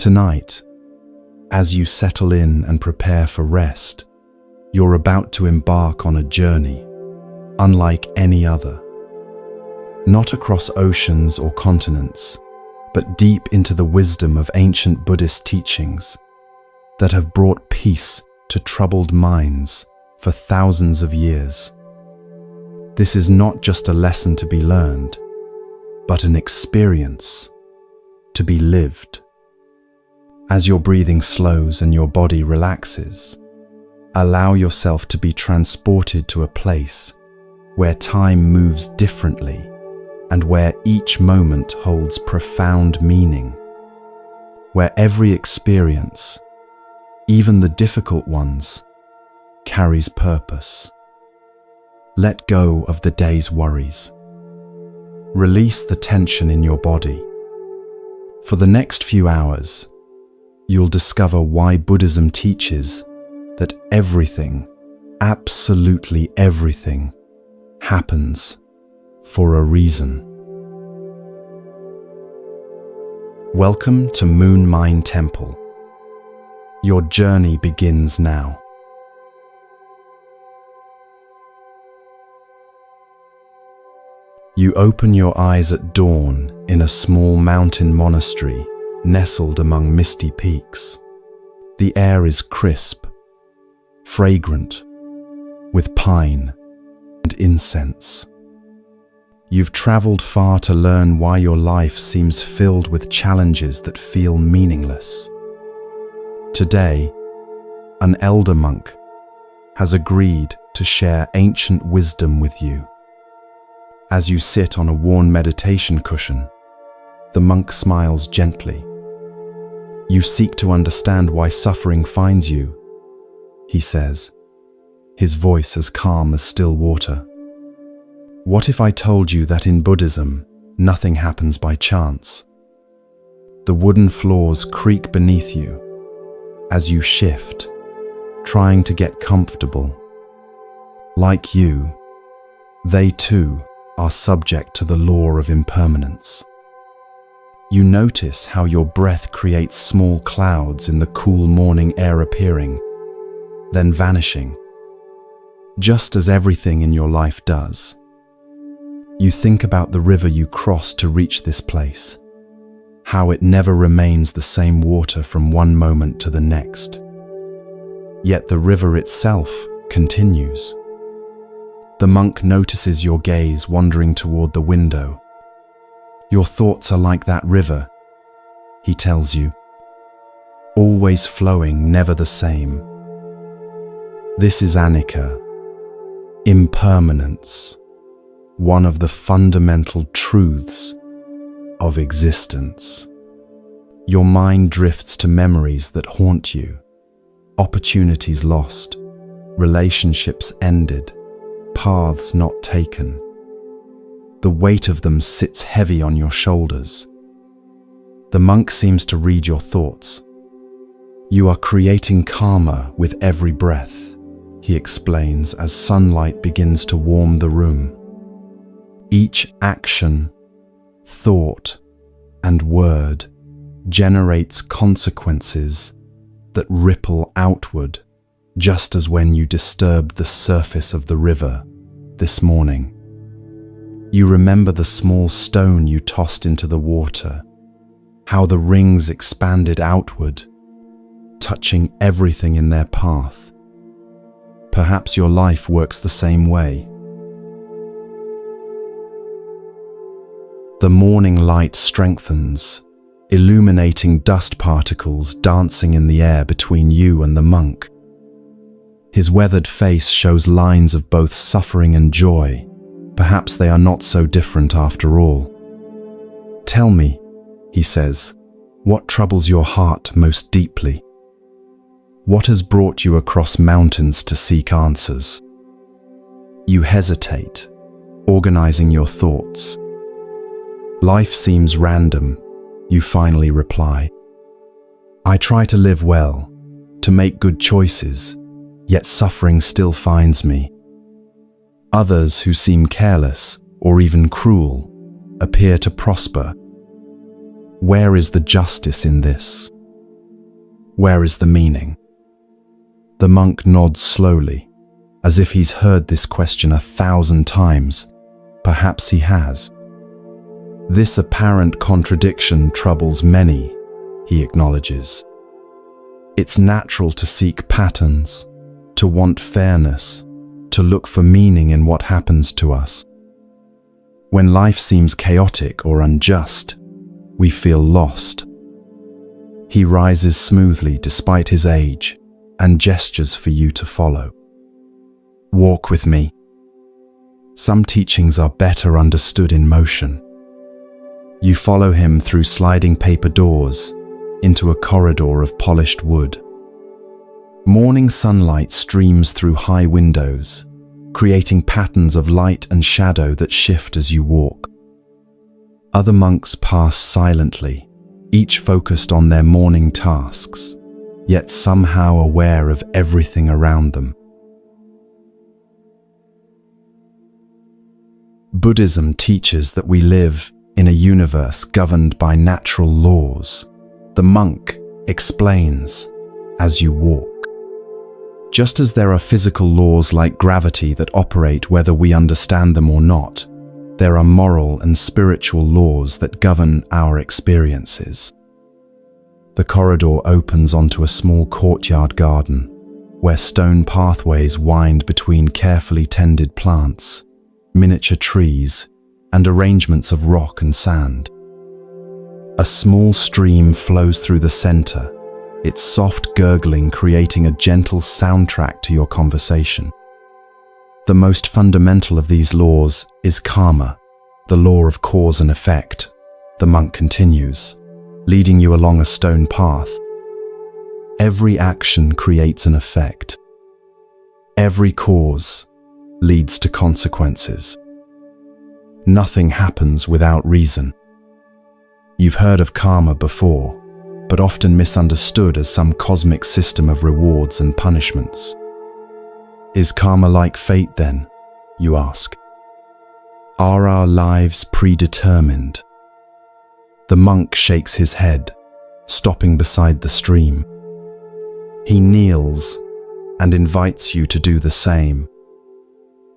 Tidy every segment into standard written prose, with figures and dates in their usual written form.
Tonight, as you settle in and prepare for rest, you're about to embark on a journey unlike any other. Not across oceans or continents, but deep into the wisdom of ancient Buddhist teachings that have brought peace to troubled minds for thousands of years. This is not just a lesson to be learned, but an experience to be lived. As your breathing slows and your body relaxes, allow yourself to be transported to a place where time moves differently and where each moment holds profound meaning, where every experience, even the difficult ones, carries purpose. Let go of the day's worries. Release the tension in your body. For the next few hours, you'll discover why Buddhism teaches that everything, absolutely everything, happens for a reason. Welcome to Moon Mind Temple. Your journey begins now. You open your eyes at dawn in a small mountain monastery nestled among misty peaks. The air is crisp, fragrant, with pine and incense. You've traveled far to learn why your life seems filled with challenges that feel meaningless. Today, an elder monk has agreed to share ancient wisdom with you. As you sit on a worn meditation cushion, the monk smiles gently. You seek to understand why suffering finds you, he says, his voice as calm as still water. What if I told you that in Buddhism, nothing happens by chance? The wooden floors creak beneath you as you shift, trying to get comfortable. Like you, they too are subject to the law of impermanence. You notice how your breath creates small clouds in the cool morning air, appearing, then vanishing, just as everything in your life does. You think about the river you crossed to reach this place, how it never remains the same water from one moment to the next. Yet the river itself continues. The monk notices your gaze wandering toward the window. Your thoughts are like that river, he tells you, always flowing, never the same. This is anicca, impermanence, one of the fundamental truths of existence. Your mind drifts to memories that haunt you, opportunities lost, relationships ended, paths not taken. The weight of them sits heavy on your shoulders. The monk seems to read your thoughts. You are creating karma with every breath, he explains as sunlight begins to warm the room. Each action, thought, and word generates consequences that ripple outward, just as when you disturbed the surface of the river this morning. You remember the small stone you tossed into the water, how the rings expanded outward, touching everything in their path. Perhaps your life works the same way. The morning light strengthens, illuminating dust particles dancing in the air between you and the monk. His weathered face shows lines of both suffering and joy. Perhaps they are not so different after all. Tell me, he says, what troubles your heart most deeply? What has brought you across mountains to seek answers? You hesitate, organizing your thoughts. Life seems random, you finally reply. I try to live well, to make good choices, yet suffering still finds me. Others who seem careless or even cruel appear to prosper. Where is the justice in this? Where is the meaning? The monk nods slowly, as if he's heard this question 1,000 times. Perhaps he has. This apparent contradiction troubles many, he acknowledges. It's natural to seek patterns, to want fairness, to look for meaning in what happens to us. When life seems chaotic or unjust, we feel lost. He rises smoothly despite his age and gestures for you to follow. Walk with me. Some teachings are better understood in motion. You follow him through sliding paper doors into a corridor of polished wood. Morning sunlight streams through high windows, creating patterns of light and shadow that shift as you walk. Other monks pass silently, each focused on their morning tasks, yet somehow aware of everything around them. Buddhism teaches that we live in a universe governed by natural laws. The monk explains as you walk. Just as there are physical laws like gravity that operate whether we understand them or not, there are moral and spiritual laws that govern our experiences. The corridor opens onto a small courtyard garden, where stone pathways wind between carefully tended plants, miniature trees, and arrangements of rock and sand. A small stream flows through the center, its soft gurgling creating a gentle soundtrack to your conversation. The most fundamental of these laws is karma, the law of cause and effect. The monk continues, leading you along a stone path. Every action creates an effect. Every cause leads to consequences. Nothing happens without reason. You've heard of karma before, but often misunderstood as some cosmic system of rewards and punishments. Is karma like fate then, you ask? Are our lives predetermined? The monk shakes his head, stopping beside the stream. He kneels and invites you to do the same.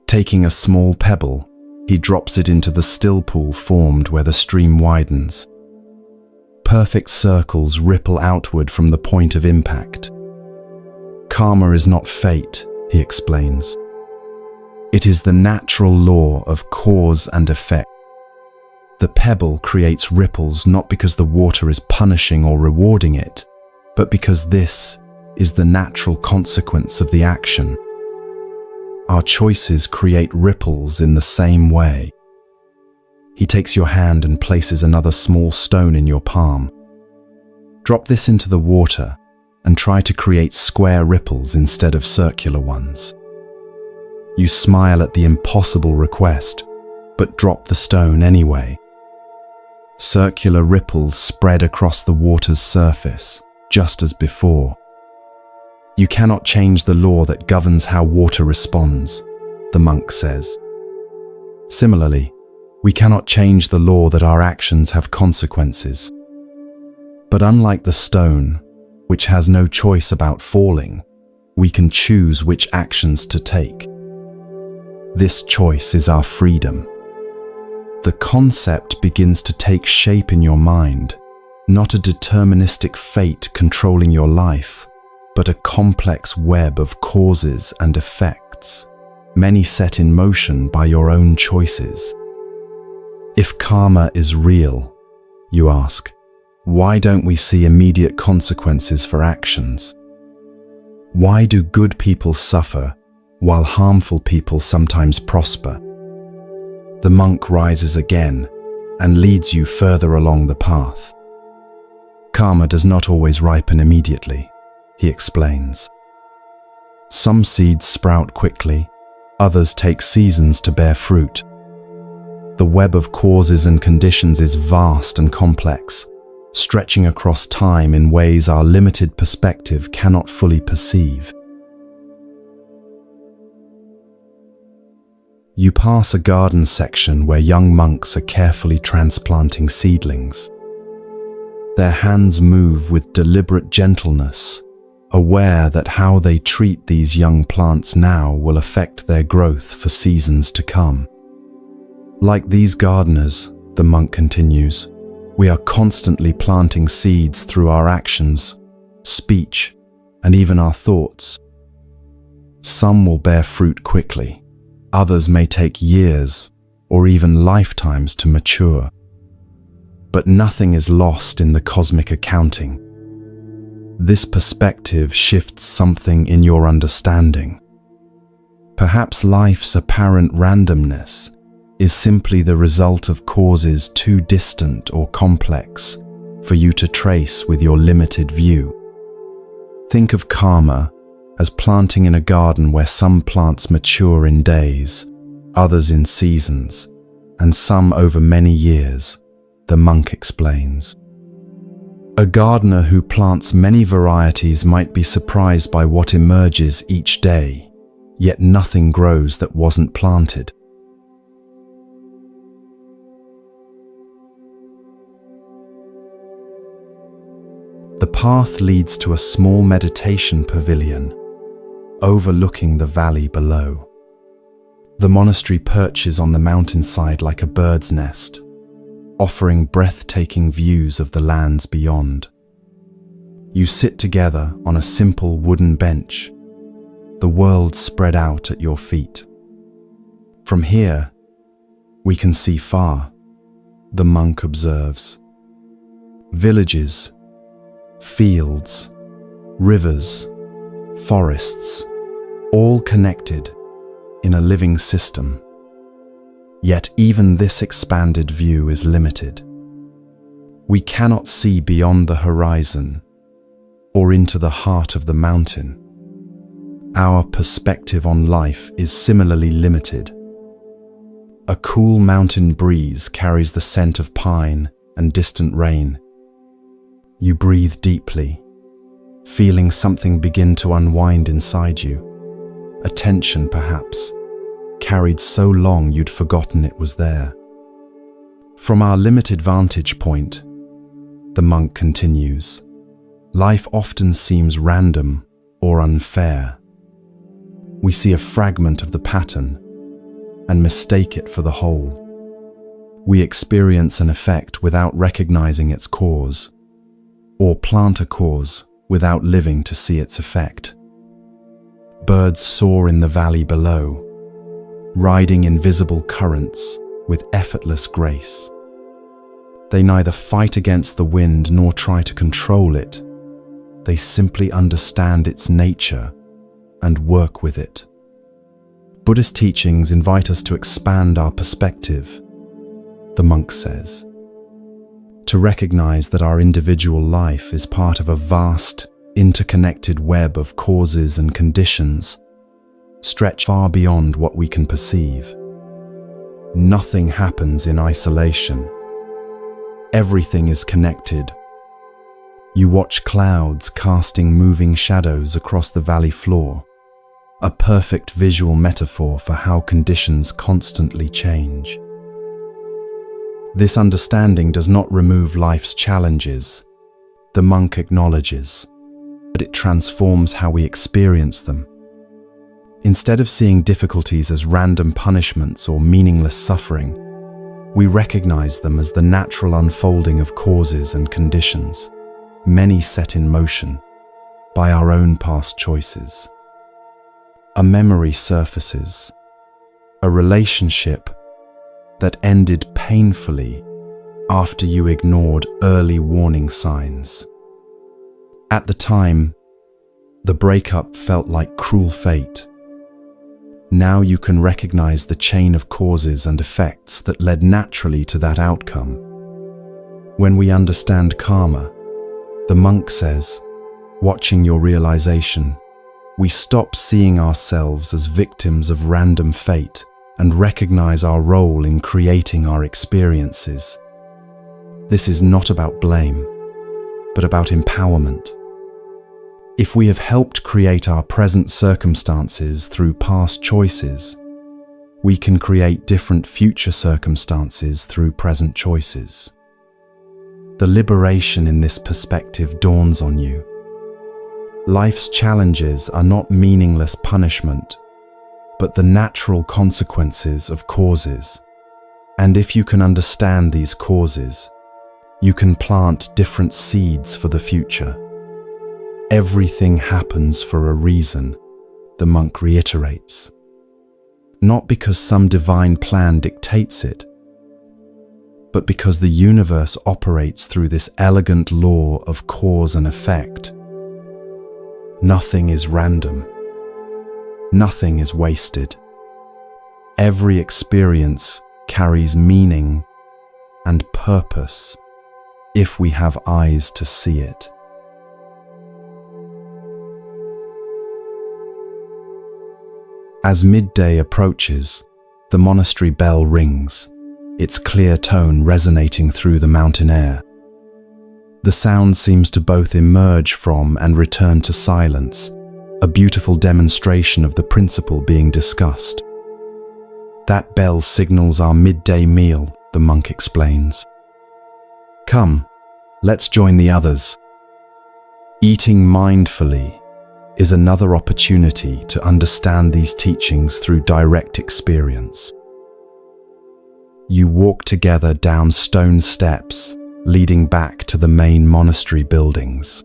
Taking a small pebble, he drops it into the still pool formed where the stream widens. Perfect circles ripple outward from the point of impact. Karma is not fate, he explains. It is the natural law of cause and effect. The pebble creates ripples not because the water is punishing or rewarding it, but because this is the natural consequence of the action. Our choices create ripples in the same way. He takes your hand and places another small stone in your palm. Drop this into the water and try to create square ripples instead of circular ones. You smile at the impossible request, but drop the stone anyway. Circular ripples spread across the water's surface, just as before. You cannot change the law that governs how water responds, the monk says. Similarly, we cannot change the law that our actions have consequences. But unlike the stone, which has no choice about falling, we can choose which actions to take. This choice is our freedom. The concept begins to take shape in your mind, not a deterministic fate controlling your life, but a complex web of causes and effects, many set in motion by your own choices. If karma is real, you ask, why don't we see immediate consequences for actions? Why do good people suffer while harmful people sometimes prosper? The monk rises again and leads you further along the path. Karma does not always ripen immediately, he explains. Some seeds sprout quickly, others take seasons to bear fruit. The web of causes and conditions is vast and complex, stretching across time in ways our limited perspective cannot fully perceive. You pass a garden section where young monks are carefully transplanting seedlings. Their hands move with deliberate gentleness, aware that how they treat these young plants now will affect their growth for seasons to come. Like these gardeners, the monk continues, we are constantly planting seeds through our actions, speech, and even our thoughts. Some will bear fruit quickly, others may take years or even lifetimes to mature. But nothing is lost in the cosmic accounting. This perspective shifts something in your understanding. Perhaps life's apparent randomness is simply the result of causes too distant or complex for you to trace with your limited view. Think of karma as planting in a garden where some plants mature in days, others in seasons, and some over many years, the monk explains. A gardener who plants many varieties might be surprised by what emerges each day, yet nothing grows that wasn't planted. The path leads to a small meditation pavilion, overlooking the valley below. The monastery perches on the mountainside like a bird's nest, offering breathtaking views of the lands beyond. You sit together on a simple wooden bench, the world spread out at your feet. From here, we can see far, the monk observes. Villages, fields, rivers, forests, all connected in a living system. Yet even this expanded view is limited. We cannot see beyond the horizon or into the heart of the mountain. Our perspective on life is similarly limited. A cool mountain breeze carries the scent of pine and distant rain. You breathe deeply, feeling something begin to unwind inside you. A tension, perhaps, carried so long you'd forgotten it was there. From our limited vantage point, the monk continues, life often seems random or unfair. We see a fragment of the pattern and mistake it for the whole. We experience an effect without recognizing its cause, or plant a cause without living to see its effect. Birds soar in the valley below, riding invisible currents with effortless grace. They neither fight against the wind nor try to control it. They simply understand its nature and work with it. Buddhist teachings invite us to expand our perspective, the monk says, to recognize that our individual life is part of a vast, interconnected web of causes and conditions stretch far beyond what we can perceive. Nothing happens in isolation. Everything is connected. You watch clouds casting moving shadows across the valley floor, a perfect visual metaphor for how conditions constantly change. This understanding does not remove life's challenges, the monk acknowledges, but it transforms how we experience them. Instead of seeing difficulties as random punishments or meaningless suffering, we recognize them as the natural unfolding of causes and conditions, many set in motion by our own past choices. A memory surfaces, a relationship that ended painfully after you ignored early warning signs. At the time, the breakup felt like cruel fate. Now you can recognize the chain of causes and effects that led naturally to that outcome. When we understand karma, the monk says, watching your realization, we stop seeing ourselves as victims of random fate and recognize our role in creating our experiences. This is not about blame, but about empowerment. If we have helped create our present circumstances through past choices, we can create different future circumstances through present choices. the liberation in this perspective dawns on you. Life's challenges are not meaningless punishment, but the natural consequences of causes. And if you can understand these causes, you can plant different seeds for the future. Everything happens for a reason, the monk reiterates. Not because some divine plan dictates it, but because the universe operates through this elegant law of cause and effect. Nothing is random. Nothing is wasted. Every experience carries meaning and purpose if we have eyes to see it. As midday approaches, the monastery bell rings, its clear tone resonating through the mountain air. The sound seems to both emerge from and return to silence, a beautiful demonstration of the principle being discussed. That bell signals our midday meal, the monk explains. Come, let's join the others. Eating mindfully is another opportunity to understand these teachings through direct experience. You walk together down stone steps leading back to the main monastery buildings.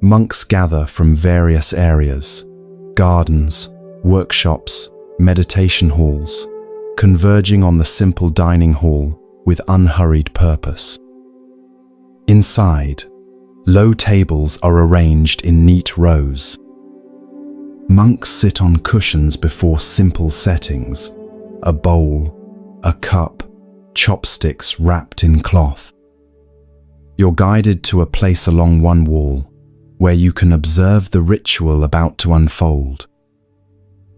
Monks gather from various areas, gardens, workshops, meditation halls, converging on the simple dining hall with unhurried purpose. Inside, low tables are arranged in neat rows. Monks sit on cushions before simple settings, a bowl, a cup, chopsticks wrapped in cloth. You're guided to a place along one wall where you can observe the ritual about to unfold.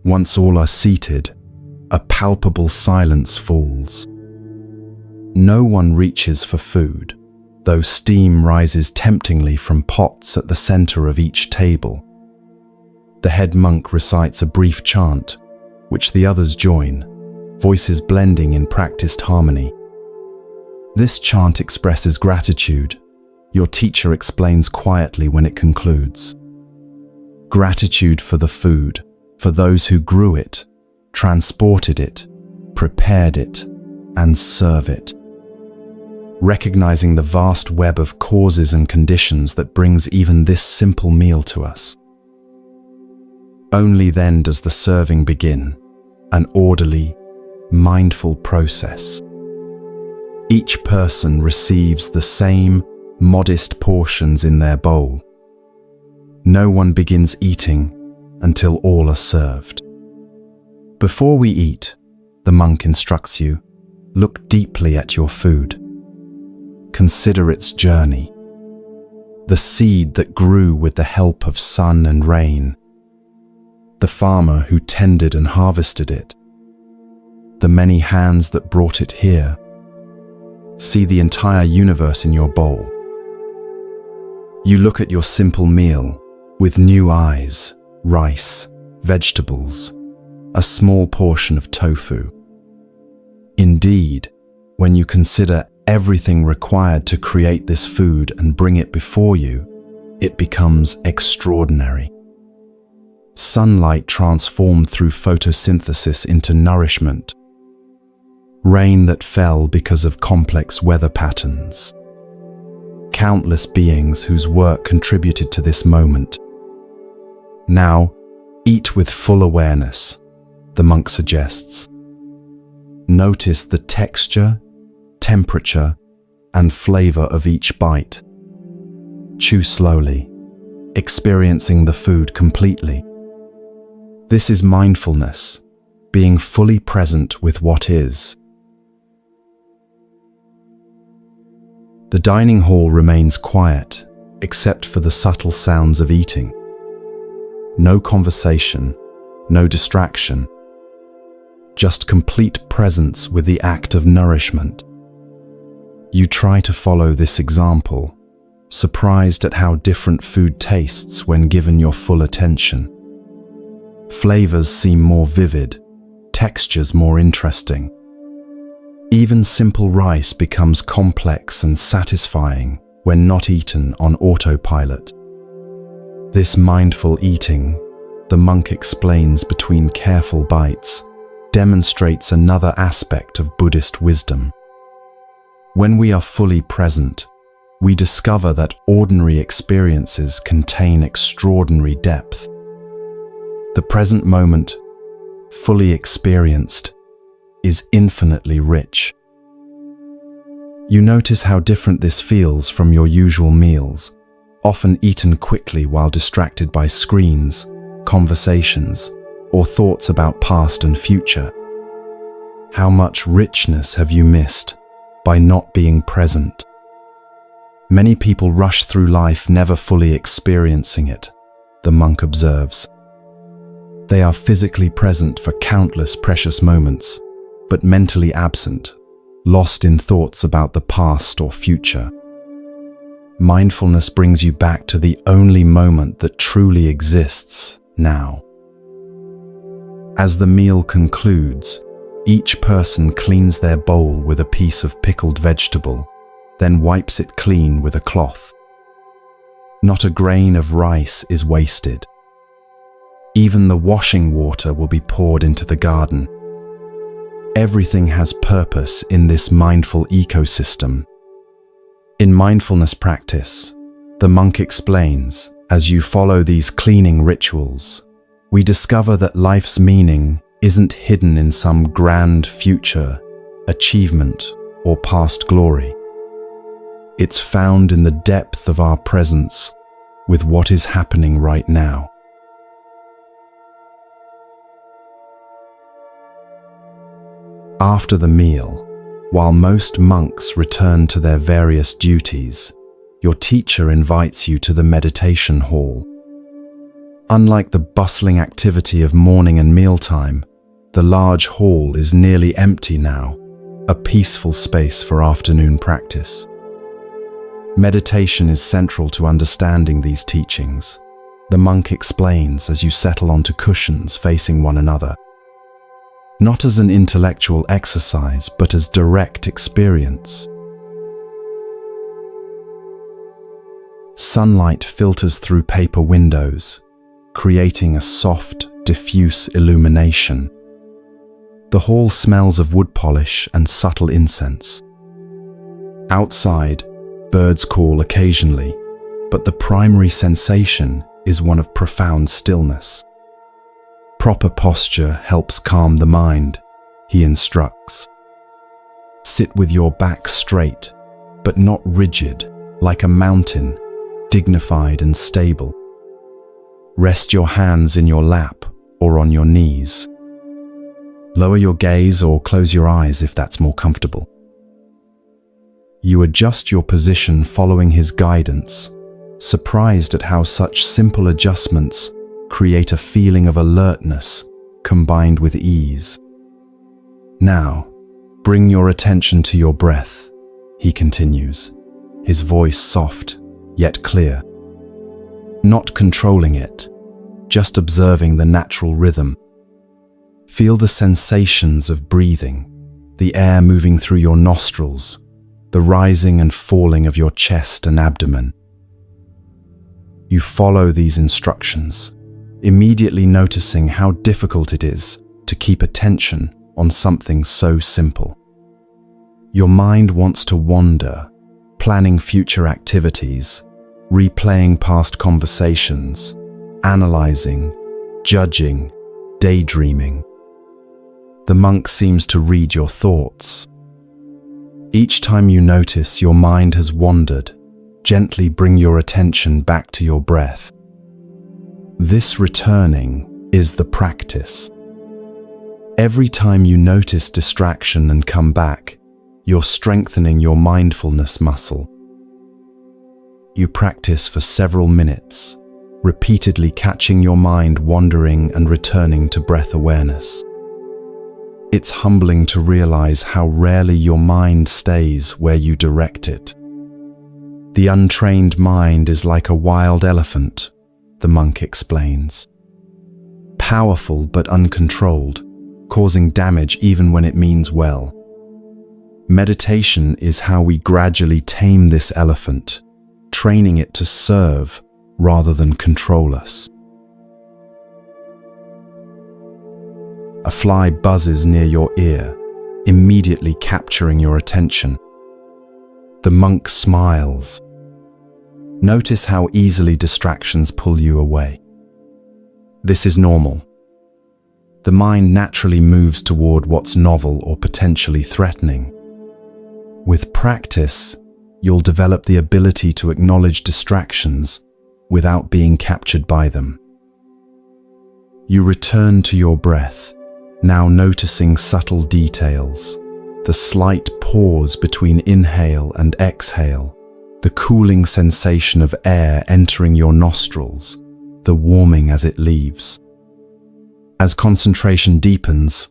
Once all are seated, a palpable silence falls. No one reaches for food, though steam rises temptingly from pots at the center of each table. The head monk recites a brief chant, which the others join, voices blending in practiced harmony. This chant expresses gratitude. Your teacher explains quietly when it concludes. Gratitude for the food, for those who grew it, transported it, prepared it, and serve it. Recognizing the vast web of causes and conditions that brings even this simple meal to us. Only then does the serving begin, an orderly, mindful process. Each person receives the same modest portions in their bowl. No one begins eating until all are served. Before we eat, the monk instructs you, look deeply at your food. Consider its journey. The seed that grew with the help of sun and rain. The farmer who tended and harvested it. The many hands that brought it here. See the entire universe in your bowl. You look at your simple meal with new eyes, rice, vegetables, a small portion of tofu. Indeed, when you consider everything required to create this food and bring it before you, it becomes extraordinary. Sunlight transformed through photosynthesis into nourishment. Rain that fell because of complex weather patterns. Countless beings whose work contributed to this moment. Now, eat with full awareness, the monk suggests. Notice the texture, temperature, and flavor of each bite. Chew slowly, experiencing the food completely. This is mindfulness, being fully present with what is. The dining hall remains quiet, except for the subtle sounds of eating. No conversation, no distraction. Just complete presence with the act of nourishment. You try to follow this example, surprised at how different food tastes when given your full attention. Flavors seem more vivid, textures more interesting. Even simple rice becomes complex and satisfying when not eaten on autopilot. This mindful eating, the monk explains between careful bites, demonstrates another aspect of Buddhist wisdom. When we are fully present, we discover that ordinary experiences contain extraordinary depth. The present moment, fully experienced, is infinitely rich. You notice how different this feels from your usual meals, often eaten quickly while distracted by screens, conversations, or thoughts about past and future. How much richness have you missed by not being present? Many people rush through life never fully experiencing it, the monk observes. They are physically present for countless precious moments, but mentally absent, lost in thoughts about the past or future. Mindfulness brings you back to the only moment that truly exists now. As the meal concludes, each person cleans their bowl with a piece of pickled vegetable, then wipes it clean with a cloth. Not a grain of rice is wasted. Even the washing water will be poured into the garden. Everything has purpose in this mindful ecosystem. In mindfulness practice, the monk explains, as you follow these cleaning rituals, we discover that life's meaning isn't hidden in some grand future achievement or past glory. It's found in the depth of our presence with what is happening right now. After the meal, while most monks return to their various duties, your teacher invites you to the meditation hall. Unlike the bustling activity of morning and mealtime, the large hall is nearly empty now, a peaceful space for afternoon practice. Meditation is central to understanding these teachings, the monk explains as you settle onto cushions facing one another. Not as an intellectual exercise, but as direct experience. Sunlight filters through paper windows, creating a soft, diffuse illumination. The hall smells of wood polish and subtle incense. Outside, birds call occasionally, but the primary sensation is one of profound stillness. Proper posture helps calm the mind, he instructs. Sit with your back straight, but not rigid, like a mountain, dignified and stable. Rest your hands in your lap or on your knees. Lower your gaze or close your eyes if that's more comfortable. You adjust your position following his guidance, surprised at how such simple adjustments create a feeling of alertness combined with ease. Now, bring your attention to your breath, he continues, his voice soft yet clear. Not controlling it, just observing the natural rhythm. Feel the sensations of breathing, the air moving through your nostrils, the rising and falling of your chest and abdomen. You follow these instructions, immediately noticing how difficult it is to keep attention on something so simple. Your mind wants to wander, planning future activities, replaying past conversations, analyzing, judging, daydreaming. The monk seems to read your thoughts. Each time you notice your mind has wandered, gently bring your attention back to your breath. This returning is the practice. Every time you notice distraction and come back, you're strengthening your mindfulness muscle. You practice for several minutes, repeatedly catching your mind wandering and returning to breath awareness. It's humbling to realize how rarely your mind stays where you direct it. The untrained mind is like a wild elephant, the monk explains. Powerful but uncontrolled, causing damage even when it means well. Meditation is how we gradually tame this elephant, training it to serve rather than control us. A fly buzzes near your ear, immediately capturing your attention. The monk smiles. Notice how easily distractions pull you away. This is normal. The mind naturally moves toward what's novel or potentially threatening. With practice, you'll develop the ability to acknowledge distractions without being captured by them. You return to your breath, now noticing subtle details, the slight pause between inhale and exhale, the cooling sensation of air entering your nostrils, the warming as it leaves. As concentration deepens,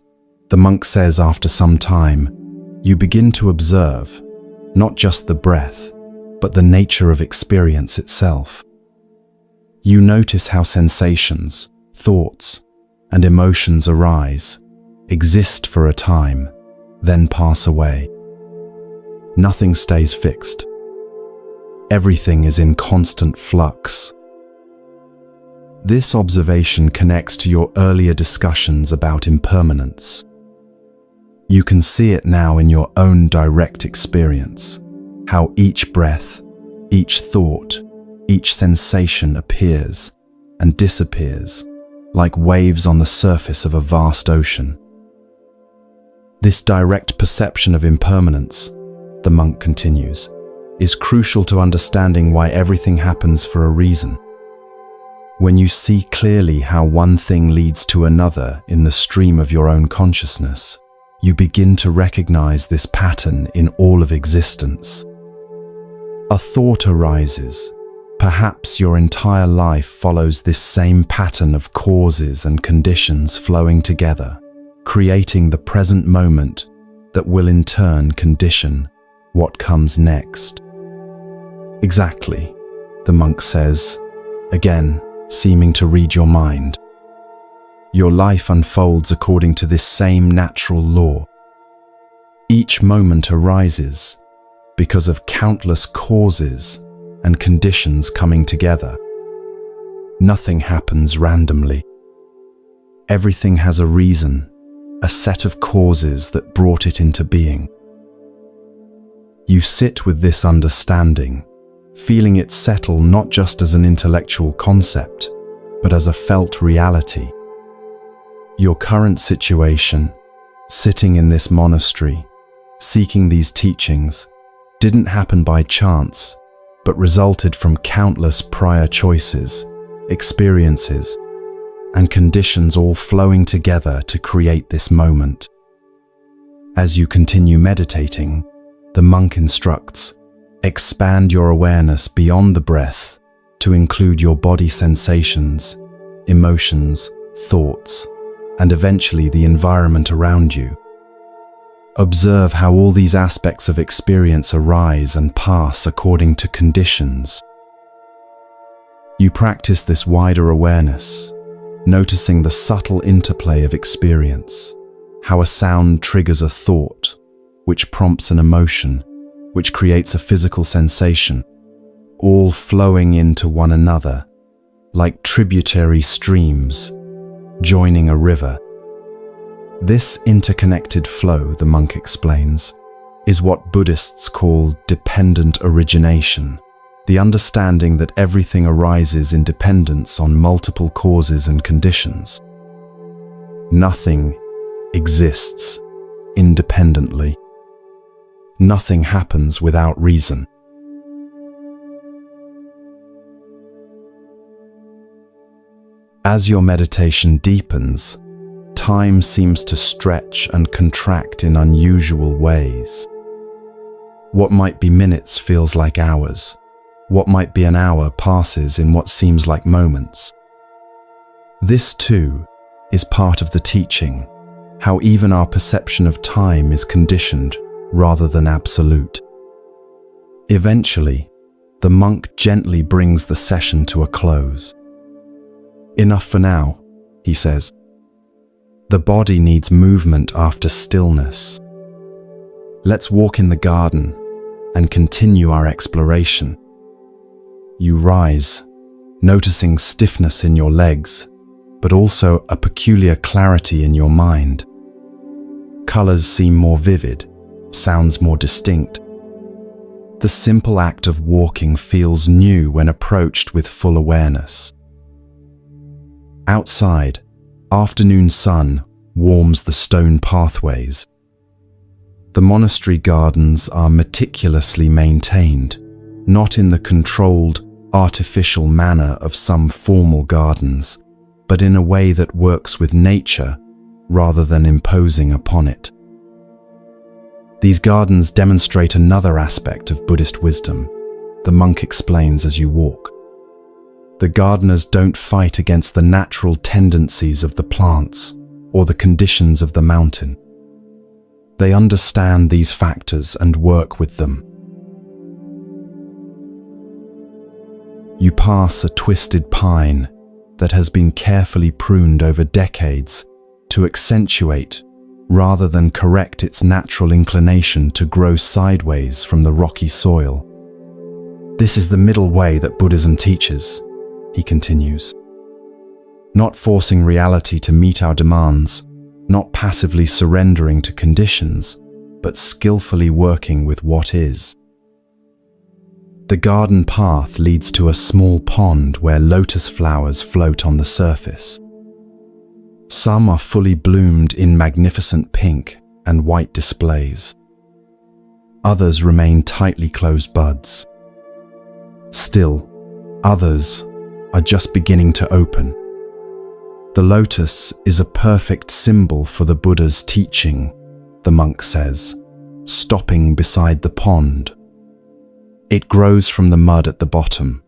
the monk says after some time, you begin to observe not just the breath, but the nature of experience itself. You notice how sensations, thoughts, and emotions arise, exist for a time, then pass away. Nothing stays fixed. Everything is in constant flux. This observation connects to your earlier discussions about impermanence. You can see it now in your own direct experience, how each breath, each thought, each sensation appears and disappears, like waves on the surface of a vast ocean. This direct perception of impermanence, the monk continues, is crucial to understanding why everything happens for a reason. When you see clearly how one thing leads to another in the stream of your own consciousness, you begin to recognize this pattern in all of existence. A thought arises. Perhaps your entire life follows this same pattern of causes and conditions flowing together, creating the present moment that will in turn condition what comes next. Exactly, the monk says, again, seeming to read your mind. Your life unfolds according to this same natural law. Each moment arises because of countless causes and conditions coming together. Nothing happens randomly. Everything has a reason, a set of causes that brought it into being. You sit with this understanding, feeling it settle not just as an intellectual concept, but as a felt reality. Your current situation, sitting in this monastery, seeking these teachings, didn't happen by chance, but resulted from countless prior choices, experiences, and conditions all flowing together to create this moment. As you continue meditating, the monk instructs, expand your awareness beyond the breath to include your body sensations, emotions, thoughts, and eventually the environment around you. Observe how all these aspects of experience arise and pass according to conditions. You practice this wider awareness, noticing the subtle interplay of experience, how a sound triggers a thought, which prompts an emotion, which creates a physical sensation, all flowing into one another, like tributary streams joining a river. This interconnected flow, the monk explains, is what Buddhists call dependent origination, the understanding that everything arises in dependence on multiple causes and conditions. Nothing exists independently. Nothing happens without reason. As your meditation deepens, time seems to stretch and contract in unusual ways. What might be minutes feels like hours. What might be an hour passes in what seems like moments. This, too, is part of the teaching, how even our perception of time is conditioned rather than absolute. Eventually, the monk gently brings the session to a close. Enough for now, he says. The body needs movement after stillness. Let's walk in the garden and continue our exploration. You rise, noticing stiffness in your legs, but also a peculiar clarity in your mind. Colors seem more vivid, sounds more distinct. The simple act of walking feels new when approached with full awareness. Outside, afternoon sun warms the stone pathways. The monastery gardens are meticulously maintained, not in the controlled, artificial manner of some formal gardens, but in a way that works with nature rather than imposing upon it. These gardens demonstrate another aspect of Buddhist wisdom, the monk explains as you walk. The gardeners don't fight against the natural tendencies of the plants or the conditions of the mountain. They understand these factors and work with them. You pass a twisted pine that has been carefully pruned over decades to accentuate rather than correct its natural inclination to grow sideways from the rocky soil. This is the middle way that Buddhism teaches, he continues. Not forcing reality to meet our demands, not passively surrendering to conditions, but skillfully working with what is. The garden path leads to a small pond where lotus flowers float on the surface. Some are fully bloomed in magnificent pink and white displays. Others remain tightly closed buds. Still, others are just beginning to open. The lotus is a perfect symbol for the Buddha's teaching, the monk says, stopping beside the pond. It grows from the mud at the bottom,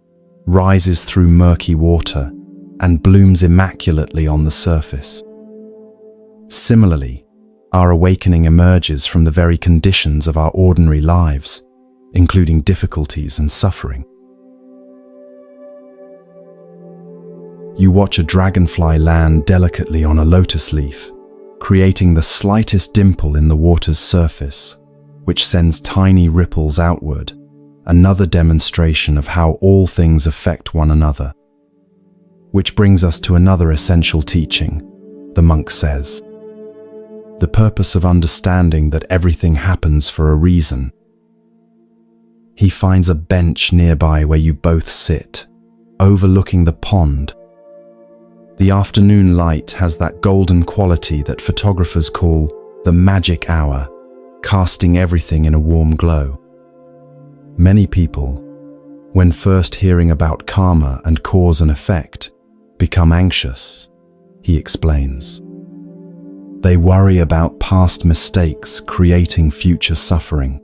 rises through murky water, and blooms immaculately on the surface. Similarly, our awakening emerges from the very conditions of our ordinary lives, including difficulties and suffering. You watch a dragonfly land delicately on a lotus leaf, creating the slightest dimple in the water's surface, which sends tiny ripples outward, another demonstration of how all things affect one another. Which brings us to another essential teaching, the monk says. The purpose of understanding that everything happens for a reason. He finds a bench nearby where you both sit, overlooking the pond. The afternoon light has that golden quality that photographers call the magic hour, casting everything in a warm glow. Many people, when first hearing about karma and cause and effect, become anxious, he explains. They worry about past mistakes creating future suffering.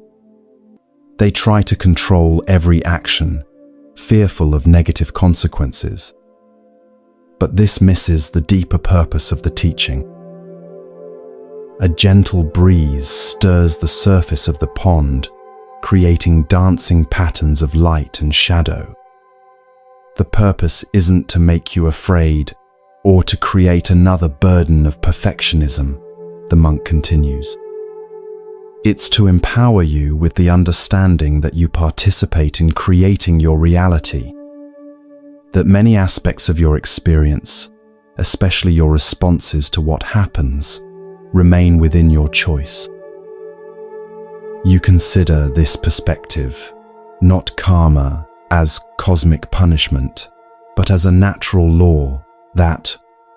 They try to control every action, fearful of negative consequences. But this misses the deeper purpose of the teaching. A gentle breeze stirs the surface of the pond, creating dancing patterns of light and shadow. The purpose isn't to make you afraid or to create another burden of perfectionism, the monk continues. It's to empower you with the understanding that you participate in creating your reality, that many aspects of your experience, especially your responses to what happens, remain within your choice. You consider this perspective, not karma as cosmic punishment, but as a natural law that,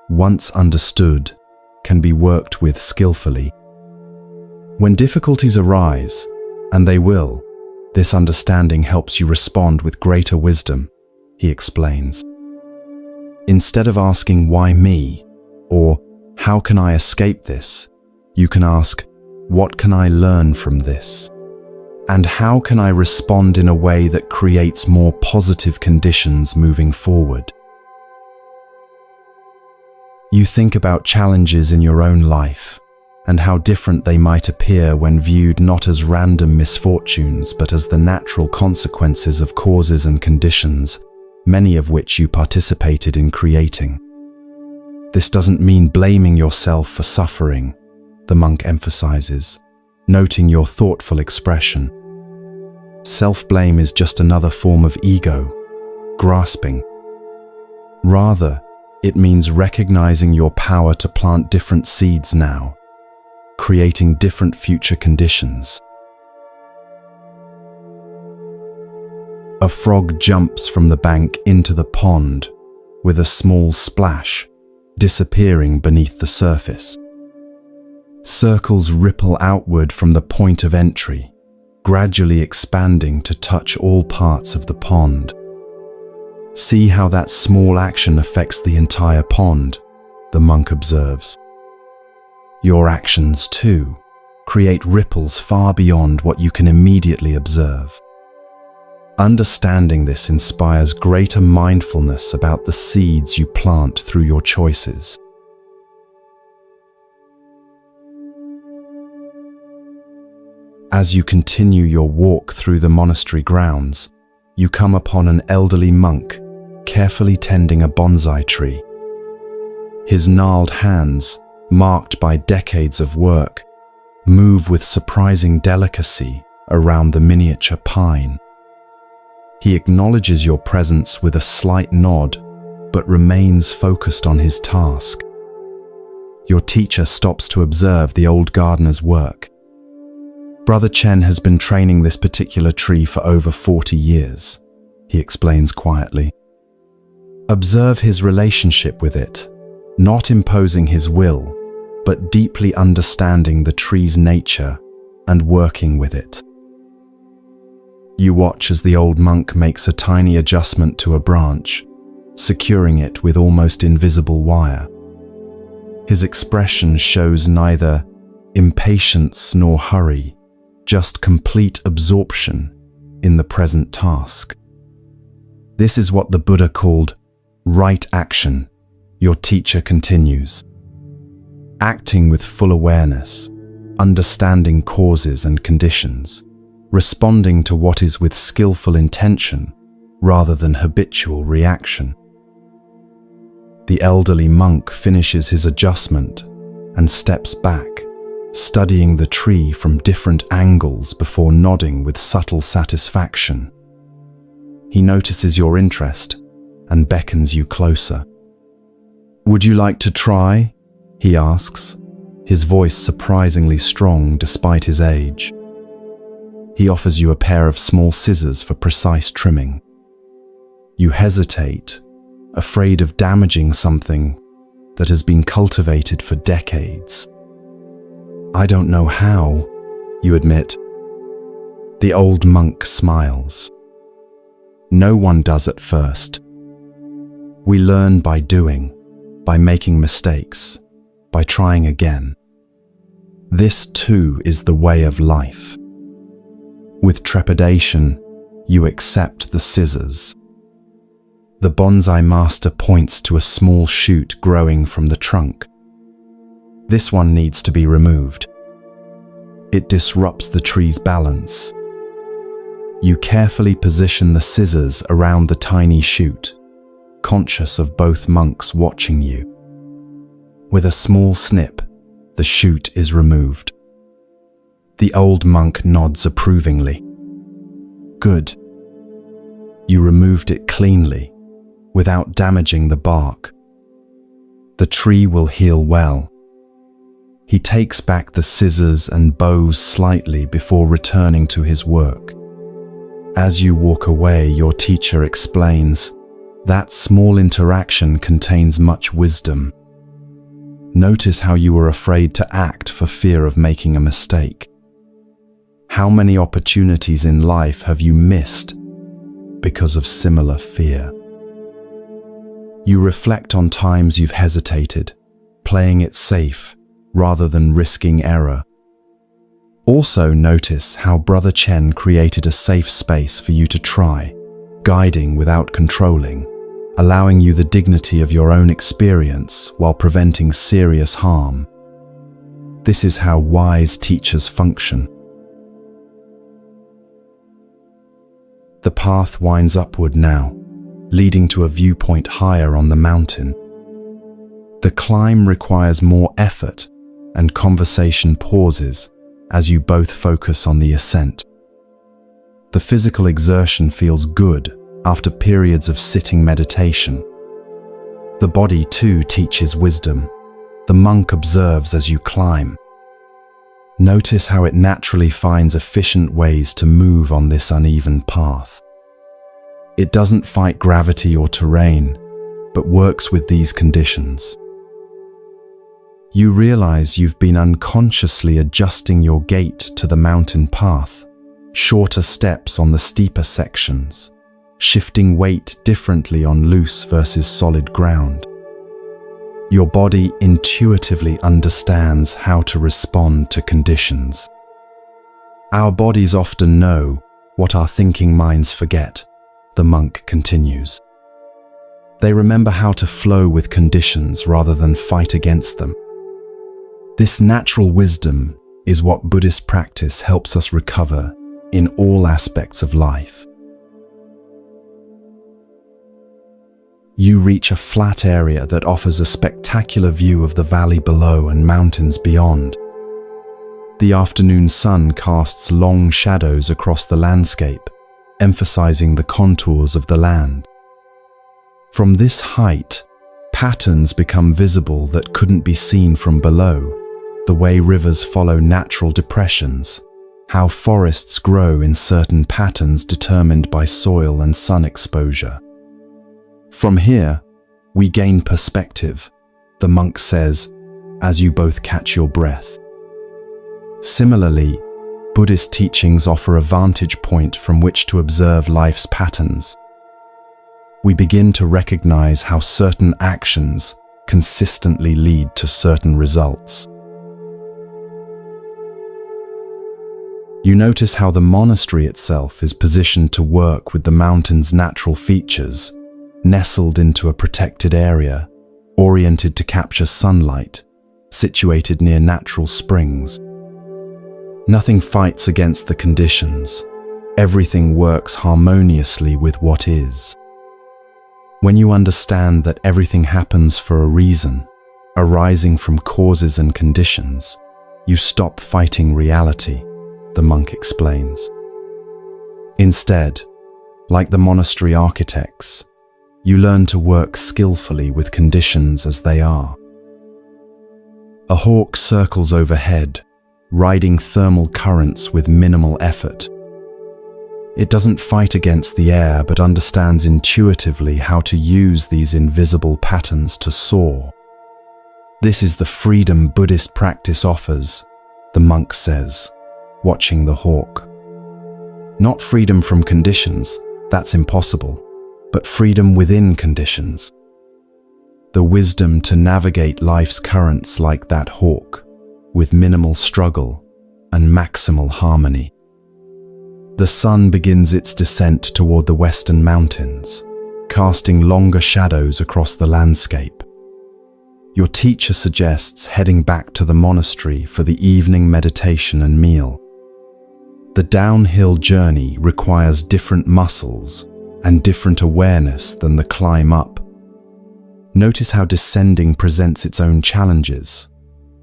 once understood, can be worked with skillfully. When difficulties arise, and they will, this understanding helps you respond with greater wisdom, he explains. Instead of asking, why me? Or, how can I escape this? You can ask, what can I learn from this? And how can I respond in a way that creates more positive conditions moving forward? You think about challenges in your own life and how different they might appear when viewed not as random misfortunes but as the natural consequences of causes and conditions, many of which you participated in creating. This doesn't mean blaming yourself for suffering, the monk emphasizes. noting your thoughtful expression. Self-blame is just another form of ego, grasping. Rather, it means recognizing your power to plant different seeds now, creating different future conditions. A frog jumps from the bank into the pond with a small splash, disappearing beneath the surface. Circles ripple outward from the point of entry, gradually expanding to touch all parts of the pond. See how that small action affects the entire pond, the monk observes. Your actions, too, create ripples far beyond what you can immediately observe. Understanding this inspires greater mindfulness about the seeds you plant through your choices. As you continue your walk through the monastery grounds, you come upon an elderly monk carefully tending a bonsai tree. His gnarled hands, marked by decades of work, move with surprising delicacy around the miniature pine. He acknowledges your presence with a slight nod, but remains focused on his task. Your teacher stops to observe the old gardener's work. Brother Chen has been training this particular tree for over 40 years, he explains quietly. Observe his relationship with it, not imposing his will, but deeply understanding the tree's nature and working with it. You watch as the old monk makes a tiny adjustment to a branch, securing it with almost invisible wire. His expression shows neither impatience nor hurry, just complete absorption in the present task. This is what the Buddha called right action, your teacher continues. Acting with full awareness, understanding causes and conditions, responding to what is with skillful intention rather than habitual reaction. The elderly monk finishes his adjustment and steps back, studying the tree from different angles before nodding with subtle satisfaction. He notices your interest and beckons you closer. "Would you like to try?" he asks, his voice surprisingly strong despite his age. He offers you a pair of small scissors for precise trimming. You hesitate, afraid of damaging something that has been cultivated for decades. "I don't know how," you admit. The old monk smiles. "No one does at first. We learn by doing, by making mistakes, by trying again. This too is the way of life. With trepidation, you accept the scissors. The bonsai master points to a small shoot growing from the trunk. This one needs to be removed. It disrupts the tree's balance. You carefully position the scissors around the tiny shoot, conscious of both monks watching you. With a small snip, the shoot is removed. The old monk nods approvingly. "Good. You removed it cleanly, without damaging the bark. The tree will heal well." He takes back the scissors and bows slightly before returning to his work. As you walk away, your teacher explains, "That small interaction contains much wisdom. Notice how you were afraid to act for fear of making a mistake. How many opportunities in life have you missed because of similar fear?" You reflect on times you've hesitated, playing it safe rather than risking error. Also notice how Brother Chen created a safe space for you to try, guiding without controlling, allowing you the dignity of your own experience while preventing serious harm. This is how wise teachers function. The path winds upward now, leading to a viewpoint higher on the mountain. The climb requires more effort, and conversation pauses as you both focus on the ascent. The physical exertion feels good after periods of sitting meditation. The body too teaches wisdom. The monk observes as you climb. Notice how it naturally finds efficient ways to move on this uneven path. It doesn't fight gravity or terrain, but works with these conditions. You realize you've been unconsciously adjusting your gait to the mountain path, shorter steps on the steeper sections, shifting weight differently on loose versus solid ground. Your body intuitively understands how to respond to conditions. Our bodies often know what our thinking minds forget, the monk continues. They remember how to flow with conditions rather than fight against them. This natural wisdom is what Buddhist practice helps us recover in all aspects of life. You reach a flat area that offers a spectacular view of the valley below and mountains beyond. The afternoon sun casts long shadows across the landscape, emphasizing the contours of the land. From this height, patterns become visible that couldn't be seen from below, the way rivers follow natural depressions, how forests grow in certain patterns determined by soil and sun exposure. From here, we gain perspective, the monk says, as you both catch your breath. Similarly, Buddhist teachings offer a vantage point from which to observe life's patterns. We begin to recognize how certain actions consistently lead to certain results. You notice how the monastery itself is positioned to work with the mountain's natural features, nestled into a protected area, oriented to capture sunlight, situated near natural springs. Nothing fights against the conditions. Everything works harmoniously with what is. When you understand that everything happens for a reason, arising from causes and conditions, you stop fighting reality, the monk explains. Instead, like the monastery architects, you learn to work skillfully with conditions as they are. A hawk circles overhead, riding thermal currents with minimal effort. It doesn't fight against the air but understands intuitively how to use these invisible patterns to soar. This is the freedom Buddhist practice offers, the monk says, watching the hawk. Not freedom from conditions, that's impossible, but freedom within conditions. The wisdom to navigate life's currents like that hawk, with minimal struggle and maximal harmony. The sun begins its descent toward the western mountains, casting longer shadows across the landscape. Your teacher suggests heading back to the monastery for the evening meditation and meal. The downhill journey requires different muscles and different awareness than the climb up. Notice how descending presents its own challenges.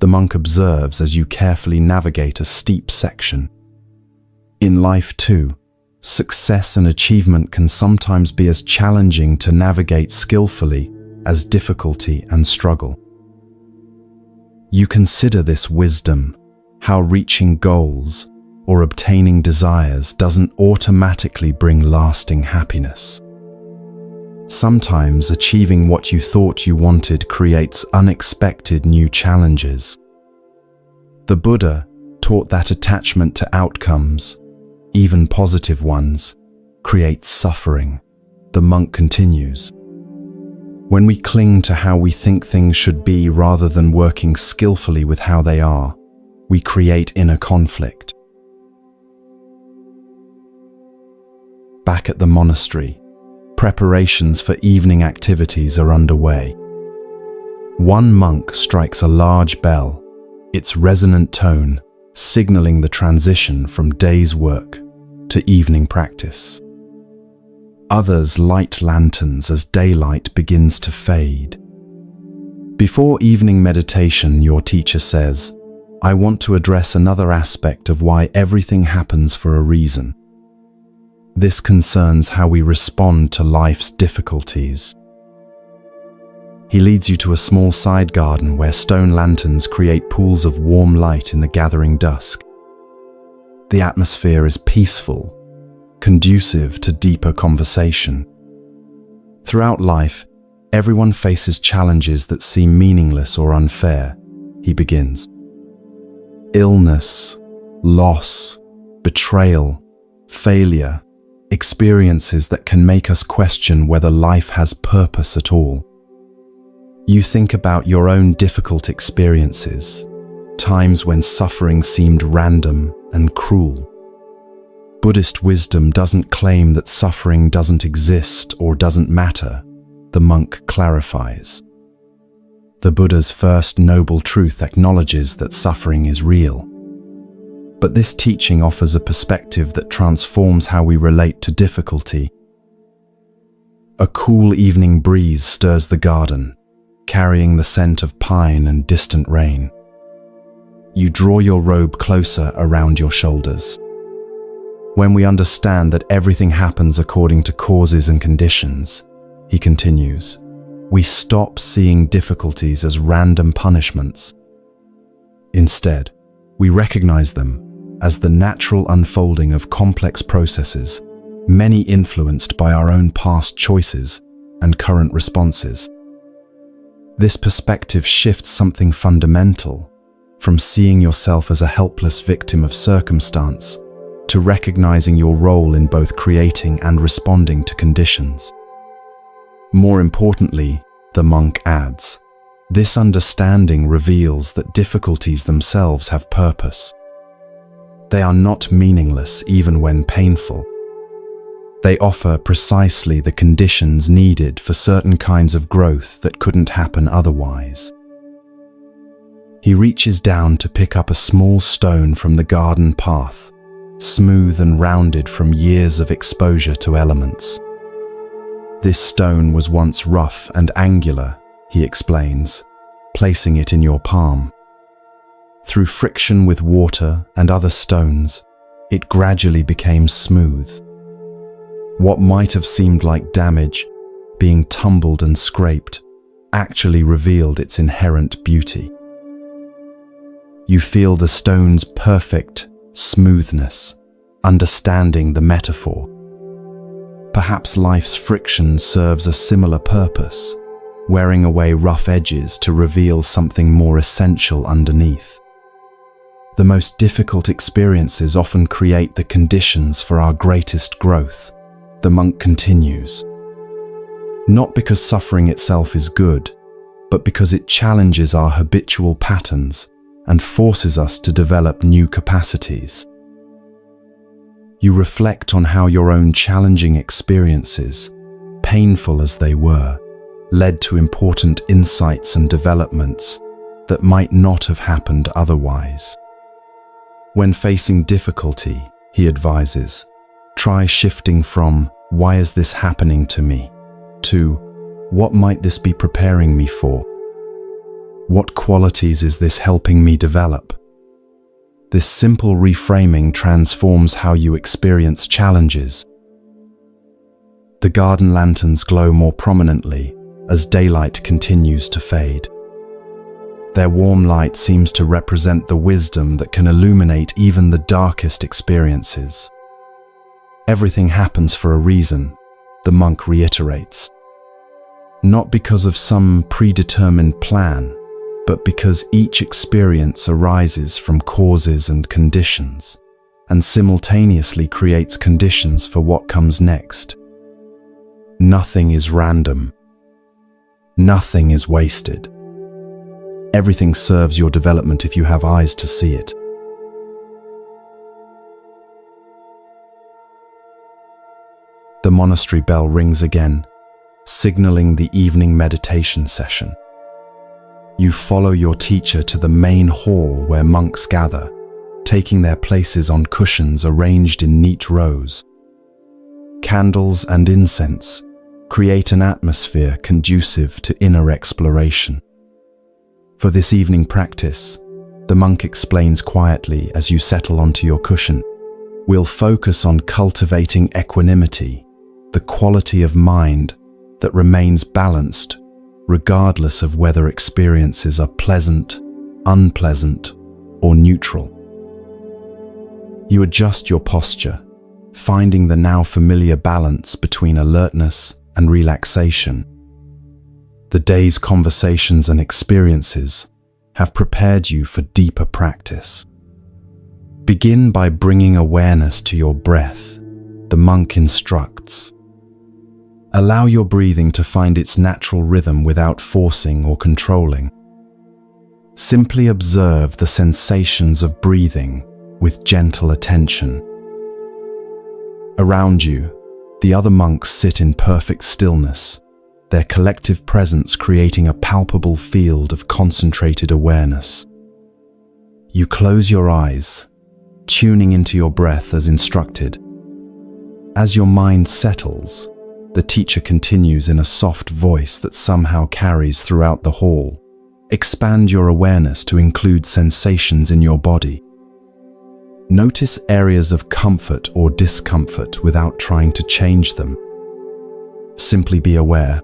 The monk observes as you carefully navigate a steep section. In life too, success and achievement can sometimes be as challenging to navigate skillfully as difficulty and struggle. You consider this wisdom, how reaching goals or obtaining desires doesn't automatically bring lasting happiness. Sometimes achieving what you thought you wanted creates unexpected new challenges. The Buddha taught that attachment to outcomes, even positive ones, creates suffering. The monk continues. When we cling to how we think things should be rather than working skillfully with how they are, we create inner conflict. Back at the monastery, preparations for evening activities are underway. One monk strikes a large bell, its resonant tone signaling the transition from day's work to evening practice. Others light lanterns as daylight begins to fade. Before evening meditation, your teacher says, I want to address another aspect of why everything happens for a reason. This concerns how we respond to life's difficulties. He leads you to a small side garden where stone lanterns create pools of warm light in the gathering dusk. The atmosphere is peaceful, conducive to deeper conversation. Throughout life, everyone faces challenges that seem meaningless or unfair. He begins. Illness, loss, betrayal, failure, experiences that can make us question whether life has purpose at all. You think about your own difficult experiences, times when suffering seemed random and cruel. Buddhist wisdom doesn't claim that suffering doesn't exist or doesn't matter, the monk clarifies. The Buddha's first noble truth acknowledges that suffering is real. But this teaching offers a perspective that transforms how we relate to difficulty. A cool evening breeze stirs the garden, carrying the scent of pine and distant rain. You draw your robe closer around your shoulders. When we understand that everything happens according to causes and conditions, he continues, we stop seeing difficulties as random punishments. Instead, we recognize them as the natural unfolding of complex processes, many influenced by our own past choices and current responses. This perspective shifts something fundamental, from seeing yourself as a helpless victim of circumstance to recognizing your role in both creating and responding to conditions. More importantly, the monk adds, this understanding reveals that difficulties themselves have purpose. They are not meaningless even when painful. They offer precisely the conditions needed for certain kinds of growth that couldn't happen otherwise. He reaches down to pick up a small stone from the garden path, smooth and rounded from years of exposure to elements. This stone was once rough and angular, he explains, placing it in your palm. Through friction with water and other stones, it gradually became smooth. What might have seemed like damage, being tumbled and scraped, actually revealed its inherent beauty. You feel the stone's perfect smoothness, understanding the metaphor. Perhaps life's friction serves a similar purpose, wearing away rough edges to reveal something more essential underneath. The most difficult experiences often create the conditions for our greatest growth, the monk continues. Not because suffering itself is good, but because it challenges our habitual patterns and forces us to develop new capacities. You reflect on how your own challenging experiences, painful as they were, led to important insights and developments that might not have happened otherwise. When facing difficulty, he advises, try shifting from, "Why is this happening to me?" to, "What might this be preparing me for? What qualities is this helping me develop?" This simple reframing transforms how you experience challenges. The garden lanterns glow more prominently as daylight continues to fade. Their warm light seems to represent the wisdom that can illuminate even the darkest experiences. Everything happens for a reason, the monk reiterates. Not because of some predetermined plan, but because each experience arises from causes and conditions, and simultaneously creates conditions for what comes next. Nothing is random. Nothing is wasted. Everything serves your development if you have eyes to see it. The monastery bell rings again, signaling the evening meditation session. You follow your teacher to the main hall where monks gather, taking their places on cushions arranged in neat rows. Candles and incense create an atmosphere conducive to inner exploration. For this evening practice, the monk explains quietly as you settle onto your cushion. We'll focus on cultivating equanimity, the quality of mind that remains balanced regardless of whether experiences are pleasant, unpleasant, or neutral. You adjust your posture, finding the now familiar balance between alertness and relaxation. The day's conversations and experiences have prepared you for deeper practice. Begin by bringing awareness to your breath, the monk instructs. Allow your breathing to find its natural rhythm without forcing or controlling. Simply observe the sensations of breathing with gentle attention. Around you, the other monks sit in perfect stillness, their collective presence creating a palpable field of concentrated awareness. You close your eyes, tuning into your breath as instructed. As your mind settles, the teacher continues in a soft voice that somehow carries throughout the hall. Expand your awareness to include sensations in your body. Notice areas of comfort or discomfort without trying to change them. Simply be aware.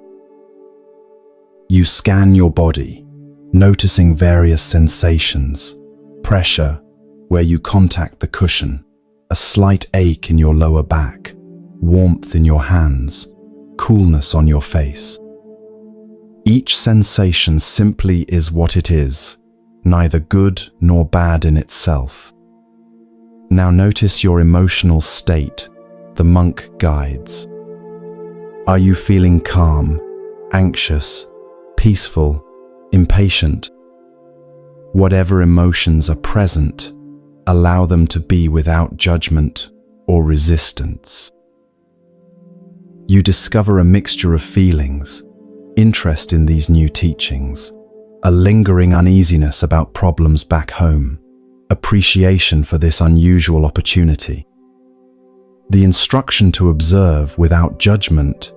You scan your body, noticing various sensations: pressure where you contact the cushion, a slight ache in your lower back, warmth in your hands, coolness on your face. Each sensation simply is what it is, neither good nor bad in itself. Now notice your emotional state, the monk guides. Are you feeling calm, anxious, peaceful, impatient? Whatever emotions are present, allow them to be without judgment or resistance. You discover a mixture of feelings, interest in these new teachings, a lingering uneasiness about problems back home, appreciation for this unusual opportunity. The instruction to observe without judgment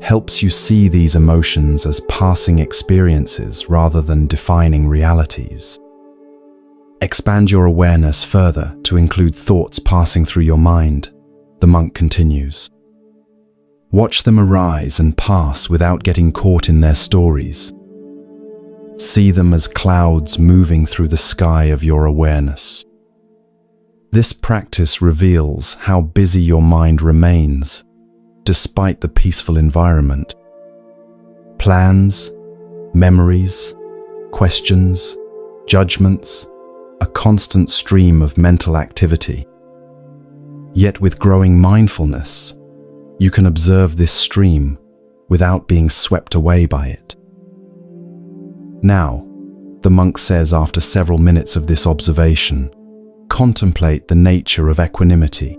helps you see these emotions as passing experiences rather than defining realities. Expand your awareness further to include thoughts passing through your mind, the monk continues. Watch them arise and pass without getting caught in their stories. See them as clouds moving through the sky of your awareness. This practice reveals how busy your mind remains, despite the peaceful environment. Plans, memories, questions, judgments, a constant stream of mental activity. Yet with growing mindfulness, you can observe this stream without being swept away by it. Now, the monk says after several minutes of this observation, contemplate the nature of equanimity.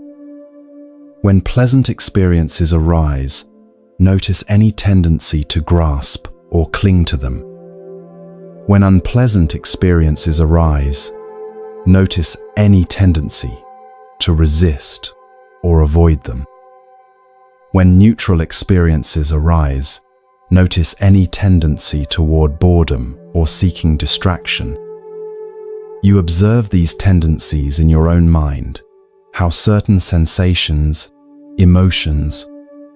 When pleasant experiences arise, notice any tendency to grasp or cling to them. When unpleasant experiences arise, notice any tendency to resist or avoid them. When neutral experiences arise, notice any tendency toward boredom or seeking distraction. You observe these tendencies in your own mind, how certain sensations, emotions,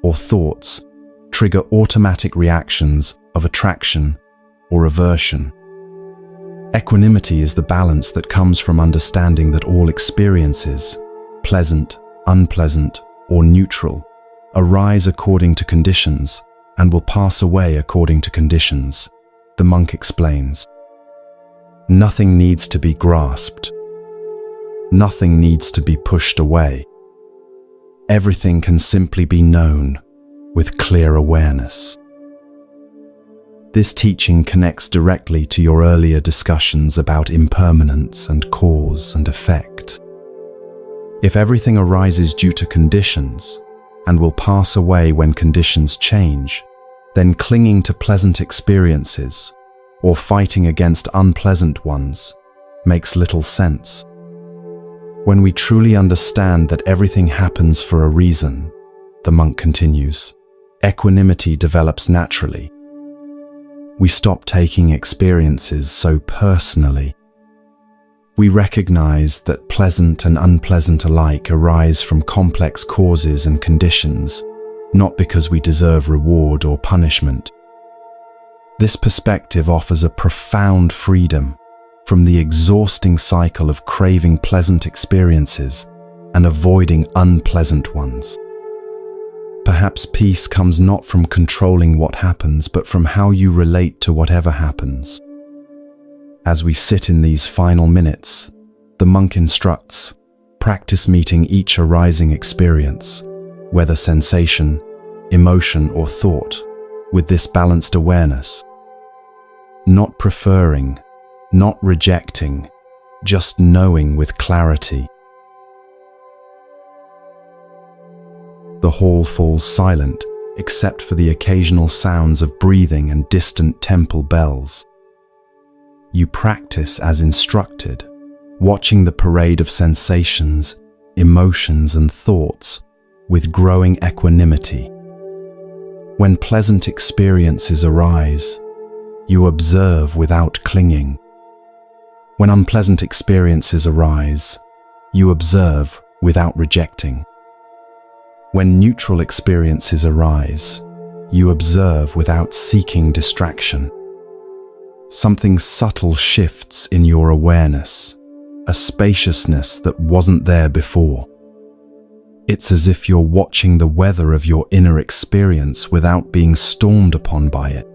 or thoughts trigger automatic reactions of attraction or aversion. Equanimity is the balance that comes from understanding that all experiences, pleasant, unpleasant, or neutral, arise according to conditions and will pass away according to conditions, the monk explains. Nothing needs to be grasped. Nothing needs to be pushed away. Everything can simply be known with clear awareness. This teaching connects directly to your earlier discussions about impermanence and cause and effect. If everything arises due to conditions and will pass away when conditions change, then clinging to pleasant experiences or fighting against unpleasant ones makes little sense. When we truly understand that everything happens for a reason, the monk continues, equanimity develops naturally. We stop taking experiences so personally. We recognize that pleasant and unpleasant alike arise from complex causes and conditions, not because we deserve reward or punishment. This perspective offers a profound freedom from the exhausting cycle of craving pleasant experiences and avoiding unpleasant ones. Perhaps peace comes not from controlling what happens, but from how you relate to whatever happens. As we sit in these final minutes, the monk instructs, practice meeting each arising experience, whether sensation, emotion, or thought, with this balanced awareness. Not preferring, not rejecting, just knowing with clarity. The hall falls silent, except for the occasional sounds of breathing and distant temple bells. You practice as instructed, watching the parade of sensations, emotions, and thoughts with growing equanimity. When pleasant experiences arise, you observe without clinging. When unpleasant experiences arise, you observe without rejecting. When neutral experiences arise, you observe without seeking distraction. Something subtle shifts in your awareness, a spaciousness that wasn't there before. It's as if you're watching the weather of your inner experience without being stormed upon by it.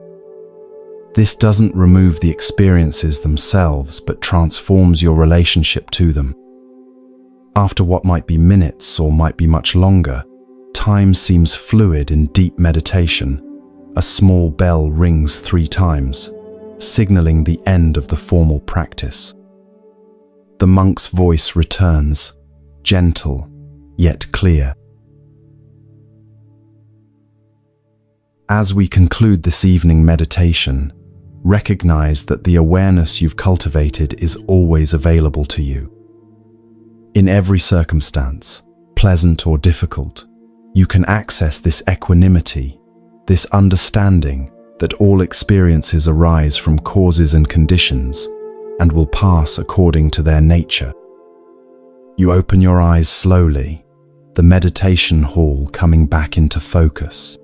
This doesn't remove the experiences themselves, but transforms your relationship to them. After what might be minutes or might be much longer, time seems fluid in deep meditation. A small bell rings 3 times, signaling the end of the formal practice. The monk's voice returns, gentle yet clear. As we conclude this evening meditation, recognize that the awareness you've cultivated is always available to you. In every circumstance, pleasant or difficult, you can access this equanimity, this understanding that all experiences arise from causes and conditions and will pass according to their nature. You open your eyes slowly, the meditation hall coming back into focus.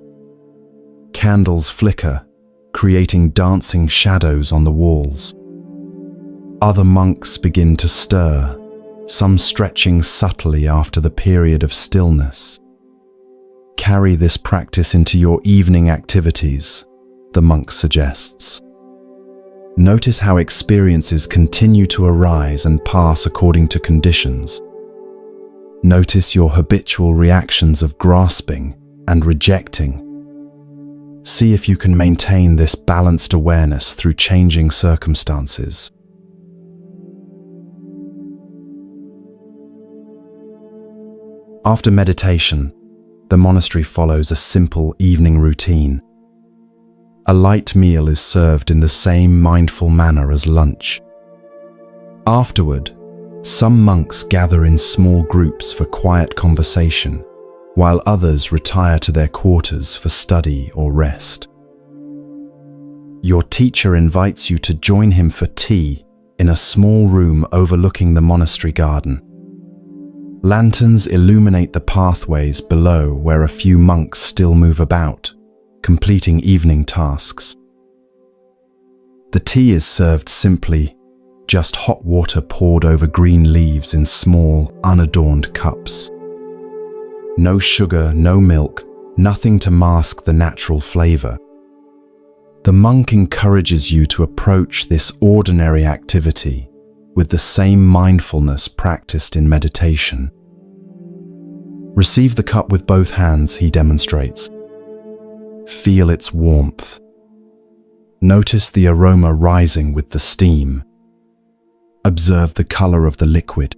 Candles flicker, creating dancing shadows on the walls. Other monks begin to stir, some stretching subtly after the period of stillness. Carry this practice into your evening activities, the monk suggests. Notice how experiences continue to arise and pass according to conditions. Notice your habitual reactions of grasping and rejecting. See if you can maintain this balanced awareness through changing circumstances. After meditation, the monastery follows a simple evening routine. A light meal is served in the same mindful manner as lunch. Afterward, some monks gather in small groups for quiet conversation, while others retire to their quarters for study or rest. Your teacher invites you to join him for tea in a small room overlooking the monastery garden. Lanterns illuminate the pathways below where a few monks still move about, completing evening tasks. The tea is served simply, just hot water poured over green leaves in small, unadorned cups. No sugar, no milk, nothing to mask the natural flavor. The monk encourages you to approach this ordinary activity with the same mindfulness practiced in meditation. Receive the cup with both hands, he demonstrates. Feel its warmth. Notice the aroma rising with the steam. Observe the color of the liquid.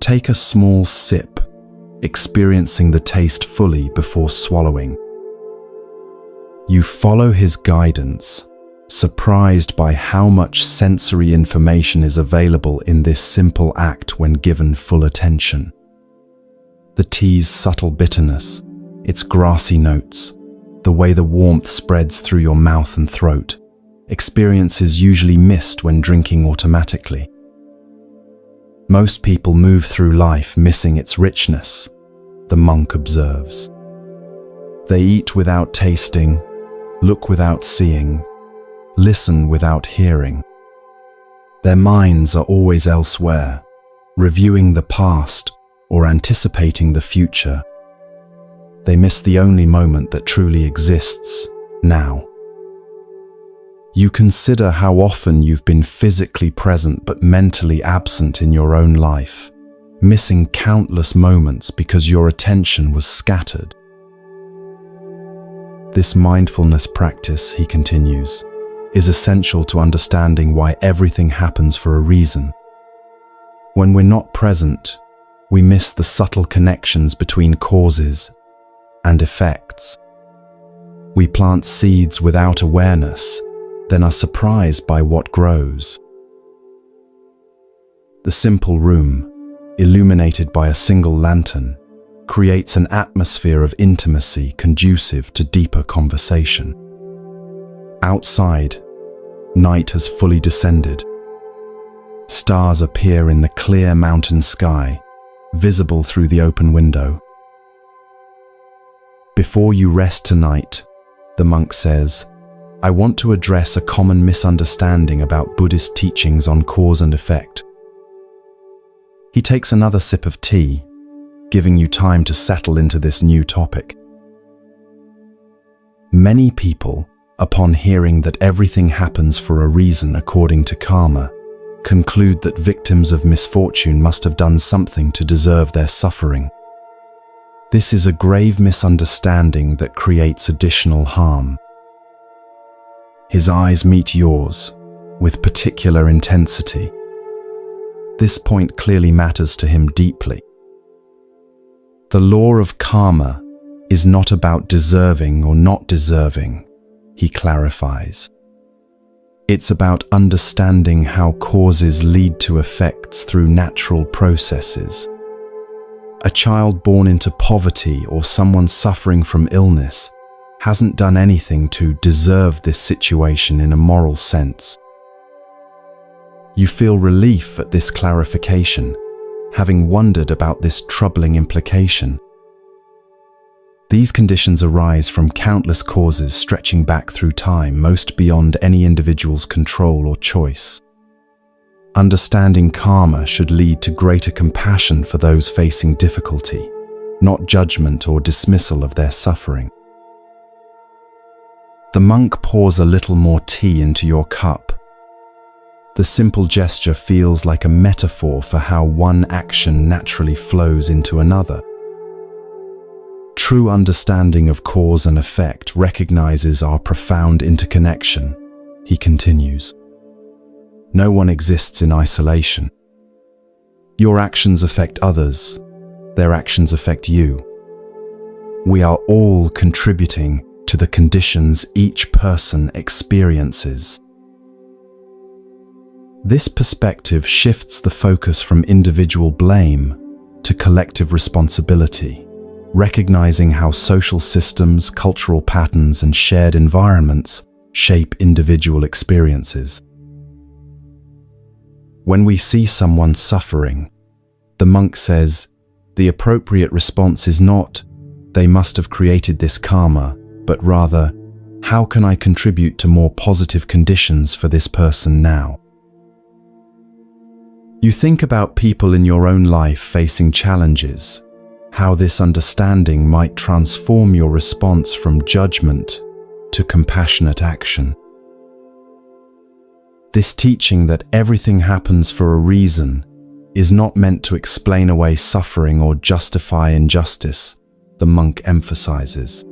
Take a small sip, experiencing the taste fully before swallowing. You follow his guidance, surprised by how much sensory information is available in this simple act when given full attention. The tea's subtle bitterness, its grassy notes, the way the warmth spreads through your mouth and throat, experiences usually missed when drinking automatically. Most people move through life missing its richness, the monk observes. They eat without tasting, look without seeing, listen without hearing. Their minds are always elsewhere, reviewing the past or anticipating the future. They miss the only moment that truly exists, now. You consider how often you've been physically present but mentally absent in your own life, missing countless moments because your attention was scattered. This mindfulness practice, he continues, is essential to understanding why everything happens for a reason. When we're not present, we miss the subtle connections between causes and effects. We plant seeds without awareness, then are surprised by what grows. The simple room, illuminated by a single lantern, creates an atmosphere of intimacy conducive to deeper conversation. Outside, night has fully descended. Stars appear in the clear mountain sky, visible through the open window. Before you rest tonight, the monk says, I want to address a common misunderstanding about Buddhist teachings on cause and effect. He takes another sip of tea, giving you time to settle into this new topic. Many people, upon hearing that everything happens for a reason according to karma, conclude that victims of misfortune must have done something to deserve their suffering. This is a grave misunderstanding that creates additional harm. His eyes meet yours with particular intensity. This point clearly matters to him deeply. The law of karma is not about deserving or not deserving, he clarifies. It's about understanding how causes lead to effects through natural processes. A child born into poverty or someone suffering from illness hasn't done anything to deserve this situation in a moral sense. You feel relief at this clarification, having wondered about this troubling implication. These conditions arise from countless causes stretching back through time, most beyond any individual's control or choice. Understanding karma should lead to greater compassion for those facing difficulty, not judgment or dismissal of their suffering. The monk pours a little more tea into your cup. The simple gesture feels like a metaphor for how one action naturally flows into another. True understanding of cause and effect recognizes our profound interconnection, he continues. No one exists in isolation. Your actions affect others, their actions affect you. We are all contributing to the conditions each person experiences. This perspective shifts the focus from individual blame to collective responsibility, recognizing how social systems, cultural patterns, and shared environments shape individual experiences. When we see someone suffering, the monk says, the appropriate response is not, they must have created this karma, but rather, how can I contribute to more positive conditions for this person now? You think about people in your own life facing challenges, how this understanding might transform your response from judgment to compassionate action. This teaching that everything happens for a reason is not meant to explain away suffering or justify injustice, the monk emphasizes.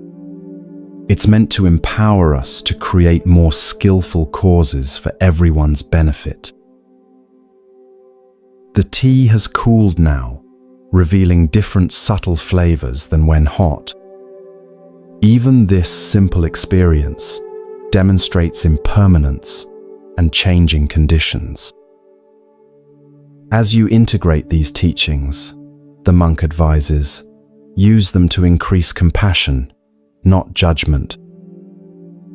It's meant to empower us to create more skillful causes for everyone's benefit. The tea has cooled now, revealing different subtle flavors than when hot. Even this simple experience demonstrates impermanence and changing conditions. As you integrate these teachings, the monk advises, use them to increase compassion, not judgment.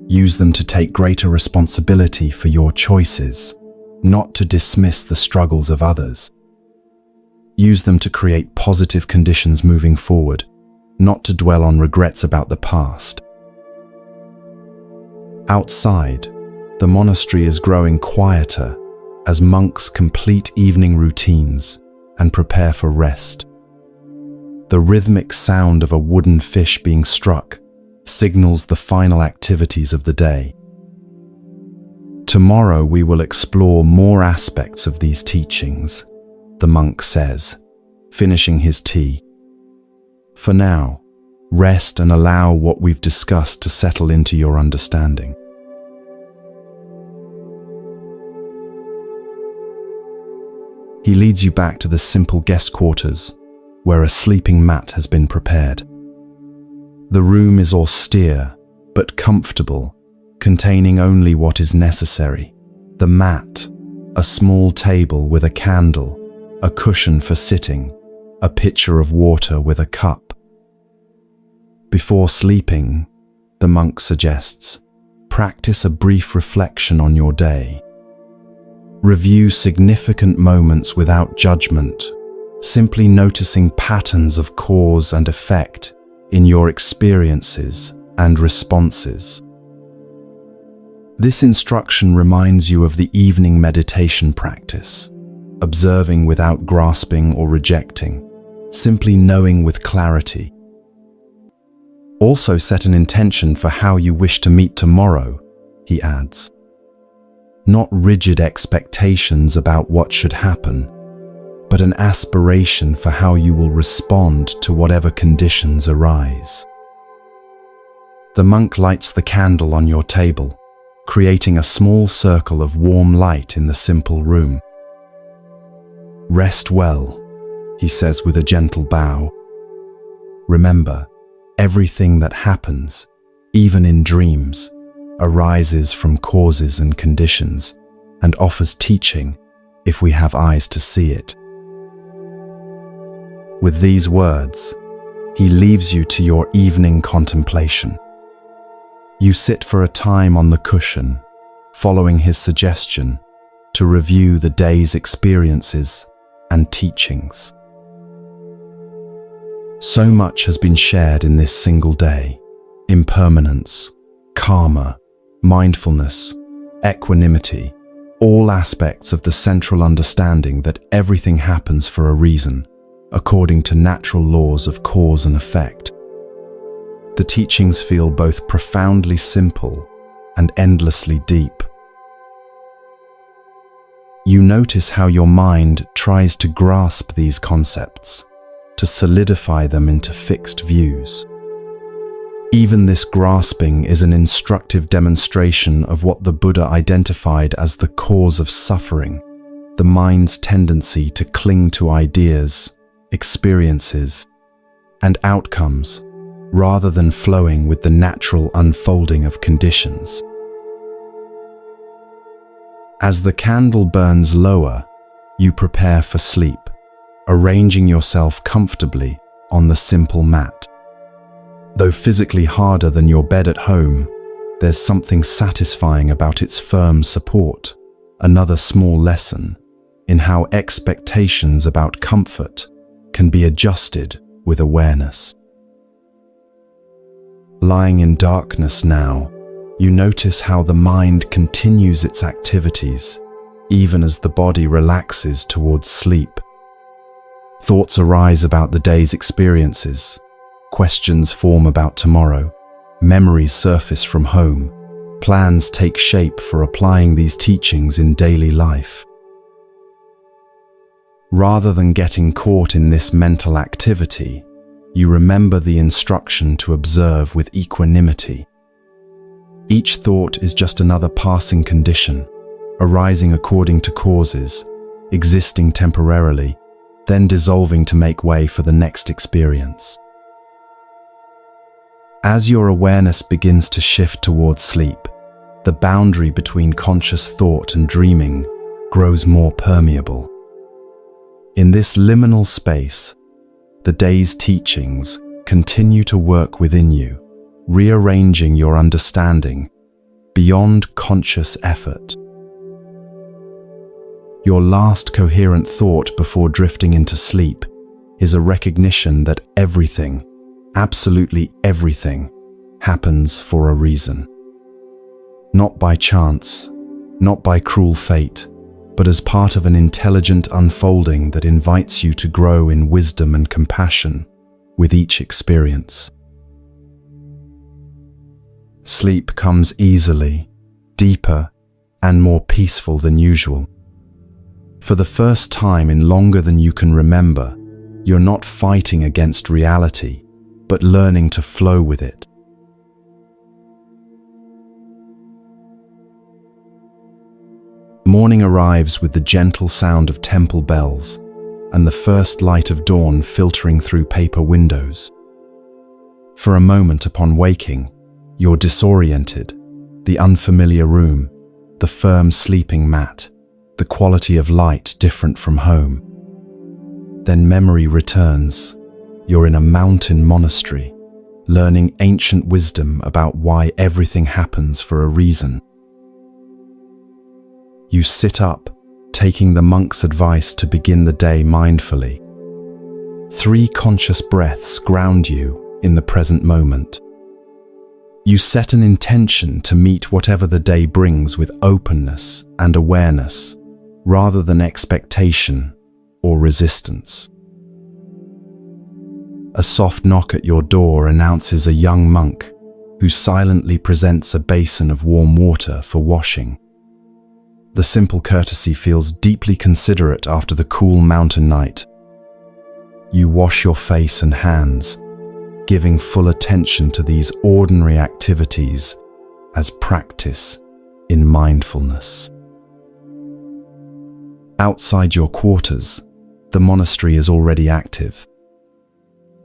Use them to take greater responsibility for your choices, not to dismiss the struggles of others. Use them to create positive conditions moving forward, not to dwell on regrets about the past. Outside, the monastery is growing quieter as monks complete evening routines and prepare for rest. The rhythmic sound of a wooden fish being struck signals the final activities of the day. Tomorrow we will explore more aspects of these teachings, the monk says, finishing his tea. For now, rest and allow what we've discussed to settle into your understanding. He leads you back to the simple guest quarters, where a sleeping mat has been prepared. The room is austere, but comfortable, containing only what is necessary. The mat, a small table with a candle, a cushion for sitting, a pitcher of water with a cup. Before sleeping, the monk suggests, practice a brief reflection on your day. Review significant moments without judgment, simply noticing patterns of cause and effect in your experiences and responses. This instruction reminds you of the evening meditation practice, observing without grasping or rejecting, simply knowing with clarity. Also set an intention for how you wish to meet tomorrow, he adds. Not rigid expectations about what should happen, but an aspiration for how you will respond to whatever conditions arise. The monk lights the candle on your table, creating a small circle of warm light in the simple room. Rest well, he says with a gentle bow. Remember, everything that happens, even in dreams, arises from causes and conditions, and offers teaching if we have eyes to see it. With these words, he leaves you to your evening contemplation. You sit for a time on the cushion, following his suggestion to review the day's experiences and teachings. So much has been shared in this single day: impermanence, karma, mindfulness, equanimity, all aspects of the central understanding that everything happens for a reason, according to natural laws of cause and effect. The teachings feel both profoundly simple and endlessly deep. You notice how your mind tries to grasp these concepts, to solidify them into fixed views. Even this grasping is an instructive demonstration of what the Buddha identified as the cause of suffering, the mind's tendency to cling to ideas, experiences, and outcomes, rather than flowing with the natural unfolding of conditions. As the candle burns lower, you prepare for sleep, arranging yourself comfortably on the simple mat. Though physically harder than your bed at home, there's something satisfying about its firm support, another small lesson in how expectations about comfort can be adjusted with awareness. Lying in darkness now, you notice how the mind continues its activities, even as the body relaxes towards sleep. Thoughts arise about the day's experiences, questions form about tomorrow, memories surface from home, plans take shape for applying these teachings in daily life. Rather than getting caught in this mental activity, you remember the instruction to observe with equanimity. Each thought is just another passing condition, arising according to causes, existing temporarily, then dissolving to make way for the next experience. As your awareness begins to shift towards sleep, the boundary between conscious thought and dreaming grows more permeable. In this liminal space, the day's teachings continue to work within you, rearranging your understanding beyond conscious effort. Your last coherent thought before drifting into sleep is a recognition that everything, absolutely everything, happens for a reason. Not by chance, not by cruel fate, but as part of an intelligent unfolding that invites you to grow in wisdom and compassion with each experience. Sleep comes easily, deeper, and more peaceful than usual. For the first time in longer than you can remember, you're not fighting against reality, but learning to flow with it. Morning arrives with the gentle sound of temple bells and the first light of dawn filtering through paper windows. For a moment upon waking, you're disoriented. The unfamiliar room, the firm sleeping mat, the quality of light different from home. Then memory returns. You're in a mountain monastery, learning ancient wisdom about why everything happens for a reason. You sit up, taking the monk's advice to begin the day mindfully. 3 conscious breaths ground you in the present moment. You set an intention to meet whatever the day brings with openness and awareness, rather than expectation or resistance. A soft knock at your door announces a young monk who silently presents a basin of warm water for washing. The simple courtesy feels deeply considerate after the cool mountain night. You wash your face and hands, giving full attention to these ordinary activities as practice in mindfulness. Outside your quarters, the monastery is already active.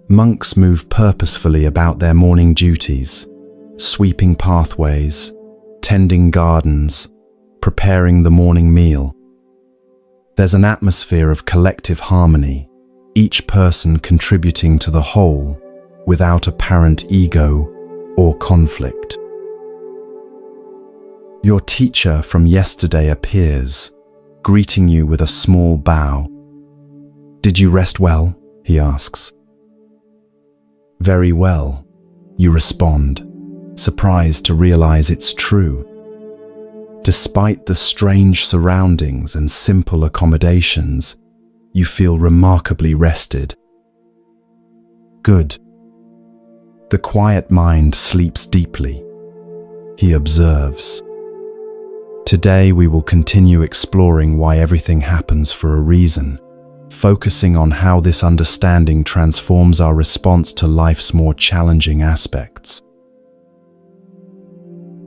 Monks move purposefully about their morning duties, sweeping pathways, tending gardens, preparing the morning meal. There's an atmosphere of collective harmony, each person contributing to the whole without apparent ego or conflict. Your teacher from yesterday appears, greeting you with a small bow. "Did you rest well?" he asks. "Very well," you respond, surprised to realize it's true. Despite the strange surroundings and simple accommodations, you feel remarkably rested. Good. The quiet mind sleeps deeply. He observes. Today we will continue exploring why everything happens for a reason, focusing on how this understanding transforms our response to life's more challenging aspects.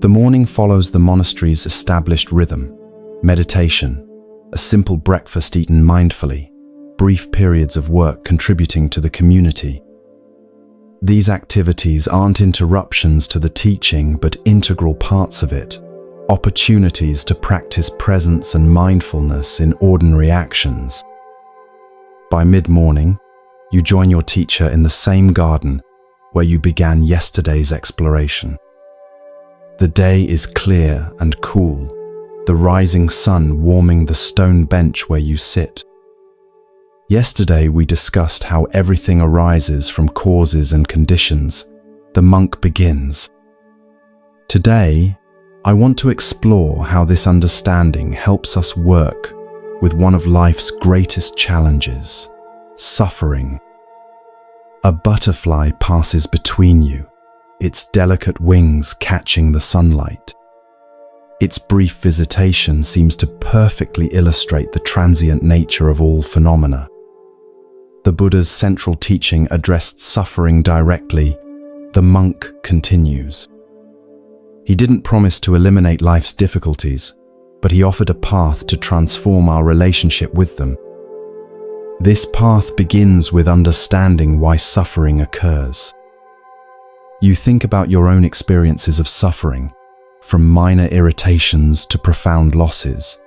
The morning follows the monastery's established rhythm: meditation, a simple breakfast eaten mindfully, brief periods of work contributing to the community. These activities aren't interruptions to the teaching, but integral parts of it, opportunities to practice presence and mindfulness in ordinary actions. By mid-morning, you join your teacher in the same garden where you began yesterday's exploration. The day is clear and cool, the rising sun warming the stone bench where you sit. Yesterday we discussed how everything arises from causes and conditions. The monk begins. Today, I want to explore how this understanding helps us work with one of life's greatest challenges: suffering. A butterfly passes between you, its delicate wings catching the sunlight. Its brief visitation seems to perfectly illustrate the transient nature of all phenomena. The Buddha's central teaching addressed suffering directly. The monk continues. He didn't promise to eliminate life's difficulties, but he offered a path to transform our relationship with them. This path begins with understanding why suffering occurs. You think about your own experiences of suffering, from minor irritations to profound losses,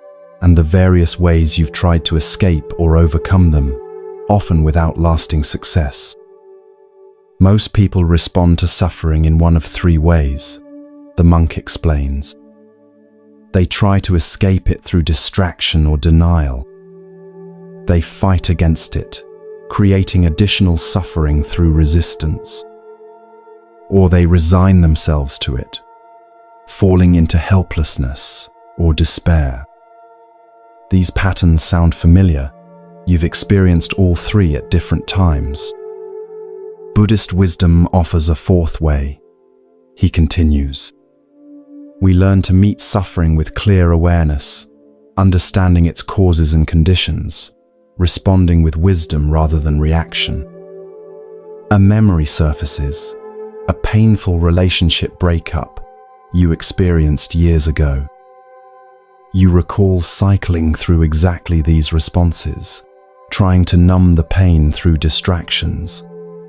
and the various ways you've tried to escape or overcome them, often without lasting success. Most people respond to suffering in one of 3 ways, the monk explains. They try to escape it through distraction or denial. They fight against it, creating additional suffering through resistance. Or they resign themselves to it, falling into helplessness or despair. These patterns sound familiar. You've experienced all three at different times. Buddhist wisdom offers a fourth way. He continues, we learn to meet suffering with clear awareness, understanding its causes and conditions, responding with wisdom rather than reaction. A memory surfaces, a painful relationship breakup you experienced years ago. You recall cycling through exactly these responses, trying to numb the pain through distractions,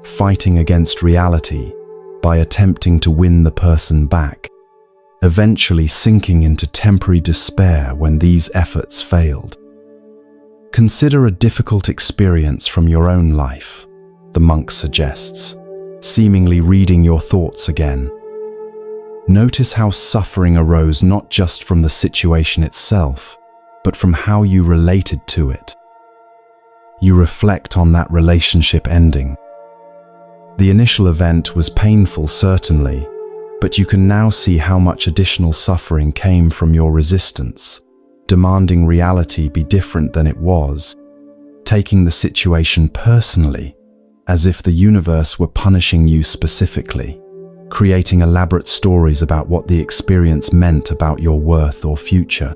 fighting against reality by attempting to win the person back, eventually sinking into temporary despair when these efforts failed. Consider a difficult experience from your own life, the monk suggests, seemingly reading your thoughts again. Notice how suffering arose not just from the situation itself, but from how you related to it. You reflect on that relationship ending. The initial event was painful, certainly, but you can now see how much additional suffering came from your resistance, demanding reality be different than it was, taking the situation personally, as if the universe were punishing you specifically, creating elaborate stories about what the experience meant about your worth or future.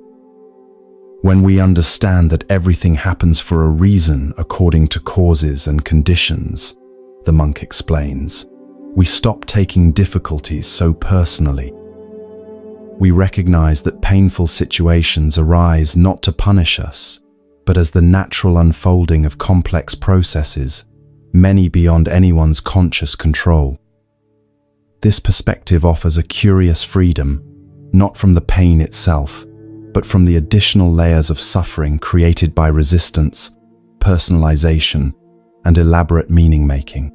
When we understand that everything happens for a reason according to causes and conditions, the monk explains, we stop taking difficulties so personally. We recognize that painful situations arise not to punish us, but as the natural unfolding of complex processes, many beyond anyone's conscious control. This perspective offers a curious freedom, not from the pain itself, but from the additional layers of suffering created by resistance, personalization, and elaborate meaning-making.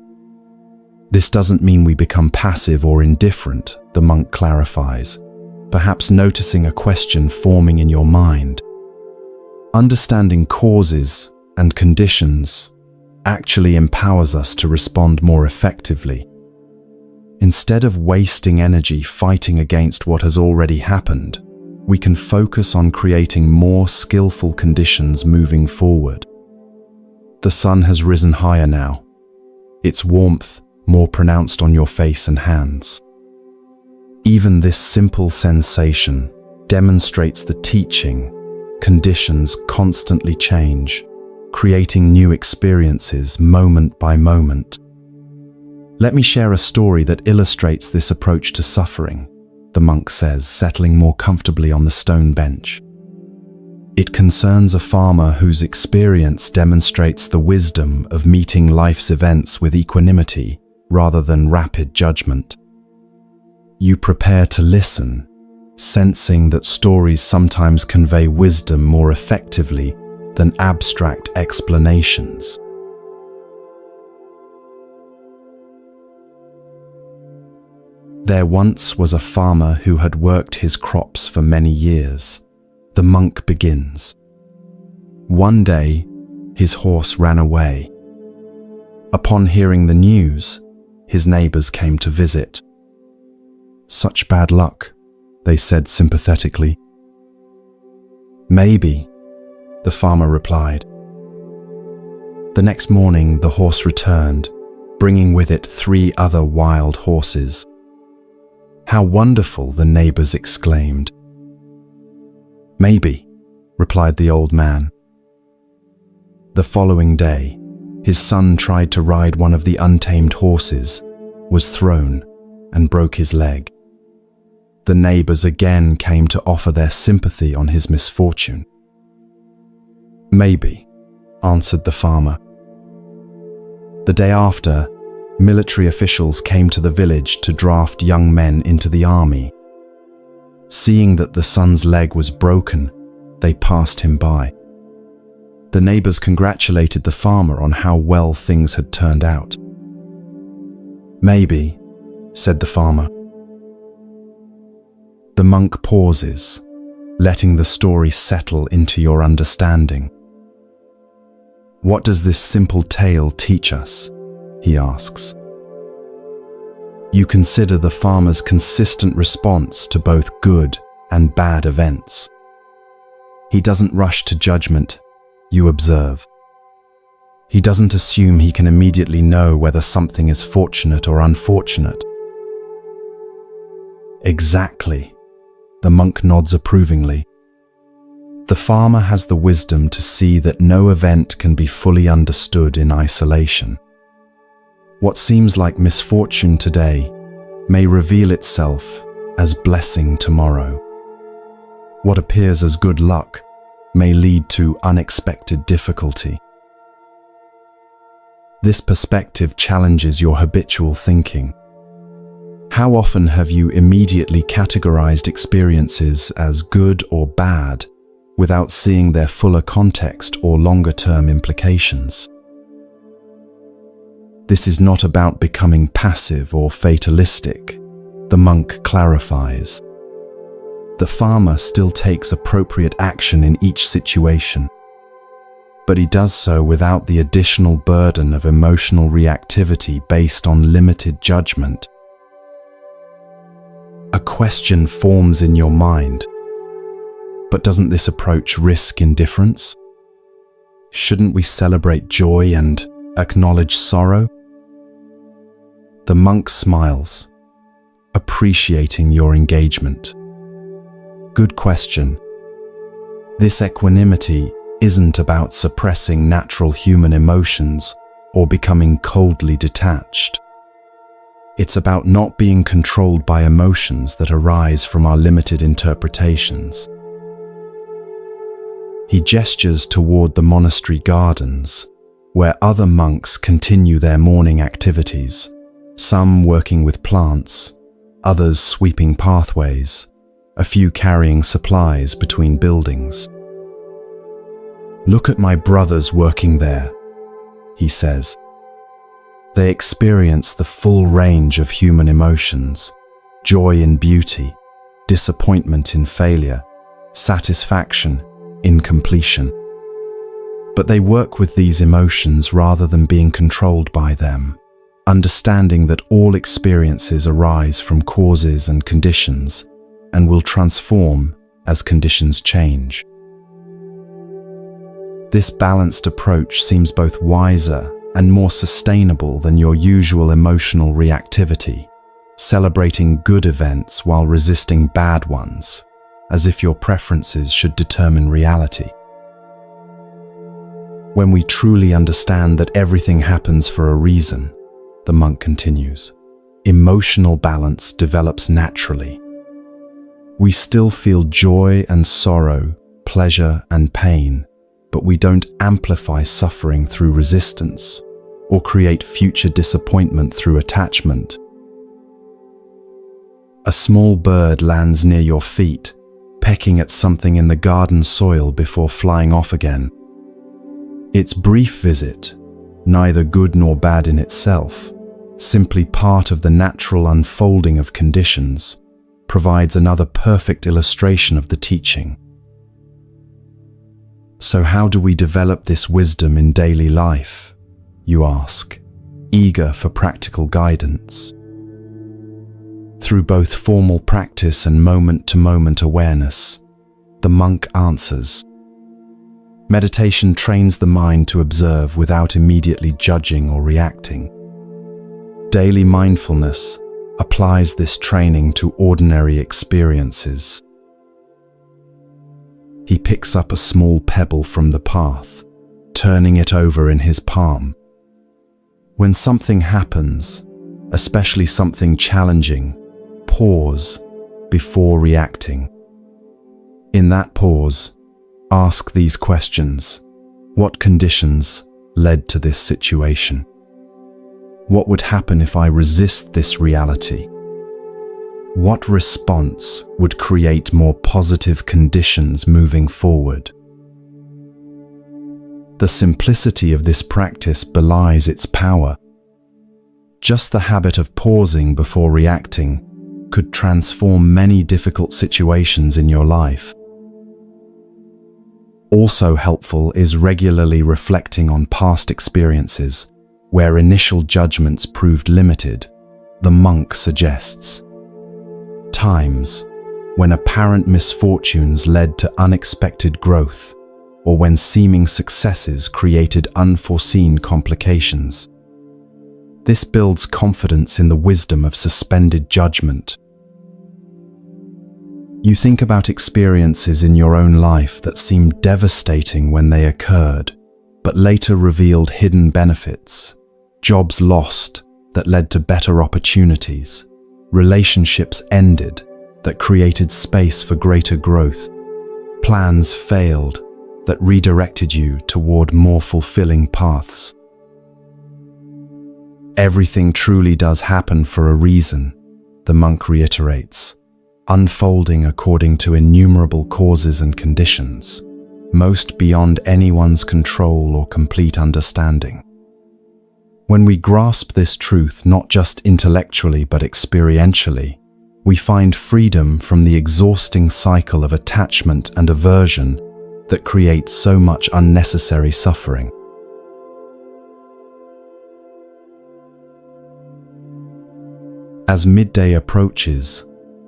This doesn't mean we become passive or indifferent, the monk clarifies, perhaps noticing a question forming in your mind. Understanding causes and conditions actually empowers us to respond more effectively. Instead of wasting energy fighting against what has already happened, we can focus on creating more skillful conditions moving forward. The sun has risen higher now, its warmth more pronounced on your face and hands. Even this simple sensation demonstrates the teaching. Conditions constantly change, creating new experiences moment by moment. Let me share a story that illustrates this approach to suffering, the monk says, settling more comfortably on the stone bench. It concerns a farmer whose experience demonstrates the wisdom of meeting life's events with equanimity rather than rapid judgment. You prepare to listen, sensing that stories sometimes convey wisdom more effectively than abstract explanations. There once was a farmer who had worked his crops for many years. The monk begins. One day, his horse ran away. Upon hearing the news, his neighbors came to visit. Such bad luck, they said sympathetically. Maybe, the farmer replied. The next morning, the horse returned, bringing with it 3 other wild horses. How wonderful, the neighbors exclaimed. Maybe, replied the old man. The following day, his son tried to ride one of the untamed horses, was thrown, and broke his leg. The neighbors again came to offer their sympathy on his misfortune. Maybe, answered the farmer. The day after, military officials came to the village to draft young men into the army. Seeing that the son's leg was broken, they passed him by. The neighbors congratulated the farmer on how well things had turned out. Maybe, said the farmer. The monk pauses, letting the story settle into your understanding. "What does this simple tale teach us?" he asks. You consider the farmer's consistent response to both good and bad events. He doesn't rush to judgment, you observe. He doesn't assume he can immediately know whether something is fortunate or unfortunate. "Exactly," the monk nods approvingly. The farmer has the wisdom to see that no event can be fully understood in isolation. What seems like misfortune today may reveal itself as blessing tomorrow. What appears as good luck may lead to unexpected difficulty. This perspective challenges your habitual thinking. How often have you immediately categorized experiences as good or bad without seeing their fuller context or longer-term implications? This is not about becoming passive or fatalistic, the monk clarifies. The farmer still takes appropriate action in each situation, but he does so without the additional burden of emotional reactivity based on limited judgment. A question forms in your mind. But doesn't this approach risk indifference? Shouldn't we celebrate joy and acknowledge sorrow? The monk smiles, appreciating your engagement. Good question. This equanimity isn't about suppressing natural human emotions or becoming coldly detached. It's about not being controlled by emotions that arise from our limited interpretations. He gestures toward the monastery gardens, where other monks continue their morning activities, some working with plants, others sweeping pathways, a few carrying supplies between buildings. "Look at my brothers working there," he says. They experience the full range of human emotions, joy in beauty, disappointment in failure, satisfaction in completion. But they work with these emotions rather than being controlled by them, understanding that all experiences arise from causes and conditions and will transform as conditions change. This balanced approach seems both wiser and more sustainable than your usual emotional reactivity, celebrating good events while resisting bad ones, as if your preferences should determine reality. When we truly understand that everything happens for a reason, the monk continues, emotional balance develops naturally. We still feel joy and sorrow, pleasure and pain, but we don't amplify suffering through resistance or create future disappointment through attachment. A small bird lands near your feet, pecking at something in the garden soil before flying off again. Its brief visit, neither good nor bad in itself, simply part of the natural unfolding of conditions, provides another perfect illustration of the teaching. So how do we develop this wisdom in daily life, you ask, eager for practical guidance? Through both formal practice and moment-to-moment awareness, the monk answers. Meditation trains the mind to observe without immediately judging or reacting. Daily mindfulness applies this training to ordinary experiences. He picks up a small pebble from the path, turning it over in his palm. When something happens, especially something challenging, pause before reacting. In that pause, ask these questions. What conditions led to this situation? What would happen if I resist this reality? What response would create more positive conditions moving forward? The simplicity of this practice belies its power. Just the habit of pausing before reacting could transform many difficult situations in your life. Also helpful is regularly reflecting on past experiences where initial judgments proved limited, the monk suggests. Times when apparent misfortunes led to unexpected growth, or when seeming successes created unforeseen complications. This builds confidence in the wisdom of suspended judgment. You think about experiences in your own life that seemed devastating when they occurred, but later revealed hidden benefits, jobs lost that led to better opportunities, relationships ended that created space for greater growth, plans failed that redirected you toward more fulfilling paths. Everything truly does happen for a reason, the monk reiterates, unfolding according to innumerable causes and conditions, most beyond anyone's control or complete understanding. When we grasp this truth not just intellectually but experientially, we find freedom from the exhausting cycle of attachment and aversion that creates so much unnecessary suffering. As midday approaches,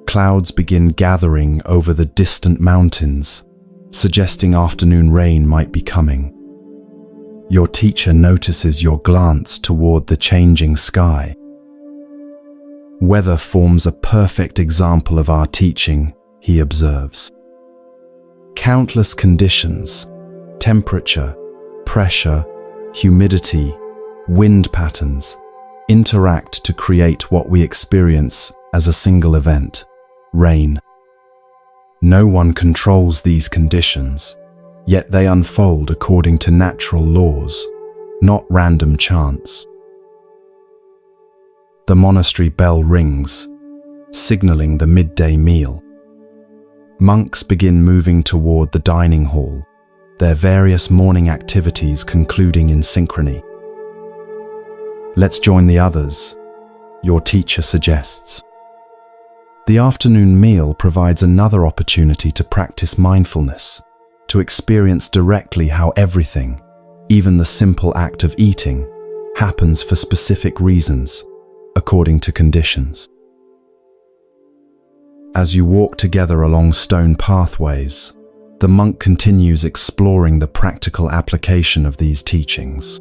clouds begin gathering over the distant mountains, suggesting afternoon rain might be coming. Your teacher notices your glance toward the changing sky. Weather forms a perfect example of our teaching, he observes. Countless conditions, temperature, pressure, humidity, wind patterns, interact to create what we experience as a single event, rain. No one controls these conditions, yet they unfold according to natural laws, not random chance. The monastery bell rings, signaling the midday meal. Monks begin moving toward the dining hall, their various morning activities concluding in synchrony. Let's join the others, your teacher suggests. The afternoon meal provides another opportunity to practice mindfulness, to experience directly how everything, even the simple act of eating, happens for specific reasons, according to conditions. As you walk together along stone pathways, the monk continues exploring the practical application of these teachings.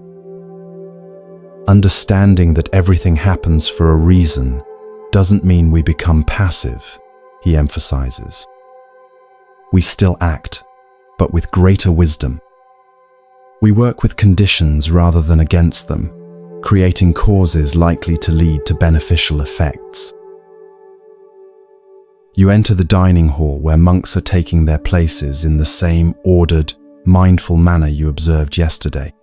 Understanding that everything happens for a reason doesn't mean we become passive, he emphasizes. We still act, but with greater wisdom. We work with conditions rather than against them, creating causes likely to lead to beneficial effects. You enter the dining hall where monks are taking their places in the same ordered, mindful manner you observed yesterday.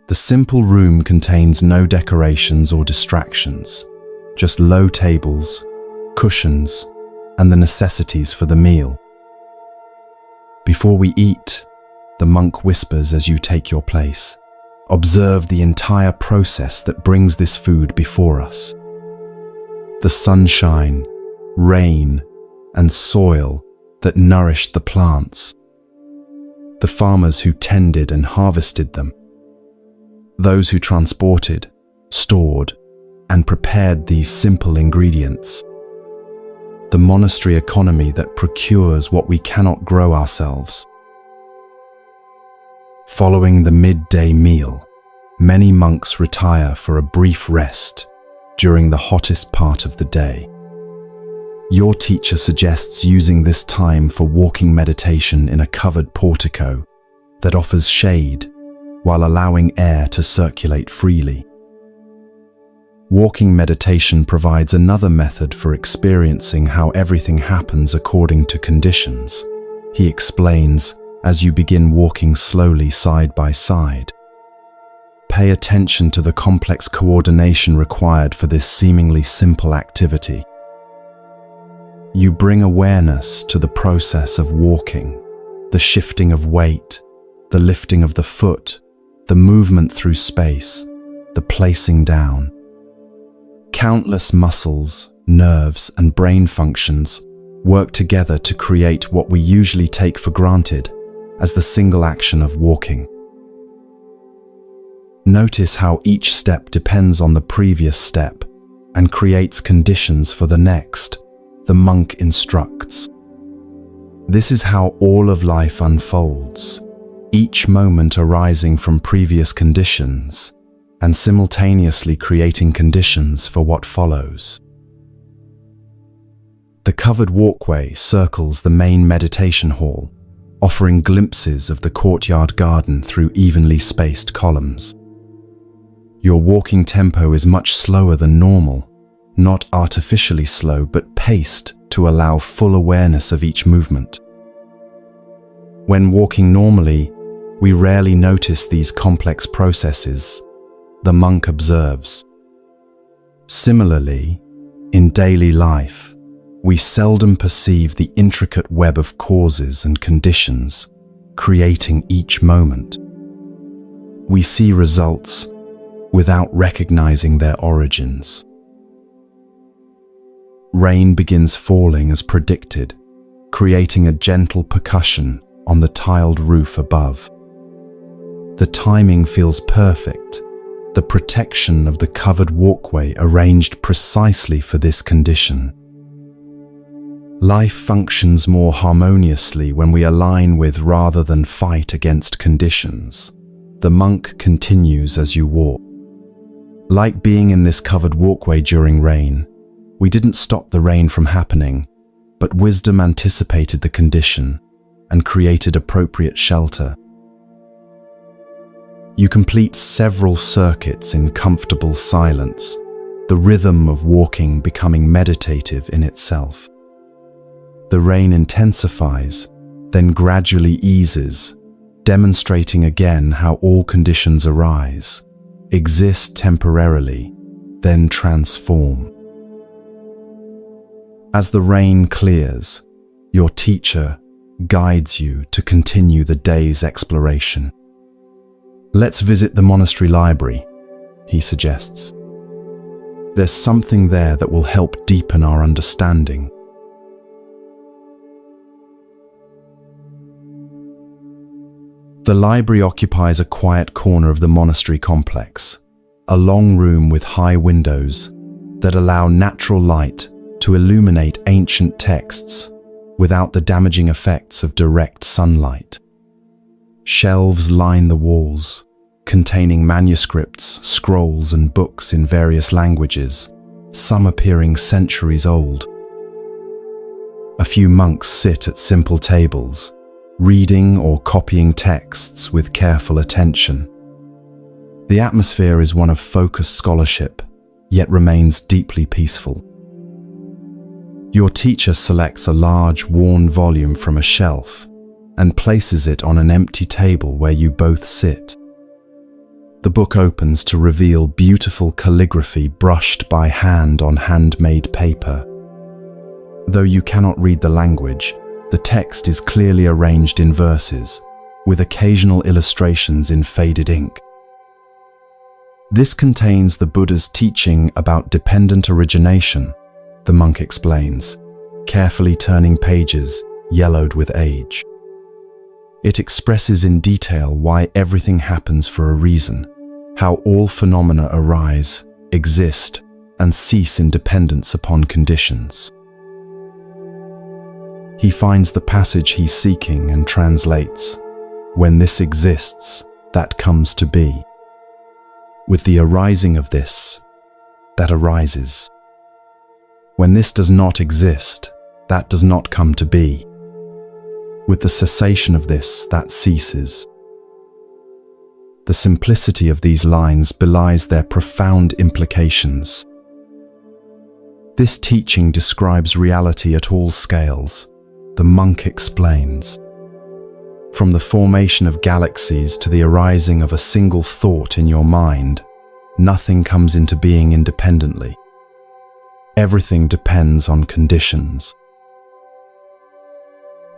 The simple room contains no decorations or distractions, just low tables, cushions, and the necessities for the meal. Before we eat, the monk whispers as you take your place, observe the entire process that brings this food before us. The sunshine, rain, and soil that nourished the plants. The farmers who tended and harvested them. Those who transported, stored, and prepared these simple ingredients. The monastery economy that procures what we cannot grow ourselves. Following the midday meal, many monks retire for a brief rest during the hottest part of the day. Your teacher suggests using this time for walking meditation in a covered portico that offers shade while allowing air to circulate freely. Walking meditation provides another method for experiencing how everything happens according to conditions, he explains as you begin walking slowly side by side. Pay attention to the complex coordination required for this seemingly simple activity. You bring awareness to the process of walking, the shifting of weight, the lifting of the foot, the movement through space, the placing down. Countless muscles, nerves, and brain functions work together to create what we usually take for granted, as the single action of walking. Notice how each step depends on the previous step and creates conditions for the next, the monk instructs. This is how all of life unfolds, each moment arising from previous conditions and simultaneously creating conditions for what follows. The covered walkway circles the main meditation hall, offering glimpses of the courtyard garden through evenly spaced columns. Your walking tempo is much slower than normal, not artificially slow, but paced to allow full awareness of each movement. When walking normally, we rarely notice these complex processes, the monk observes. Similarly, in daily life, we seldom perceive the intricate web of causes and conditions creating each moment. We see results without recognizing their origins. Rain begins falling as predicted, creating a gentle percussion on the tiled roof above. The timing feels perfect, the protection of the covered walkway arranged precisely for this condition. Life functions more harmoniously when we align with rather than fight against conditions. The monk continues as you walk. Like being in this covered walkway during rain, we didn't stop the rain from happening, but wisdom anticipated the condition and created appropriate shelter. You complete several circuits in comfortable silence, the rhythm of walking becoming meditative in itself. The rain intensifies, then gradually eases, demonstrating again how all conditions arise, exist temporarily, then transform. As the rain clears, your teacher guides you to continue the day's exploration. Let's visit the monastery library, he suggests. There's something there that will help deepen our understanding. The library occupies a quiet corner of the monastery complex, a long room with high windows that allow natural light to illuminate ancient texts without the damaging effects of direct sunlight. Shelves line the walls, containing manuscripts, scrolls, and books in various languages, some appearing centuries old. A few monks sit at simple tables, reading or copying texts with careful attention. The atmosphere is one of focused scholarship, yet remains deeply peaceful. Your teacher selects a large, worn volume from a shelf and places it on an empty table where you both sit. The book opens to reveal beautiful calligraphy brushed by hand on handmade paper. Though you cannot read the language, the text is clearly arranged in verses, with occasional illustrations in faded ink. This contains the Buddha's teaching about dependent origination, the monk explains, carefully turning pages yellowed with age. It expresses in detail why everything happens for a reason, how all phenomena arise, exist, and cease in dependence upon conditions. He finds the passage he's seeking and translates, "When this exists, that comes to be. With the arising of this, that arises. When this does not exist, that does not come to be. With the cessation of this, that ceases." The simplicity of these lines belies their profound implications. This teaching describes reality at all scales, the monk explains. From the formation of galaxies to the arising of a single thought in your mind, nothing comes into being independently. Everything depends on conditions.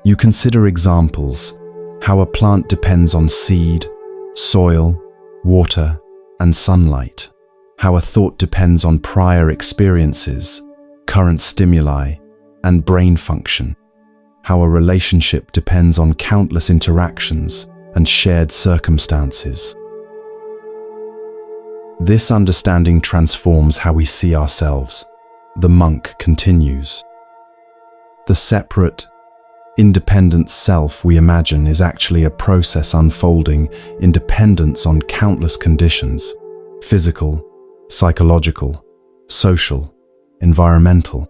You consider examples, how a plant depends on seed, soil, water, and sunlight, how a thought depends on prior experiences, current stimuli, and brain function, how a relationship depends on countless interactions and shared circumstances. This understanding transforms how we see ourselves. The monk continues. The separate, independent self we imagine is actually a process unfolding in dependence on countless conditions: physical, psychological, social, environmental.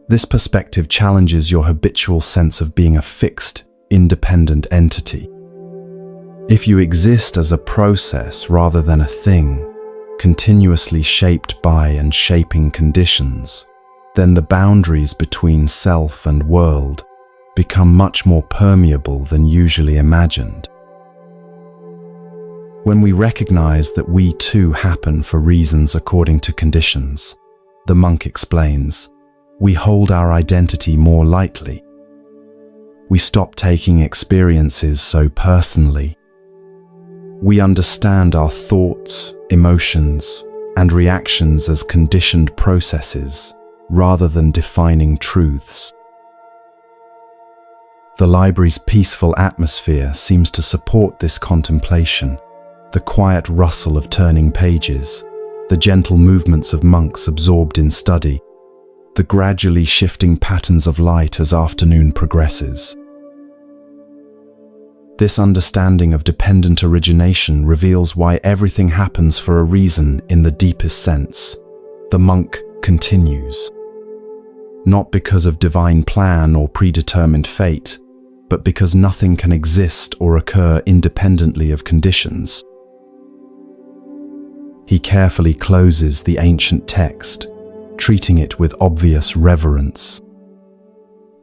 This perspective challenges your habitual sense of being a fixed, independent entity. If you exist as a process rather than a thing, continuously shaped by and shaping conditions, then the boundaries between self and world become much more permeable than usually imagined. When we recognize that we too happen for reasons according to conditions, the monk explains, we hold our identity more lightly. We stop taking experiences so personally. We understand our thoughts, emotions, and reactions as conditioned processes rather than defining truths. The library's peaceful atmosphere seems to support this contemplation. The quiet rustle of turning pages, the gentle movements of monks absorbed in study, the gradually shifting patterns of light as afternoon progresses. This understanding of dependent origination reveals why everything happens for a reason in the deepest sense. The monk continues. Not because of divine plan or predetermined fate, but because nothing can exist or occur independently of conditions. He carefully closes the ancient text, treating it with obvious reverence.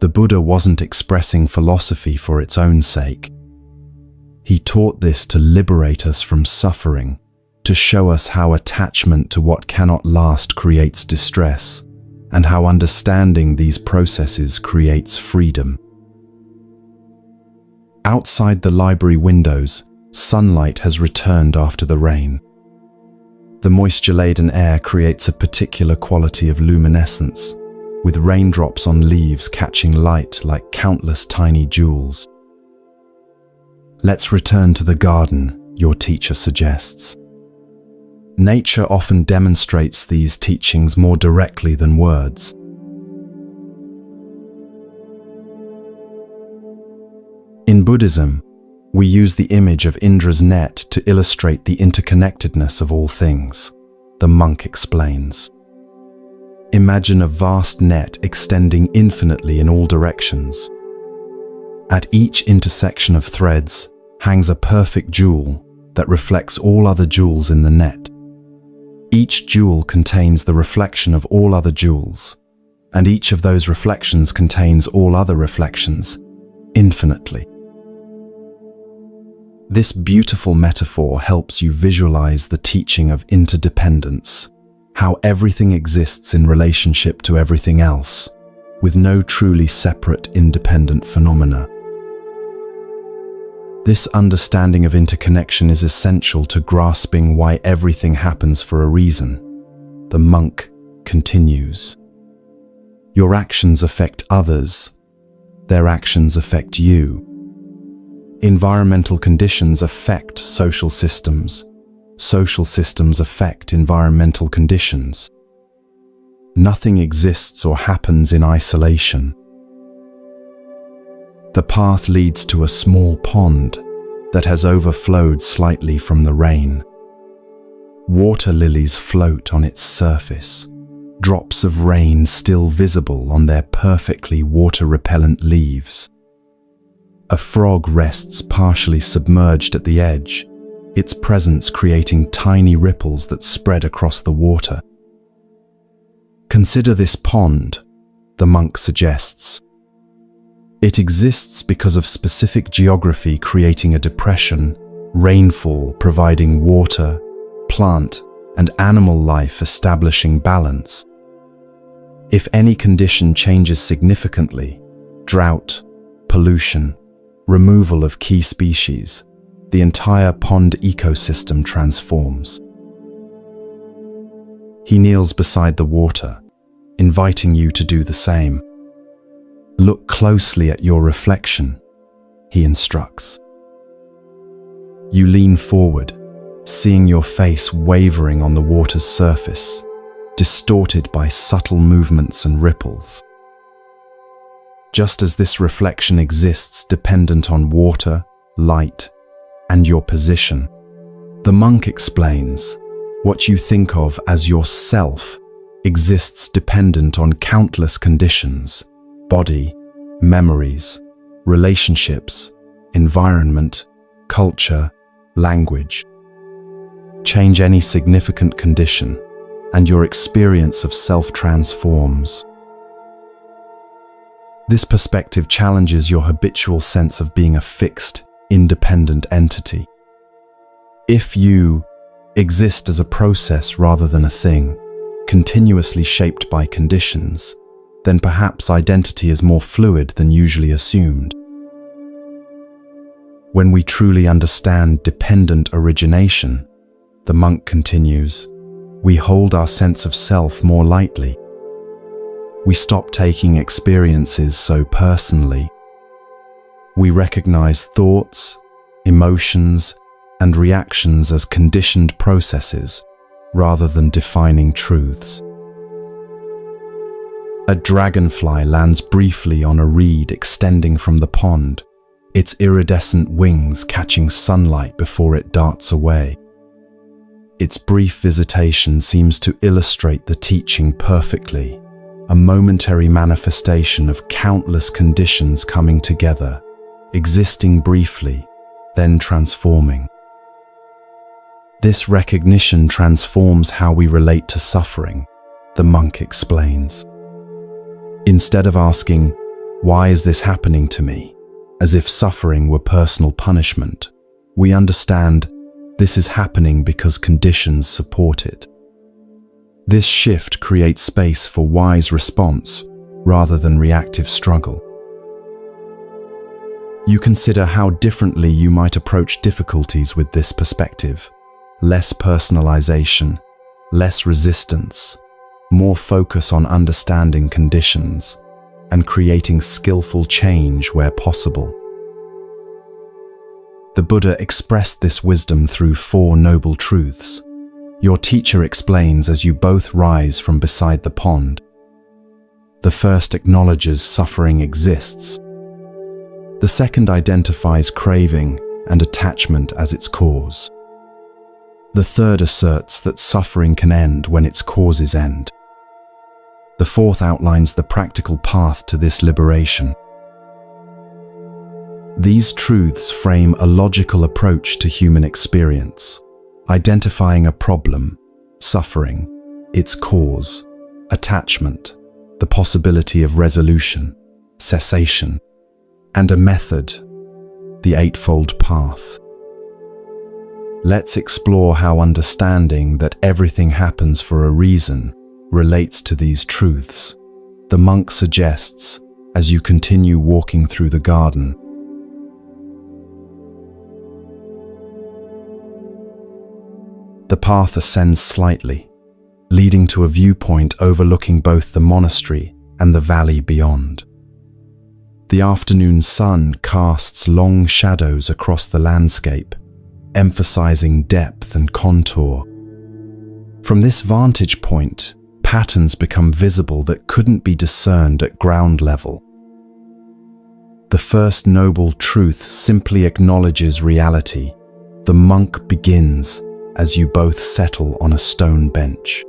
The Buddha wasn't expressing philosophy for its own sake. He taught this to liberate us from suffering, to show us how attachment to what cannot last creates distress, and how understanding these processes creates freedom. Outside the library windows, sunlight has returned after the rain. The moisture-laden air creates a particular quality of luminescence, with raindrops on leaves catching light like countless tiny jewels. Let's return to the garden, your teacher suggests. Nature often demonstrates these teachings more directly than words. In Buddhism, we use the image of Indra's net to illustrate the interconnectedness of all things, the monk explains. Imagine a vast net extending infinitely in all directions. At each intersection of threads hangs a perfect jewel that reflects all other jewels in the net. Each jewel contains the reflection of all other jewels, and each of those reflections contains all other reflections, infinitely. This beautiful metaphor helps you visualize the teaching of interdependence, how everything exists in relationship to everything else, with no truly separate, independent phenomena. This understanding of interconnection is essential to grasping why everything happens for a reason. The monk continues. Your actions affect others. Their actions affect you. Environmental conditions affect social systems. Social systems affect environmental conditions. Nothing exists or happens in isolation. The path leads to a small pond that has overflowed slightly from the rain. Water lilies float on its surface, drops of rain still visible on their perfectly water-repellent leaves. A frog rests partially submerged at the edge, its presence creating tiny ripples that spread across the water. Consider this pond, the monk suggests. It exists because of specific geography creating a depression, rainfall providing water, plant and animal life establishing balance. If any condition changes significantly, drought, pollution, removal of key species, the entire pond ecosystem transforms. He kneels beside the water, inviting you to do the same. Look closely at your reflection, he instructs. You lean forward, seeing your face wavering on the water's surface, distorted by subtle movements and ripples. Just as this reflection exists dependent on water, light, and your position, the monk explains, what you think of as yourself exists dependent on countless conditions: body, memories, relationships, environment, culture, language. Change any significant condition, and your experience of self transforms. This perspective challenges your habitual sense of being a fixed, independent entity. If you exist as a process rather than a thing, continuously shaped by conditions, then perhaps identity is more fluid than usually assumed. When we truly understand dependent origination, the monk continues, we hold our sense of self more lightly. We stop taking experiences so personally. We recognize thoughts, emotions, and reactions as conditioned processes rather than defining truths. A dragonfly lands briefly on a reed extending from the pond, its iridescent wings catching sunlight before it darts away. Its brief visitation seems to illustrate the teaching perfectly, a momentary manifestation of countless conditions coming together, existing briefly, then transforming. This recognition transforms how we relate to suffering, the monk explains. Instead of asking, why is this happening to me, as if suffering were personal punishment, we understand this is happening because conditions support it. This shift creates space for wise response rather than reactive struggle. You consider how differently you might approach difficulties with this perspective. Less personalization, less resistance, more focus on understanding conditions, and creating skillful change where possible. The Buddha expressed this wisdom through 4 noble truths. Your teacher explains as you both rise from beside the pond. The first acknowledges suffering exists. The second identifies craving and attachment as its cause. The third asserts that suffering can end when its causes end. The fourth outlines the practical path to this liberation. These truths frame a logical approach to human experience, identifying a problem, suffering, its cause, attachment, the possibility of resolution, cessation, and a method, the Eightfold Path. Let's explore how understanding that everything happens for a reason relates to these truths, the monk suggests as you continue walking through the garden. The path ascends slightly, leading to a viewpoint overlooking both the monastery and the valley beyond. The afternoon sun casts long shadows across the landscape, emphasizing depth and contour. From this vantage point, patterns become visible that couldn't be discerned at ground level. The first noble truth simply acknowledges reality. The monk begins as you both settle on a stone bench.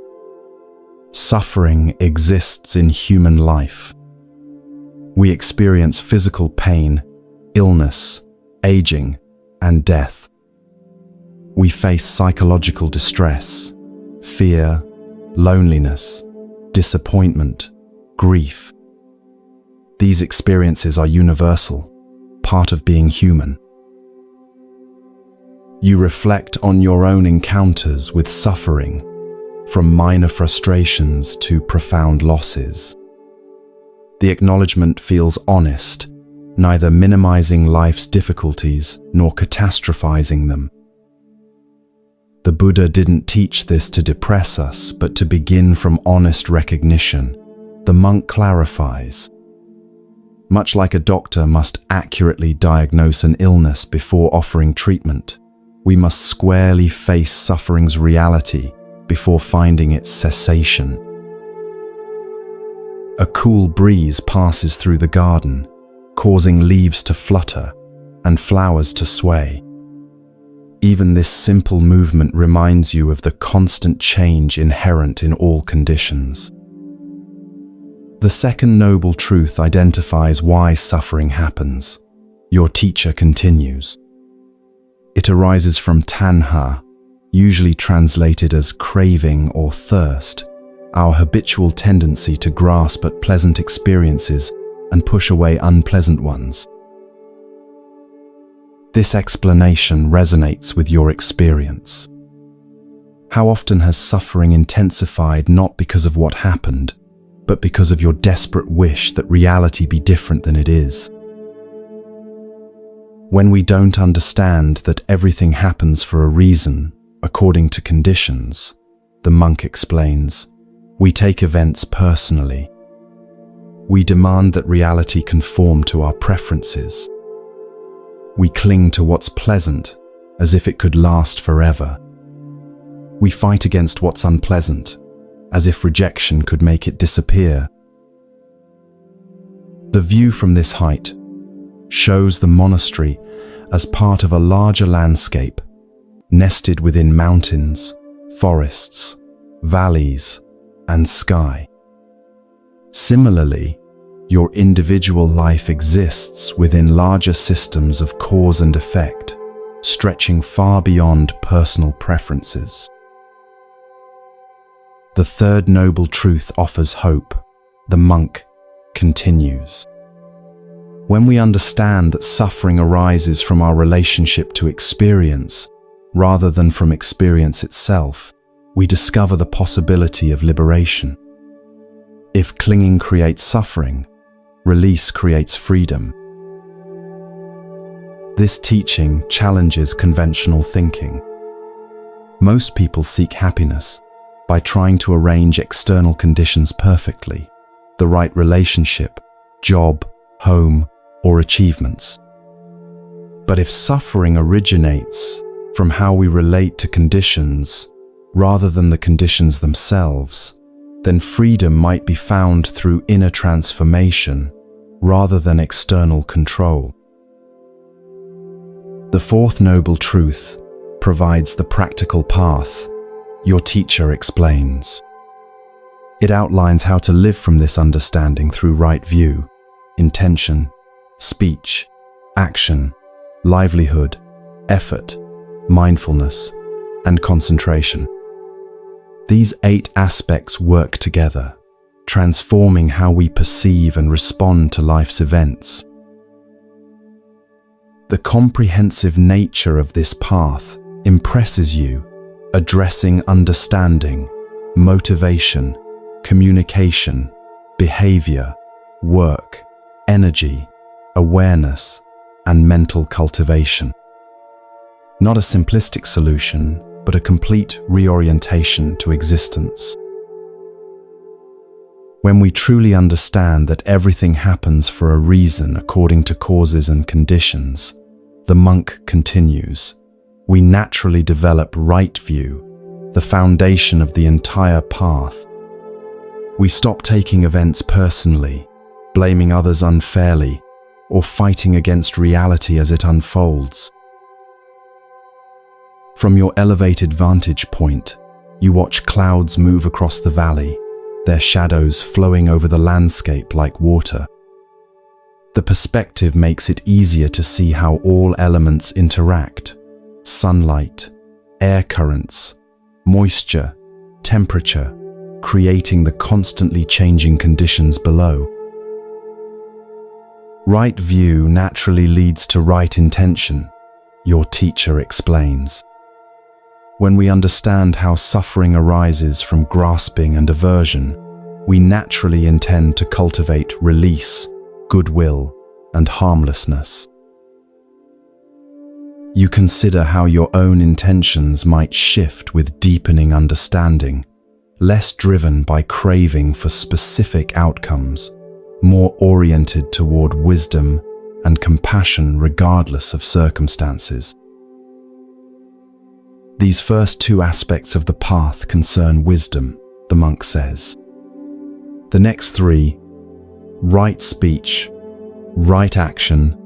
Suffering exists in human life. We experience physical pain, illness, aging, and death. We face psychological distress, fear, loneliness, disappointment, grief. These experiences are universal, part of being human. You reflect on your own encounters with suffering, from minor frustrations to profound losses. The acknowledgement feels honest, neither minimizing life's difficulties nor catastrophizing them. The Buddha didn't teach this to depress us, but to begin from honest recognition. The monk clarifies. Much like a doctor must accurately diagnose an illness before offering treatment, we must squarely face suffering's reality before finding its cessation. A cool breeze passes through the garden, causing leaves to flutter and flowers to sway. Even this simple movement reminds you of the constant change inherent in all conditions. The second noble truth identifies why suffering happens. Your teacher continues. It arises from tanha, usually translated as craving or thirst, our habitual tendency to grasp at pleasant experiences and push away unpleasant ones. This explanation resonates with your experience. How often has suffering intensified not because of what happened, but because of your desperate wish that reality be different than it is? When we don't understand that everything happens for a reason, according to conditions, the monk explains, we take events personally. We demand that reality conform to our preferences. We cling to what's pleasant as if it could last forever. We fight against what's unpleasant as if rejection could make it disappear. The view from this height shows the monastery as part of a larger landscape, nested within mountains, forests, valleys, and sky. Similarly, your individual life exists within larger systems of cause and effect, stretching far beyond personal preferences. The third noble truth offers hope. The monk continues. When we understand that suffering arises from our relationship to experience, rather than from experience itself, we discover the possibility of liberation. If clinging creates suffering, release creates freedom. This teaching challenges conventional thinking. Most people seek happiness by trying to arrange external conditions perfectly, the right relationship, job, home, or achievements. But if suffering originates from how we relate to conditions rather than the conditions themselves, then freedom might be found through inner transformation rather than external control. The fourth noble truth provides the practical path. Your teacher explains. It outlines how to live from this understanding through right view, intention, speech, action, livelihood, effort, mindfulness, and concentration. These 8 aspects work together, transforming how we perceive and respond to life's events. The comprehensive nature of this path impresses you, addressing understanding, motivation, communication, behavior, work, energy, awareness, and mental cultivation. Not a simplistic solution, but a complete reorientation to existence. When we truly understand that everything happens for a reason according to causes and conditions, the monk continues, we naturally develop right view, the foundation of the entire path. We stop taking events personally, blaming others unfairly, or fighting against reality as it unfolds. From your elevated vantage point, you watch clouds move across the valley, their shadows flowing over the landscape like water. The perspective makes it easier to see how all elements interact: sunlight, air currents, moisture, temperature, creating the constantly changing conditions below. Right view naturally leads to right intention, your teacher explains. When we understand how suffering arises from grasping and aversion, we naturally intend to cultivate release, goodwill, and harmlessness. You consider how your own intentions might shift with deepening understanding, less driven by craving for specific outcomes, more oriented toward wisdom and compassion regardless of circumstances. These first two aspects of the path concern wisdom, the monk says. The next three, right speech, right action,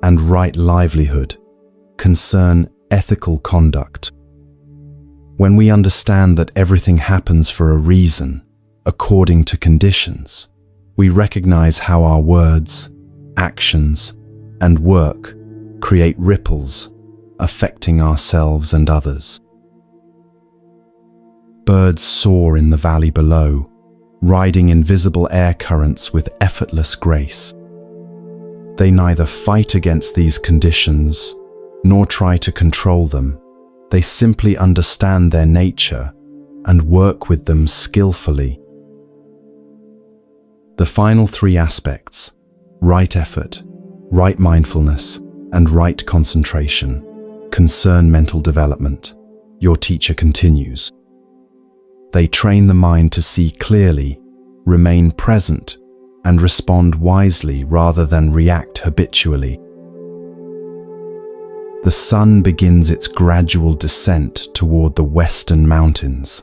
and right livelihood, concern ethical conduct. When we understand that everything happens for a reason, according to conditions, we recognize how our words, actions, and work create ripples, affecting ourselves and others. Birds soar in the valley below, riding invisible air currents with effortless grace. They neither fight against these conditions nor try to control them. They simply understand their nature and work with them skillfully. The final three aspects, right effort, right mindfulness, and right concentration, concern mental development. Your teacher continues. They train the mind to see clearly, remain present, and respond wisely rather than react habitually. The sun begins its gradual descent toward the western mountains,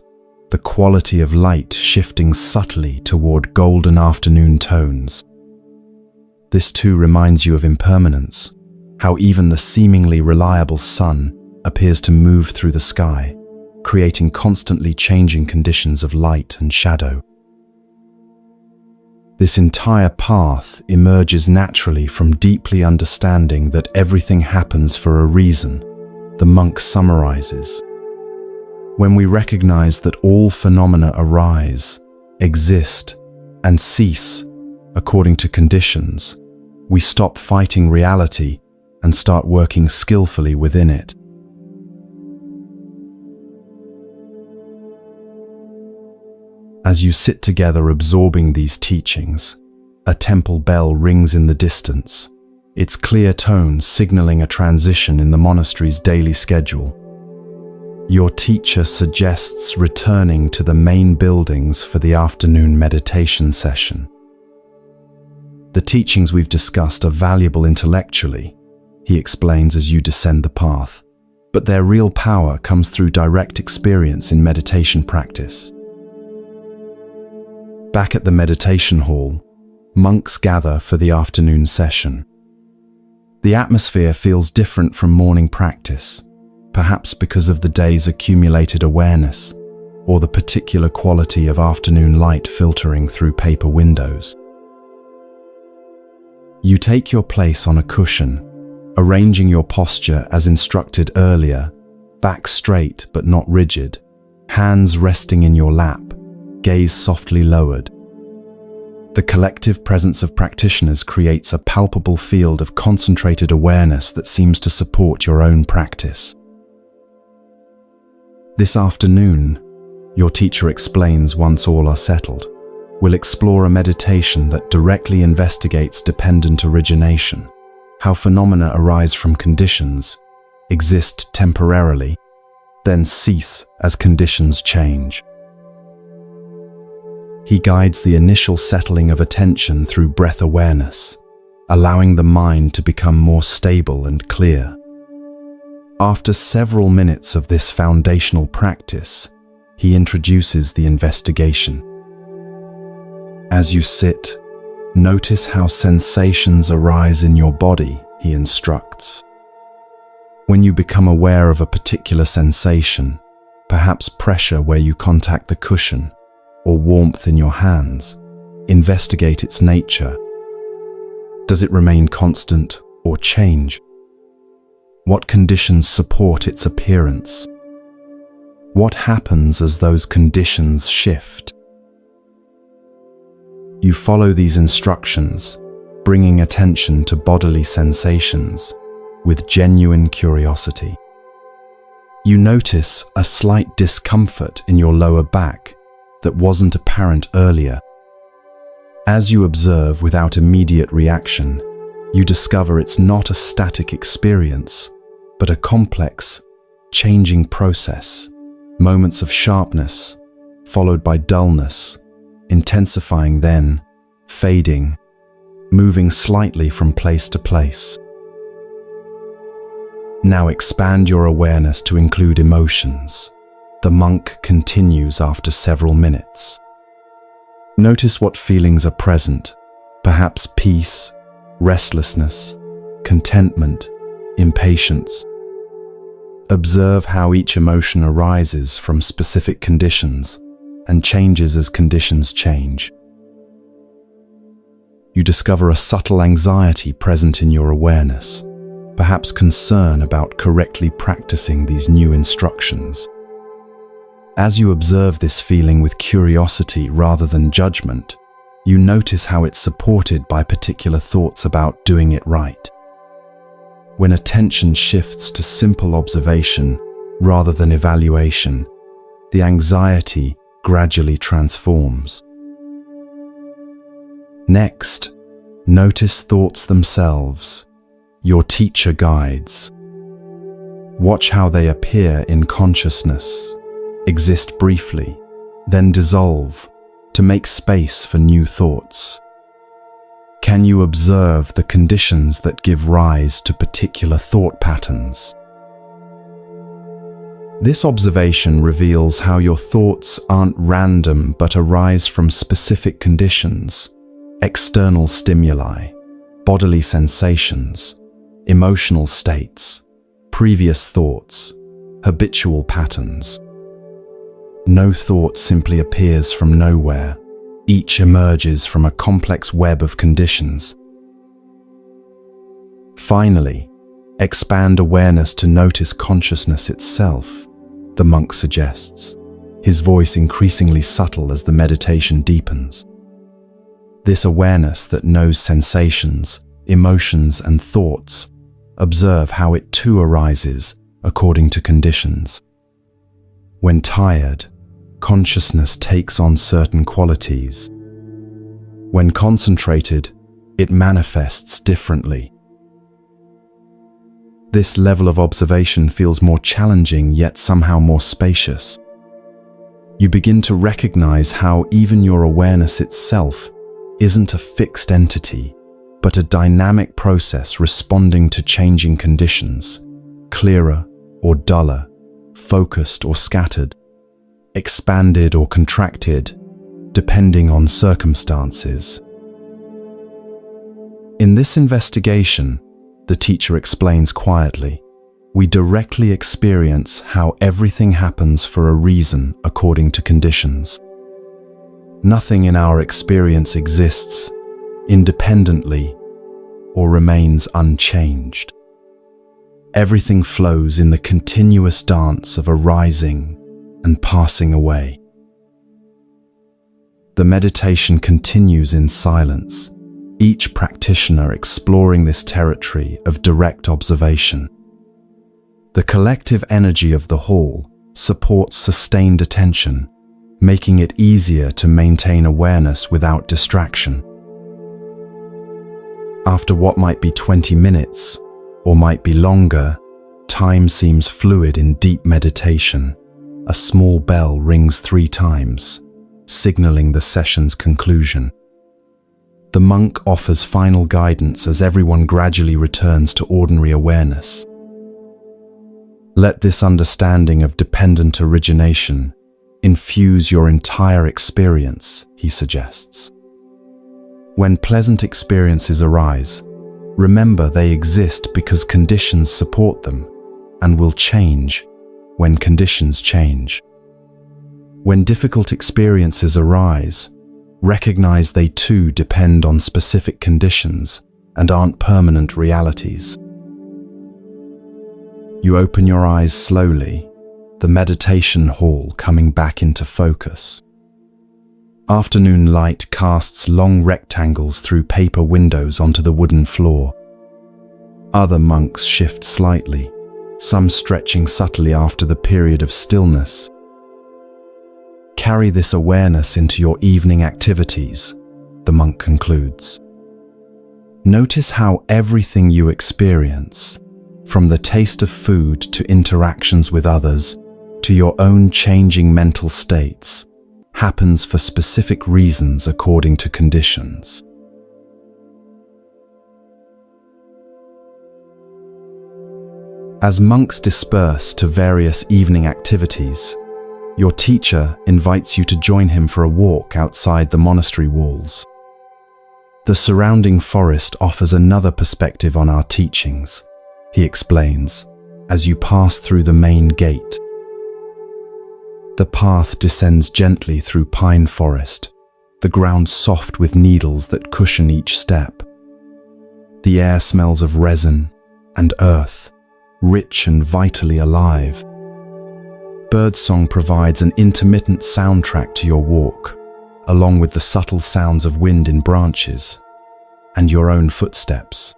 the quality of light shifting subtly toward golden afternoon tones. This too reminds you of impermanence, how even the seemingly reliable sun appears to move through the sky, creating constantly changing conditions of light and shadow. This entire path emerges naturally from deeply understanding that everything happens for a reason, the monk summarizes. When we recognize that all phenomena arise, exist, and cease according to conditions, we stop fighting reality and start working skillfully within it. As you sit together absorbing these teachings, a temple bell rings in the distance, its clear tones signaling a transition in the monastery's daily schedule. Your teacher suggests returning to the main buildings for the afternoon meditation session. The teachings we've discussed are valuable intellectually, he explains as you descend the path, but their real power comes through direct experience in meditation practice. Back at the meditation hall, monks gather for the afternoon session. The atmosphere feels different from morning practice, perhaps because of the day's accumulated awareness or the particular quality of afternoon light filtering through paper windows. You take your place on a cushion, arranging your posture as instructed earlier, back straight but not rigid, hands resting in your lap, gaze softly lowered. The collective presence of practitioners creates a palpable field of concentrated awareness that seems to support your own practice. This afternoon, your teacher explains once all are settled, we'll explore a meditation that directly investigates dependent origination, how phenomena arise from conditions, exist temporarily, then cease as conditions change. He guides the initial settling of attention through breath awareness, allowing the mind to become more stable and clear. After several minutes of this foundational practice, he introduces the investigation. As you sit, notice how sensations arise in your body, he instructs. When you become aware of a particular sensation, perhaps pressure where you contact the cushion, or warmth in your hands, investigate its nature. Does it remain constant or change? What conditions support its appearance? What happens as those conditions shift? You follow these instructions, bringing attention to bodily sensations with genuine curiosity. You notice a slight discomfort in your lower back that wasn't apparent earlier. As you observe without immediate reaction, you discover it's not a static experience, but a complex, changing process. Moments of sharpness, followed by dullness, intensifying then, fading, moving slightly from place to place. Now expand your awareness to include emotions. The monk continues after several minutes. Notice what feelings are present, perhaps peace, restlessness, contentment, impatience. Observe how each emotion arises from specific conditions and changes as conditions change. You discover a subtle anxiety present in your awareness, perhaps concern about correctly practicing these new instructions. As you observe this feeling with curiosity rather than judgment, you notice how it's supported by particular thoughts about doing it right. When attention shifts to simple observation rather than evaluation, the anxiety gradually transforms. Next, notice thoughts themselves, your teacher guides. Watch how they appear in consciousness, exist briefly, then dissolve to make space for new thoughts. Can you observe the conditions that give rise to particular thought patterns? This observation reveals how your thoughts aren't random but arise from specific conditions, external stimuli, bodily sensations, emotional states, previous thoughts, habitual patterns. No thought simply appears from nowhere. Each emerges from a complex web of conditions. Finally, expand awareness to notice consciousness itself, the monk suggests, his voice increasingly subtle as the meditation deepens. This awareness that knows sensations, emotions, and thoughts, observe how it too arises according to conditions. When tired, consciousness takes on certain qualities. When concentrated, it manifests differently. This level of observation feels more challenging yet somehow more spacious. You begin to recognize how even your awareness itself isn't a fixed entity, but a dynamic process responding to changing conditions, clearer or duller, focused or scattered, expanded or contracted, depending on circumstances. In this investigation, the teacher explains quietly, we directly experience how everything happens for a reason according to conditions. Nothing in our experience exists independently or remains unchanged. Everything flows in the continuous dance of arising and passing away. The meditation continues in silence, each practitioner exploring this territory of direct observation. The collective energy of the hall supports sustained attention, making it easier to maintain awareness without distraction. After what might be 20 minutes, or might be longer, time seems fluid in deep meditation. A small bell rings 3 times, signaling the session's conclusion. The monk offers final guidance as everyone gradually returns to ordinary awareness. Let this understanding of dependent origination infuse your entire experience, he suggests. When pleasant experiences arise, remember they exist because conditions support them and will change when conditions change. When difficult experiences arise, recognize they too depend on specific conditions and aren't permanent realities. You open your eyes slowly, the meditation hall coming back into focus. Afternoon light casts long rectangles through paper windows onto the wooden floor. Other monks shift slightly, some stretching subtly after the period of stillness. Carry this awareness into your evening activities, the monk concludes. Notice how everything you experience, from the taste of food to interactions with others, to your own changing mental states, happens for specific reasons according to conditions. As monks disperse to various evening activities, your teacher invites you to join him for a walk outside the monastery walls. The surrounding forest offers another perspective on our teachings, he explains, as you pass through the main gate. The path descends gently through pine forest, the ground soft with needles that cushion each step. The air smells of resin and earth, rich and vitally alive. Birdsong provides an intermittent soundtrack to your walk, along with the subtle sounds of wind in branches and your own footsteps.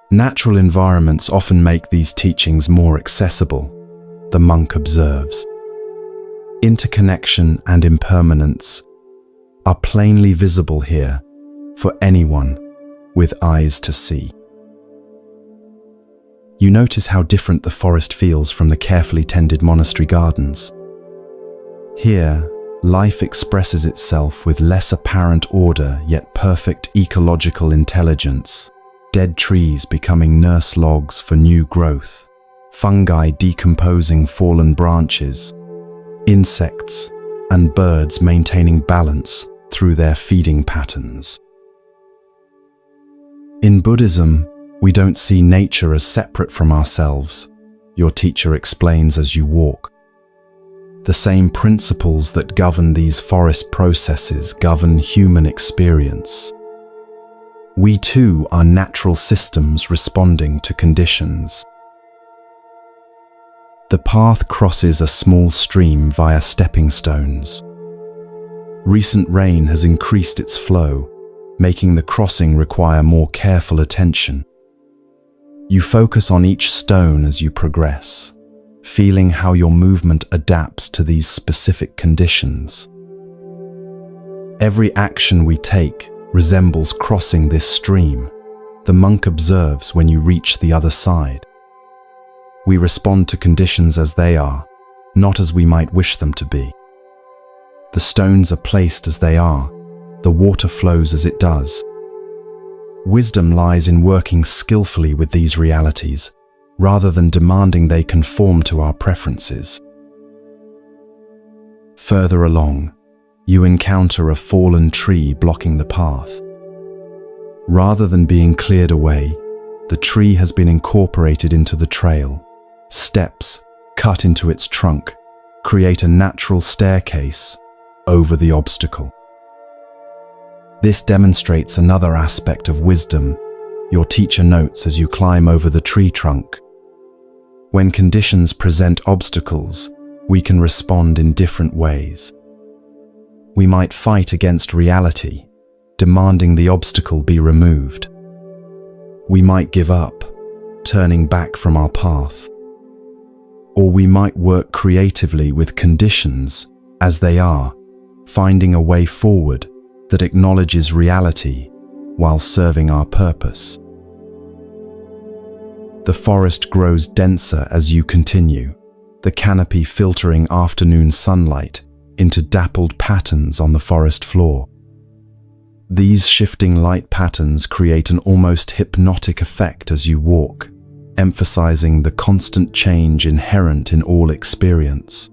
Natural environments often make these teachings more accessible, the monk observes. Interconnection and impermanence are plainly visible here for anyone with eyes to see. You notice how different the forest feels from the carefully tended monastery gardens. Here, life expresses itself with less apparent order yet perfect ecological intelligence, dead trees becoming nurse logs for new growth, fungi decomposing fallen branches, insects and birds maintaining balance through their feeding patterns. In Buddhism, we don't see nature as separate from ourselves, your teacher explains as you walk. The same principles that govern these forest processes govern human experience. We too are natural systems responding to conditions. The path crosses a small stream via stepping stones. Recent rain has increased its flow, making the crossing require more careful attention. You focus on each stone as you progress, feeling how your movement adapts to these specific conditions. Every action we take resembles crossing this stream, the monk observes when you reach the other side. We respond to conditions as they are, not as we might wish them to be. The stones are placed as they are, the water flows as it does. Wisdom lies in working skillfully with these realities, rather than demanding they conform to our preferences. Further along, you encounter a fallen tree blocking the path. Rather than being cleared away, the tree has been incorporated into the trail. Steps cut into its trunk create a natural staircase over the obstacle. This demonstrates another aspect of wisdom, your teacher notes as you climb over the tree trunk. When conditions present obstacles, we can respond in different ways. We might fight against reality, demanding the obstacle be removed. We might give up, turning back from our path. Or we might work creatively with conditions as they are, finding a way forward that acknowledges reality while serving our purpose. The forest grows denser as you continue, the canopy filtering afternoon sunlight into dappled patterns on the forest floor. These shifting light patterns create an almost hypnotic effect as you walk, emphasizing the constant change inherent in all experience.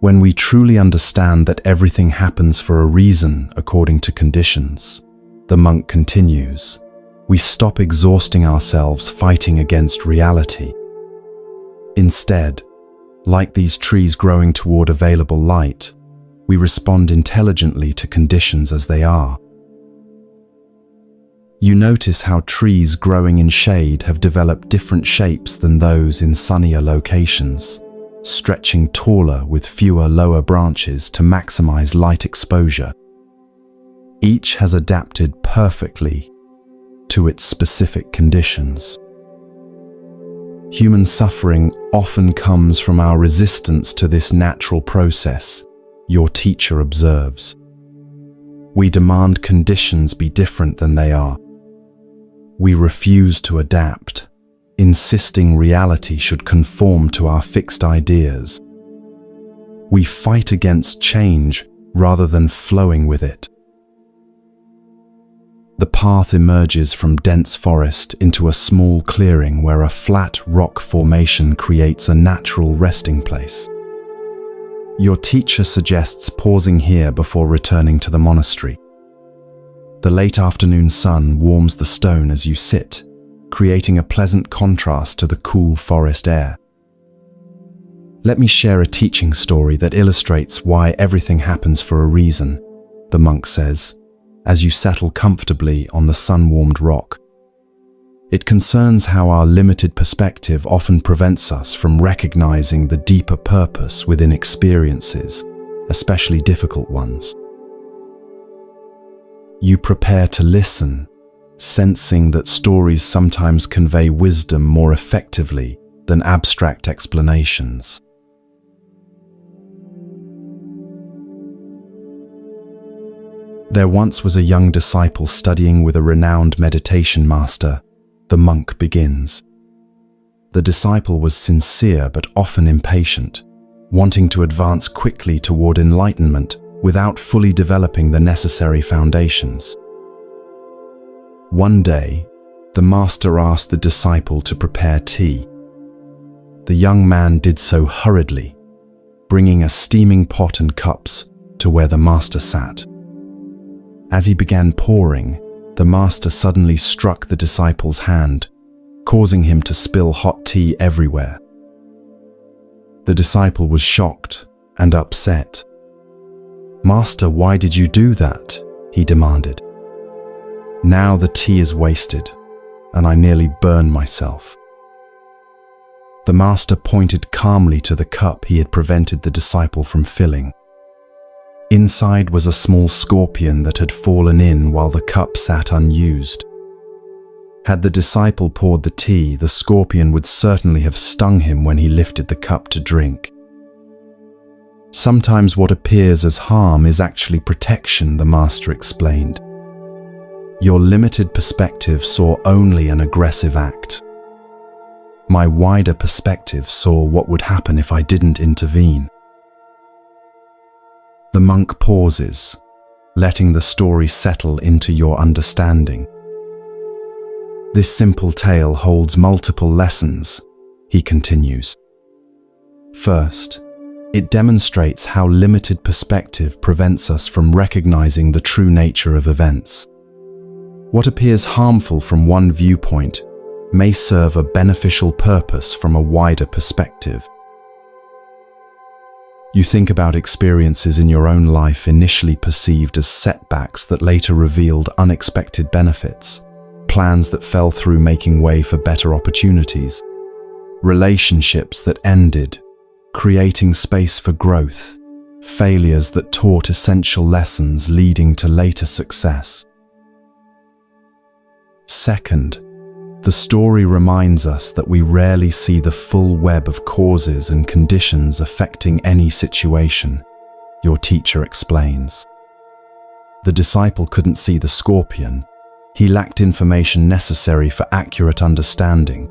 When we truly understand that everything happens for a reason according to conditions, the monk continues, we stop exhausting ourselves fighting against reality. Instead, like these trees growing toward available light, we respond intelligently to conditions as they are. You notice how trees growing in shade have developed different shapes than those in sunnier locations, stretching taller with fewer lower branches to maximize light exposure. Each has adapted perfectly to its specific conditions. Human suffering often comes from our resistance to this natural process, your teacher observes. We demand conditions be different than they are. We refuse to adapt, insisting reality should conform to our fixed ideas. We fight against change rather than flowing with it. The path emerges from dense forest into a small clearing where a flat rock formation creates a natural resting place. Your teacher suggests pausing here before returning to the monastery. The late afternoon sun warms the stone as you sit, creating a pleasant contrast to the cool forest air. Let me share a teaching story that illustrates why everything happens for a reason, the monk says, as you settle comfortably on the sun-warmed rock. It concerns how our limited perspective often prevents us from recognizing the deeper purpose within experiences, especially difficult ones. You prepare to listen, sensing that stories sometimes convey wisdom more effectively than abstract explanations. There once was a young disciple studying with a renowned meditation master. The monk begins. The disciple was sincere but often impatient, wanting to advance quickly toward enlightenment without fully developing the necessary foundations. One day, the master asked the disciple to prepare tea. The young man did so hurriedly, bringing a steaming pot and cups to where the master sat. As he began pouring, the master suddenly struck the disciple's hand, causing him to spill hot tea everywhere. The disciple was shocked and upset. "Master, why did you do that?" he demanded. "Now the tea is wasted, and I nearly burned myself." The master pointed calmly to the cup he had prevented the disciple from filling. Inside was a small scorpion that had fallen in while the cup sat unused. Had the disciple poured the tea, the scorpion would certainly have stung him when he lifted the cup to drink. Sometimes what appears as harm is actually protection, the master explained. Your limited perspective saw only an aggressive act. My wider perspective saw what would happen if I didn't intervene. The monk pauses, letting the story settle into your understanding. This simple tale holds multiple lessons, he continues. First, it demonstrates how limited perspective prevents us from recognizing the true nature of events. What appears harmful from one viewpoint may serve a beneficial purpose from a wider perspective. You think about experiences in your own life initially perceived as setbacks that later revealed unexpected benefits, plans that fell through making way for better opportunities, relationships that ended, creating space for growth, failures that taught essential lessons leading to later success. Second, the story reminds us that we rarely see the full web of causes and conditions affecting any situation, your teacher explains. The disciple couldn't see the scorpion. He lacked information necessary for accurate understanding.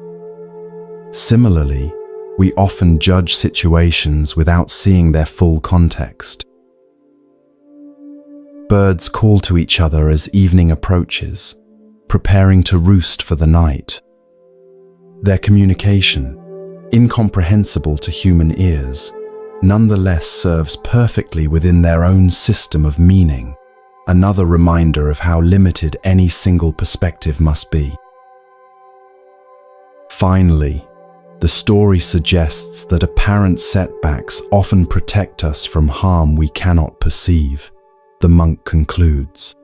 Similarly, we often judge situations without seeing their full context. Birds call to each other as evening approaches, preparing to roost for the night. Their communication, incomprehensible to human ears, nonetheless serves perfectly within their own system of meaning, another reminder of how limited any single perspective must be. Finally, the story suggests that apparent setbacks often protect us from harm we cannot perceive, the monk concludes.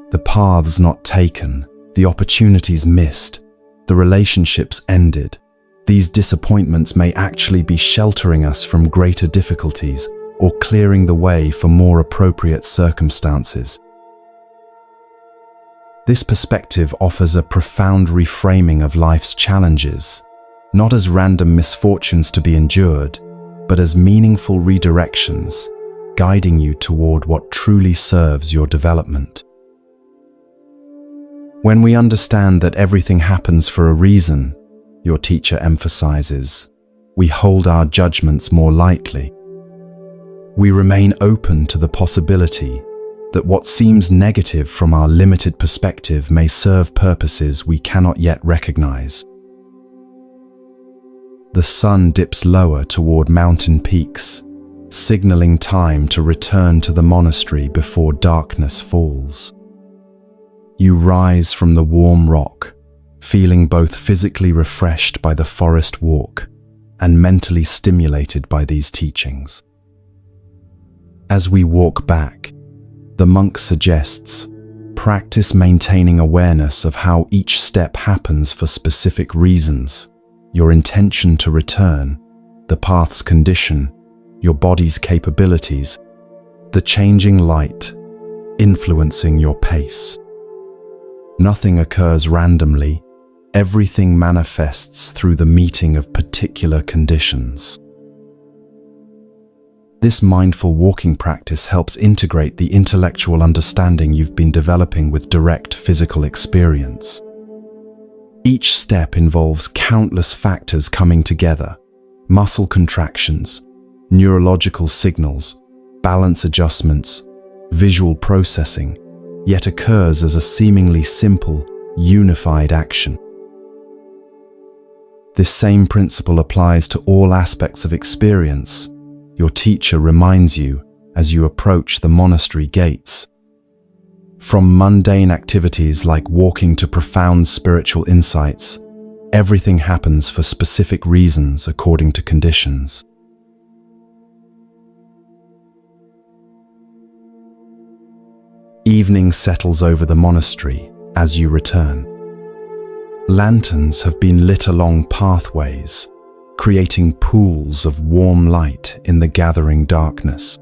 The paths not taken, the opportunities missed, the relationships ended. These disappointments may actually be sheltering us from greater difficulties or clearing the way for more appropriate circumstances. This perspective offers a profound reframing of life's challenges, not as random misfortunes to be endured, but as meaningful redirections, guiding you toward what truly serves your development. When we understand that everything happens for a reason, your teacher emphasizes, we hold our judgments more lightly. We remain open to the possibility that what seems negative from our limited perspective may serve purposes we cannot yet recognize. The sun dips lower toward mountain peaks, signaling time to return to the monastery before darkness falls. You rise from the warm rock, feeling both physically refreshed by the forest walk and mentally stimulated by these teachings. As we walk back, the monk suggests, practice maintaining awareness of how each step happens for specific reasons, your intention to return, the path's condition, your body's capabilities, the changing light, influencing your pace. Nothing occurs randomly, everything manifests through the meeting of particular conditions. This mindful walking practice helps integrate the intellectual understanding you've been developing with direct physical experience. Each step involves countless factors coming together: muscle contractions, neurological signals, balance adjustments, visual processing, yet occurs as a seemingly simple, unified action. This same principle applies to all aspects of experience. Your teacher reminds you as you approach the monastery gates. From mundane activities like walking to profound spiritual insights, everything happens for specific reasons according to conditions. Evening settles over the monastery as you return. Lanterns have been lit along pathways, creating pools of warm light in the gathering darkness.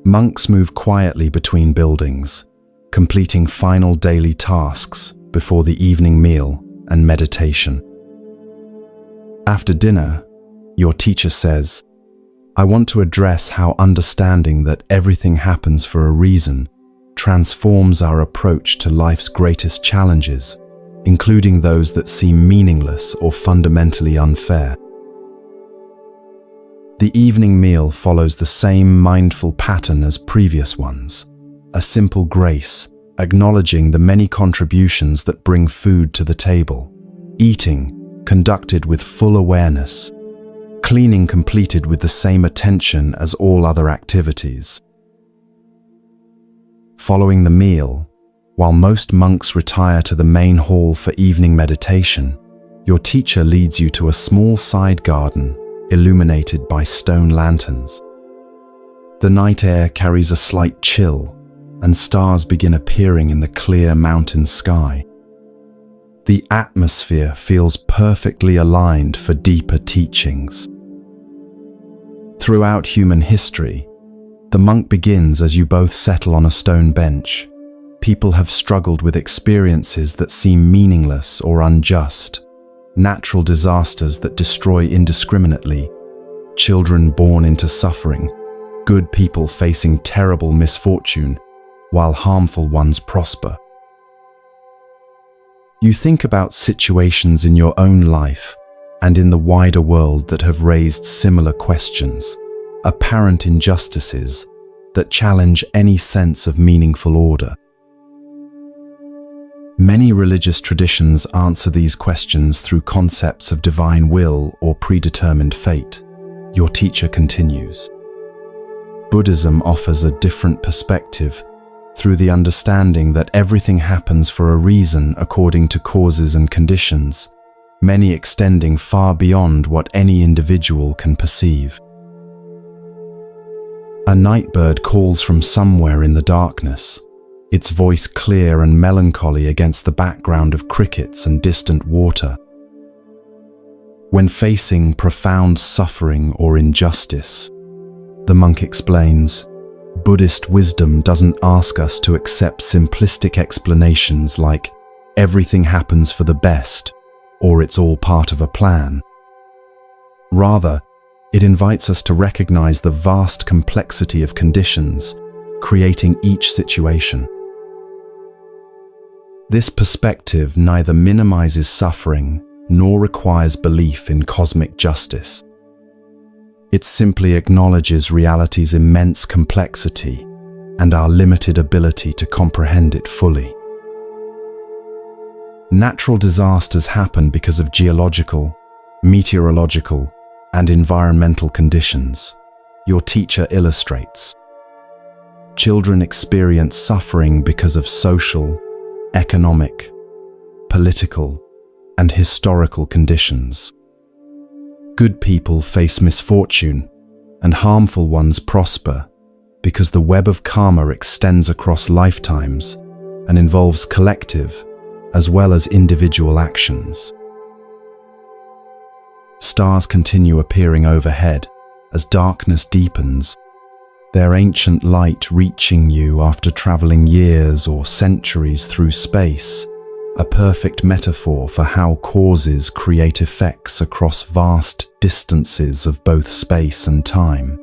Monks move quietly between buildings, completing final daily tasks before the evening meal and meditation. After dinner, your teacher says, "I want to address how understanding that everything happens for a reason transforms our approach to life's greatest challenges, including those that seem meaningless or fundamentally unfair." The evening meal follows the same mindful pattern as previous ones, a simple grace, acknowledging the many contributions that bring food to the table, eating conducted with full awareness, cleaning completed with the same attention as all other activities. Following the meal, while most monks retire to the main hall for evening meditation, your teacher leads you to a small side garden illuminated by stone lanterns. The night air carries a slight chill, and stars begin appearing in the clear mountain sky. The atmosphere feels perfectly aligned for deeper teachings. Throughout human history, the monk begins as you both settle on a stone bench. People have struggled with experiences that seem meaningless or unjust, natural disasters that destroy indiscriminately, children born into suffering, good people facing terrible misfortune, while harmful ones prosper. You think about situations in your own life and in the wider world that have raised similar questions, apparent injustices that challenge any sense of meaningful order. Many religious traditions answer these questions through concepts of divine will or predetermined fate. Your teacher continues. Buddhism offers a different perspective through the understanding that everything happens for a reason according to causes and conditions, many extending far beyond what any individual can perceive. A nightbird calls from somewhere in the darkness, its voice clear and melancholy against the background of crickets and distant water. When facing profound suffering or injustice, the monk explains, Buddhist wisdom doesn't ask us to accept simplistic explanations like everything happens for the best or it's all part of a plan. Rather, it invites us to recognize the vast complexity of conditions creating each situation. This perspective neither minimizes suffering nor requires belief in cosmic justice. It simply acknowledges reality's immense complexity, and our limited ability to comprehend it fully. Natural disasters happen because of geological, meteorological, and environmental conditions. Your teacher illustrates. Children experience suffering because of social, economic, political, and historical conditions. Good people face misfortune, and harmful ones prosper because the web of karma extends across lifetimes and involves collective as well as individual actions. Stars continue appearing overhead as darkness deepens, their ancient light reaching you after traveling years or centuries through space, a perfect metaphor for how causes create effects across vast distances of both space and time.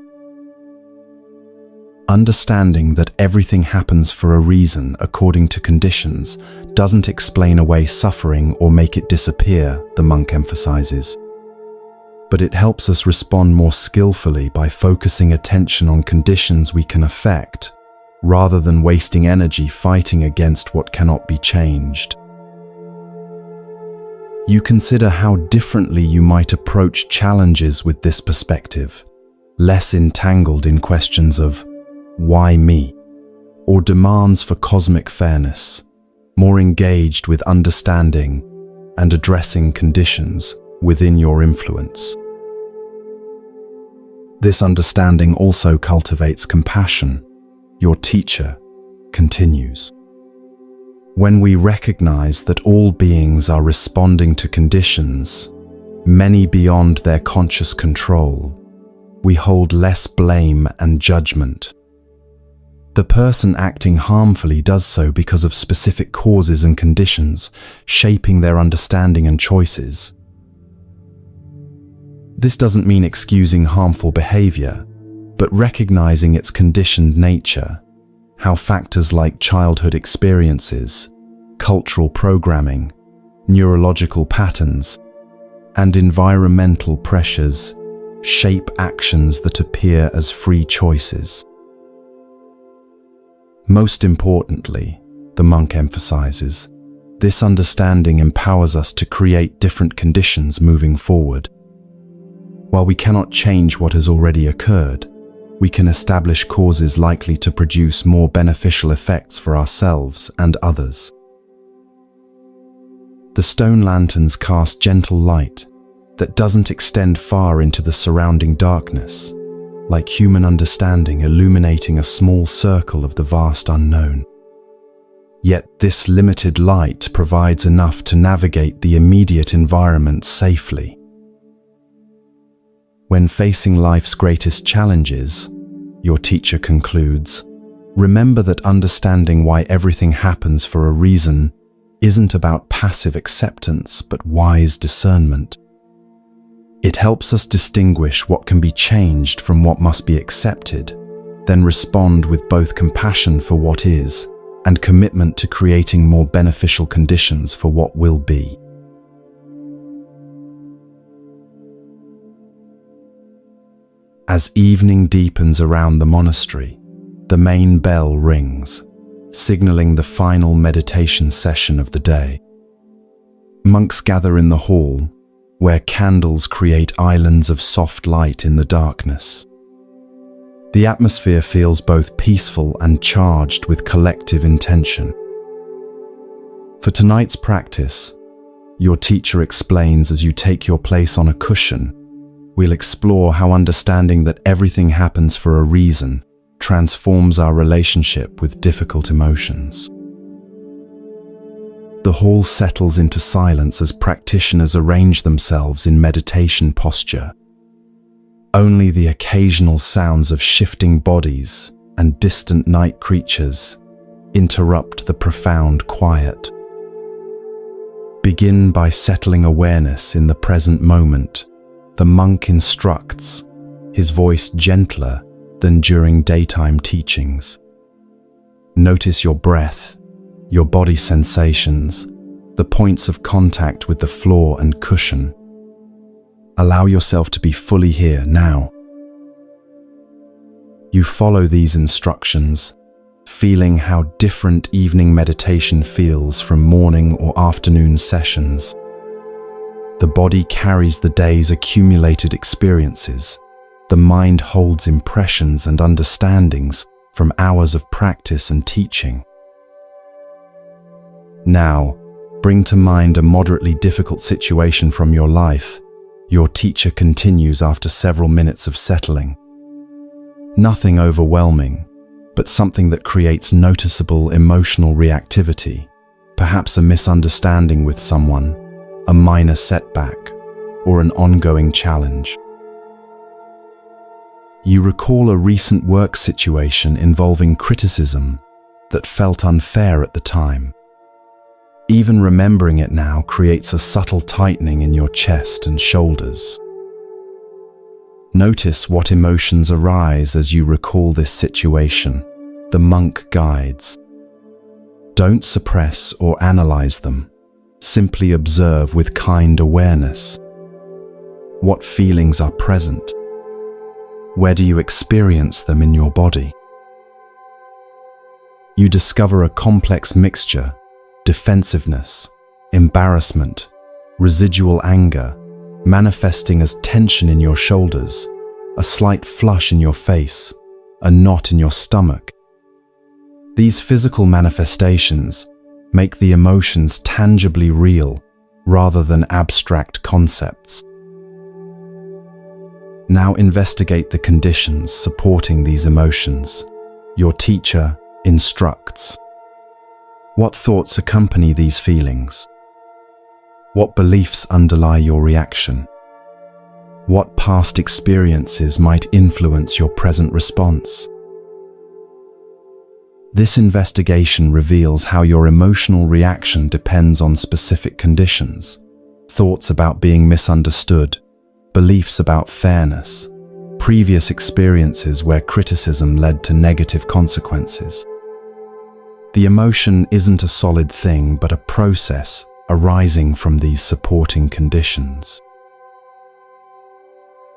Understanding that everything happens for a reason according to conditions doesn't explain away suffering or make it disappear, the monk emphasizes. But it helps us respond more skillfully by focusing attention on conditions we can affect, rather than wasting energy fighting against what cannot be changed. You consider how differently you might approach challenges with this perspective, less entangled in questions of why me, or demands for cosmic fairness, more engaged with understanding and addressing conditions within your influence. This understanding also cultivates compassion. Your teacher continues. When we recognize that all beings are responding to conditions, many beyond their conscious control, we hold less blame and judgment. The person acting harmfully does so because of specific causes and conditions, shaping their understanding and choices. This doesn't mean excusing harmful behavior, but recognizing its conditioned nature, how factors like childhood experiences, cultural programming, neurological patterns, and environmental pressures shape actions that appear as free choices. Most importantly, the monk emphasizes, this understanding empowers us to create different conditions moving forward. While we cannot change what has already occurred, we can establish causes likely to produce more beneficial effects for ourselves and others. The stone lanterns cast gentle light that doesn't extend far into the surrounding darkness, like human understanding illuminating a small circle of the vast unknown. Yet this limited light provides enough to navigate the immediate environment safely. When facing life's greatest challenges, your teacher concludes, remember that understanding why everything happens for a reason isn't about passive acceptance but wise discernment. It helps us distinguish what can be changed from what must be accepted, then respond with both compassion for what is and commitment to creating more beneficial conditions for what will be. As evening deepens around the monastery, the main bell rings, signaling the final meditation session of the day. Monks gather in the hall, where candles create islands of soft light in the darkness. The atmosphere feels both peaceful and charged with collective intention. For tonight's practice, your teacher explains as you take your place on a cushion, we'll explore how understanding that everything happens for a reason transforms our relationship with difficult emotions. The hall settles into silence as practitioners arrange themselves in meditation posture. Only the occasional sounds of shifting bodies and distant night creatures interrupt the profound quiet. Begin by settling awareness in the present moment, the monk instructs, his voice gentler than during daytime teachings. Notice your breath, your body sensations, the points of contact with the floor and cushion. Allow yourself to be fully here now. You follow these instructions, feeling how different evening meditation feels from morning or afternoon sessions. The body carries the day's accumulated experiences. The mind holds impressions and understandings from hours of practice and teaching. Now, bring to mind a moderately difficult situation from your life. Your teacher continues after several minutes of settling. Nothing overwhelming, but something that creates noticeable emotional reactivity, perhaps a misunderstanding with someone, a minor setback, or an ongoing challenge. You recall a recent work situation involving criticism that felt unfair at the time. Even remembering it now creates a subtle tightening in your chest and shoulders. Notice what emotions arise as you recall this situation. The monk guides. Don't suppress or analyze them. Simply observe with kind awareness. What feelings are present? Where do you experience them in your body? You discover a complex mixture: defensiveness, embarrassment, residual anger, manifesting as tension in your shoulders, a slight flush in your face, a knot in your stomach. These physical manifestations make the emotions tangibly real rather than abstract concepts. Now investigate the conditions supporting these emotions. Your teacher instructs. What thoughts accompany these feelings? What beliefs underlie your reaction? What past experiences might influence your present response? This investigation reveals how your emotional reaction depends on specific conditions: thoughts about being misunderstood, beliefs about fairness, previous experiences where criticism led to negative consequences. The emotion isn't a solid thing, but a process arising from these supporting conditions.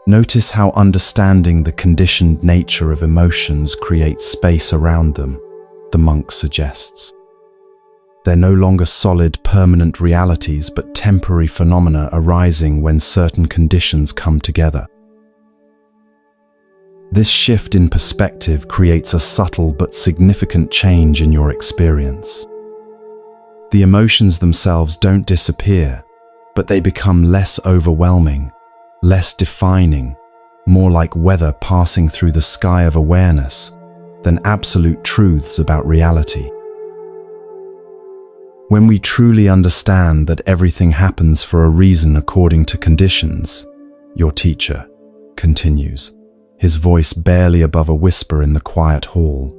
Notice how understanding the conditioned nature of emotions creates space around them, the monk suggests. They're no longer solid, permanent realities, but temporary phenomena arising when certain conditions come together. This shift in perspective creates a subtle but significant change in your experience. The emotions themselves don't disappear, but they become less overwhelming, less defining, more like weather passing through the sky of awareness than absolute truths about reality. When we truly understand that everything happens for a reason according to conditions, your teacher continues, his voice barely above a whisper in the quiet hall,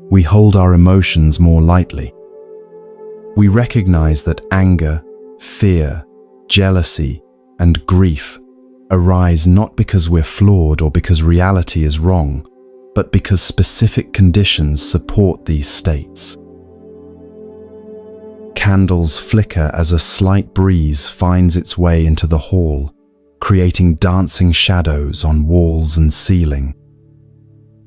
we hold our emotions more lightly. We recognize that anger, fear, jealousy, and grief arise not because we're flawed or because reality is wrong, but because specific conditions support these states. Candles flicker as a slight breeze finds its way into the hall, creating dancing shadows on walls and ceiling.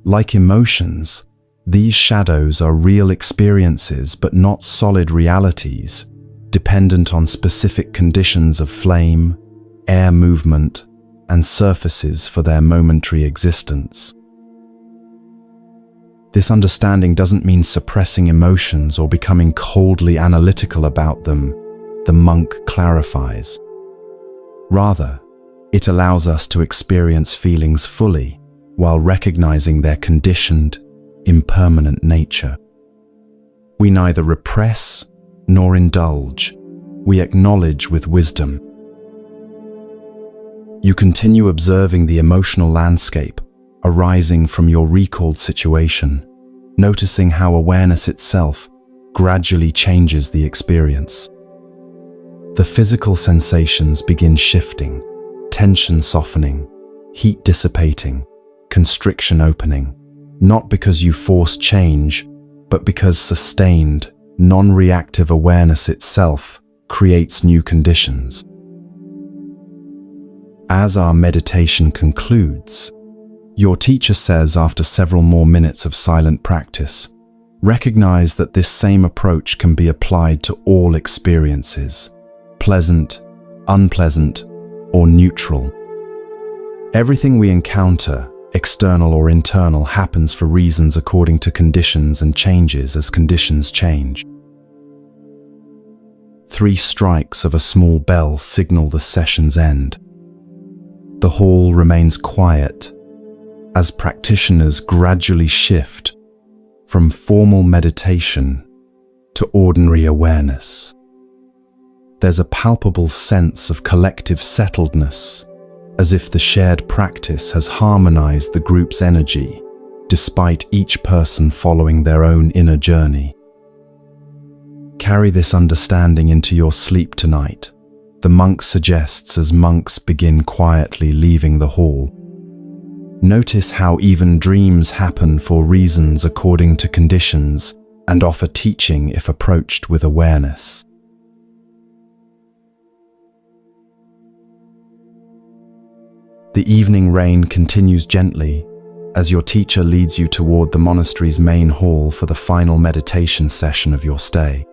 Like emotions, these shadows are real experiences but not solid realities, dependent on specific conditions of flame, air movement, and surfaces for their momentary existence. This understanding doesn't mean suppressing emotions or becoming coldly analytical about them, the monk clarifies. Rather, it allows us to experience feelings fully while recognizing their conditioned, impermanent nature. We neither repress nor indulge, we acknowledge with wisdom. You continue observing the emotional landscape arising from your recalled situation, noticing how awareness itself gradually changes the experience. The physical sensations begin shifting, tension softening, heat dissipating, constriction opening, not because you force change, but because sustained, non-reactive awareness itself creates new conditions. As our meditation concludes, your teacher says after several more minutes of silent practice, Recognize that this same approach can be applied to all experiences, pleasant, unpleasant, or neutral. Everything we encounter, external or internal, happens for reasons according to conditions and changes as conditions change. 3 strikes of a small bell signal the session's end. The hall remains quiet as practitioners gradually shift from formal meditation to ordinary awareness. There's a palpable sense of collective settledness, as if the shared practice has harmonized the group's energy, despite each person following their own inner journey. Carry this understanding into your sleep tonight, the monk suggests as monks begin quietly leaving the hall. Notice how even dreams happen for reasons according to conditions and offer teaching if approached with awareness. The evening rain continues gently as your teacher leads you toward the monastery's main hall for the final meditation session of your stay.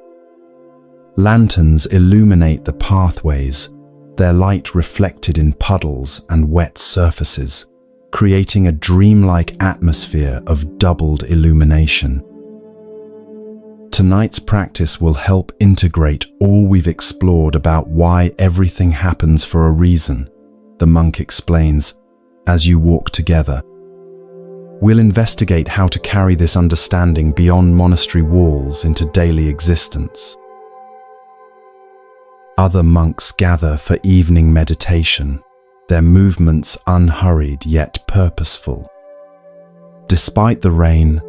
Lanterns illuminate the pathways, their light reflected in puddles and wet surfaces, creating a dreamlike atmosphere of doubled illumination. Tonight's practice will help integrate all we've explored about why everything happens for a reason, the monk explains, as you walk together. We'll investigate how to carry this understanding beyond monastery walls into daily existence. Other monks gather for evening meditation, their movements unhurried yet purposeful. Despite the rain,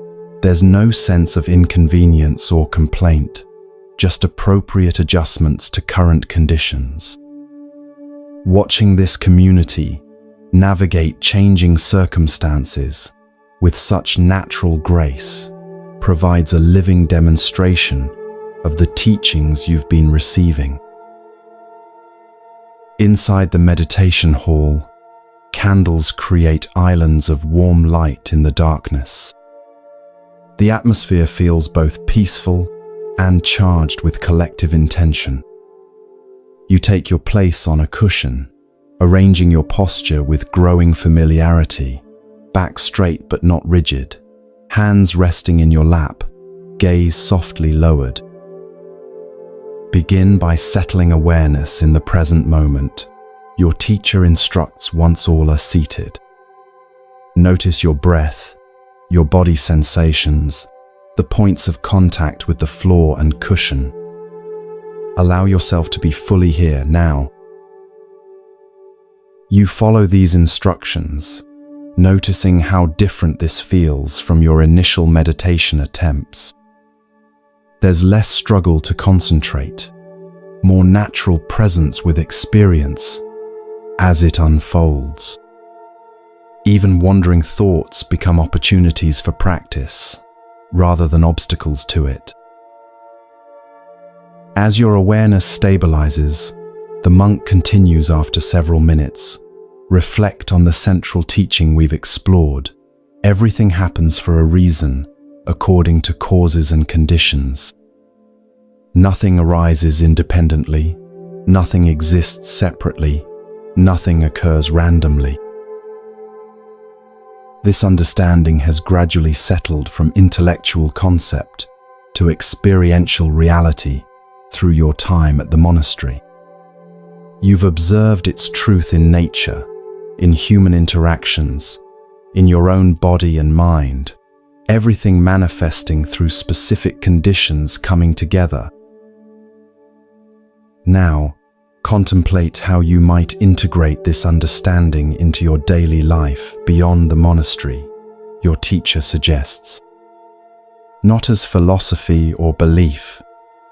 there's no sense of inconvenience or complaint, just appropriate adjustments to current conditions. Watching this community navigate changing circumstances with such natural grace provides a living demonstration of the teachings you've been receiving. Inside the meditation hall, candles create islands of warm light in the darkness. The atmosphere feels both peaceful and charged with collective intention. You take your place on a cushion, arranging your posture with growing familiarity, back straight but not rigid, hands resting in your lap, gaze softly lowered. Begin by settling awareness in the present moment. Your teacher instructs once all are seated. Notice your breath, your body sensations, the points of contact with the floor and cushion. Allow yourself to be fully here now. You follow these instructions, noticing how different this feels from your initial meditation attempts. There's less struggle to concentrate, more natural presence with experience as it unfolds. Even wandering thoughts become opportunities for practice, rather than obstacles to it. As your awareness stabilizes, the monk continues after several minutes. Reflect on the central teaching we've explored. Everything happens for a reason, according to causes and conditions. Nothing arises independently, nothing exists separately, nothing occurs randomly. This understanding has gradually settled from intellectual concept to experiential reality through your time at the monastery. You've observed its truth in nature, in human interactions, in your own body and mind, everything manifesting through specific conditions coming together. Now, contemplate how you might integrate this understanding into your daily life beyond the monastery, your teacher suggests. Not as philosophy or belief,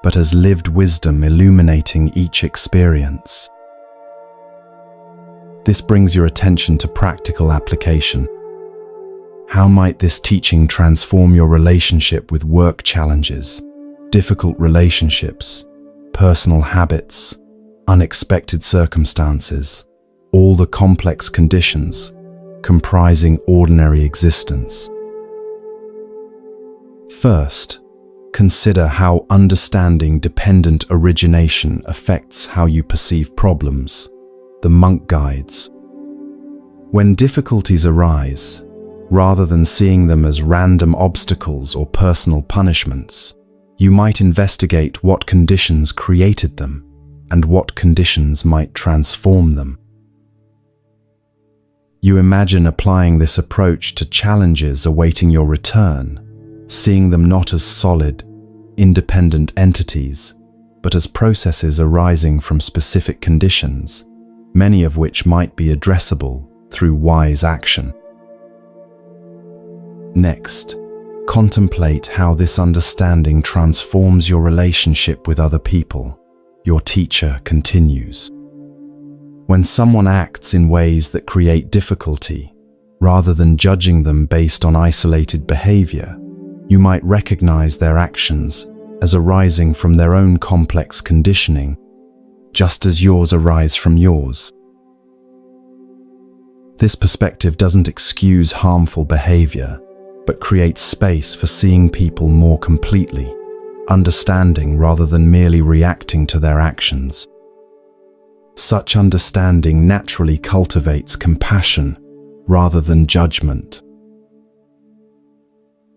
but as lived wisdom illuminating each experience. This brings your attention to practical application. How might this teaching transform your relationship with work challenges, difficult relationships, personal habits, unexpected circumstances, all the complex conditions comprising ordinary existence? First, consider how understanding dependent origination affects how you perceive problems. The monk guides. When difficulties arise, rather than seeing them as random obstacles or personal punishments, you might investigate what conditions created them and what conditions might transform them. You imagine applying this approach to challenges awaiting your return, seeing them not as solid, independent entities, but as processes arising from specific conditions, many of which might be addressable through wise action. Next, contemplate how this understanding transforms your relationship with other people. Your teacher continues. When someone acts in ways that create difficulty, rather than judging them based on isolated behavior, you might recognize their actions as arising from their own complex conditioning, just as yours arise from yours. This perspective doesn't excuse harmful behavior, but creates space for seeing people more completely, understanding rather than merely reacting to their actions. Such understanding naturally cultivates compassion rather than judgment.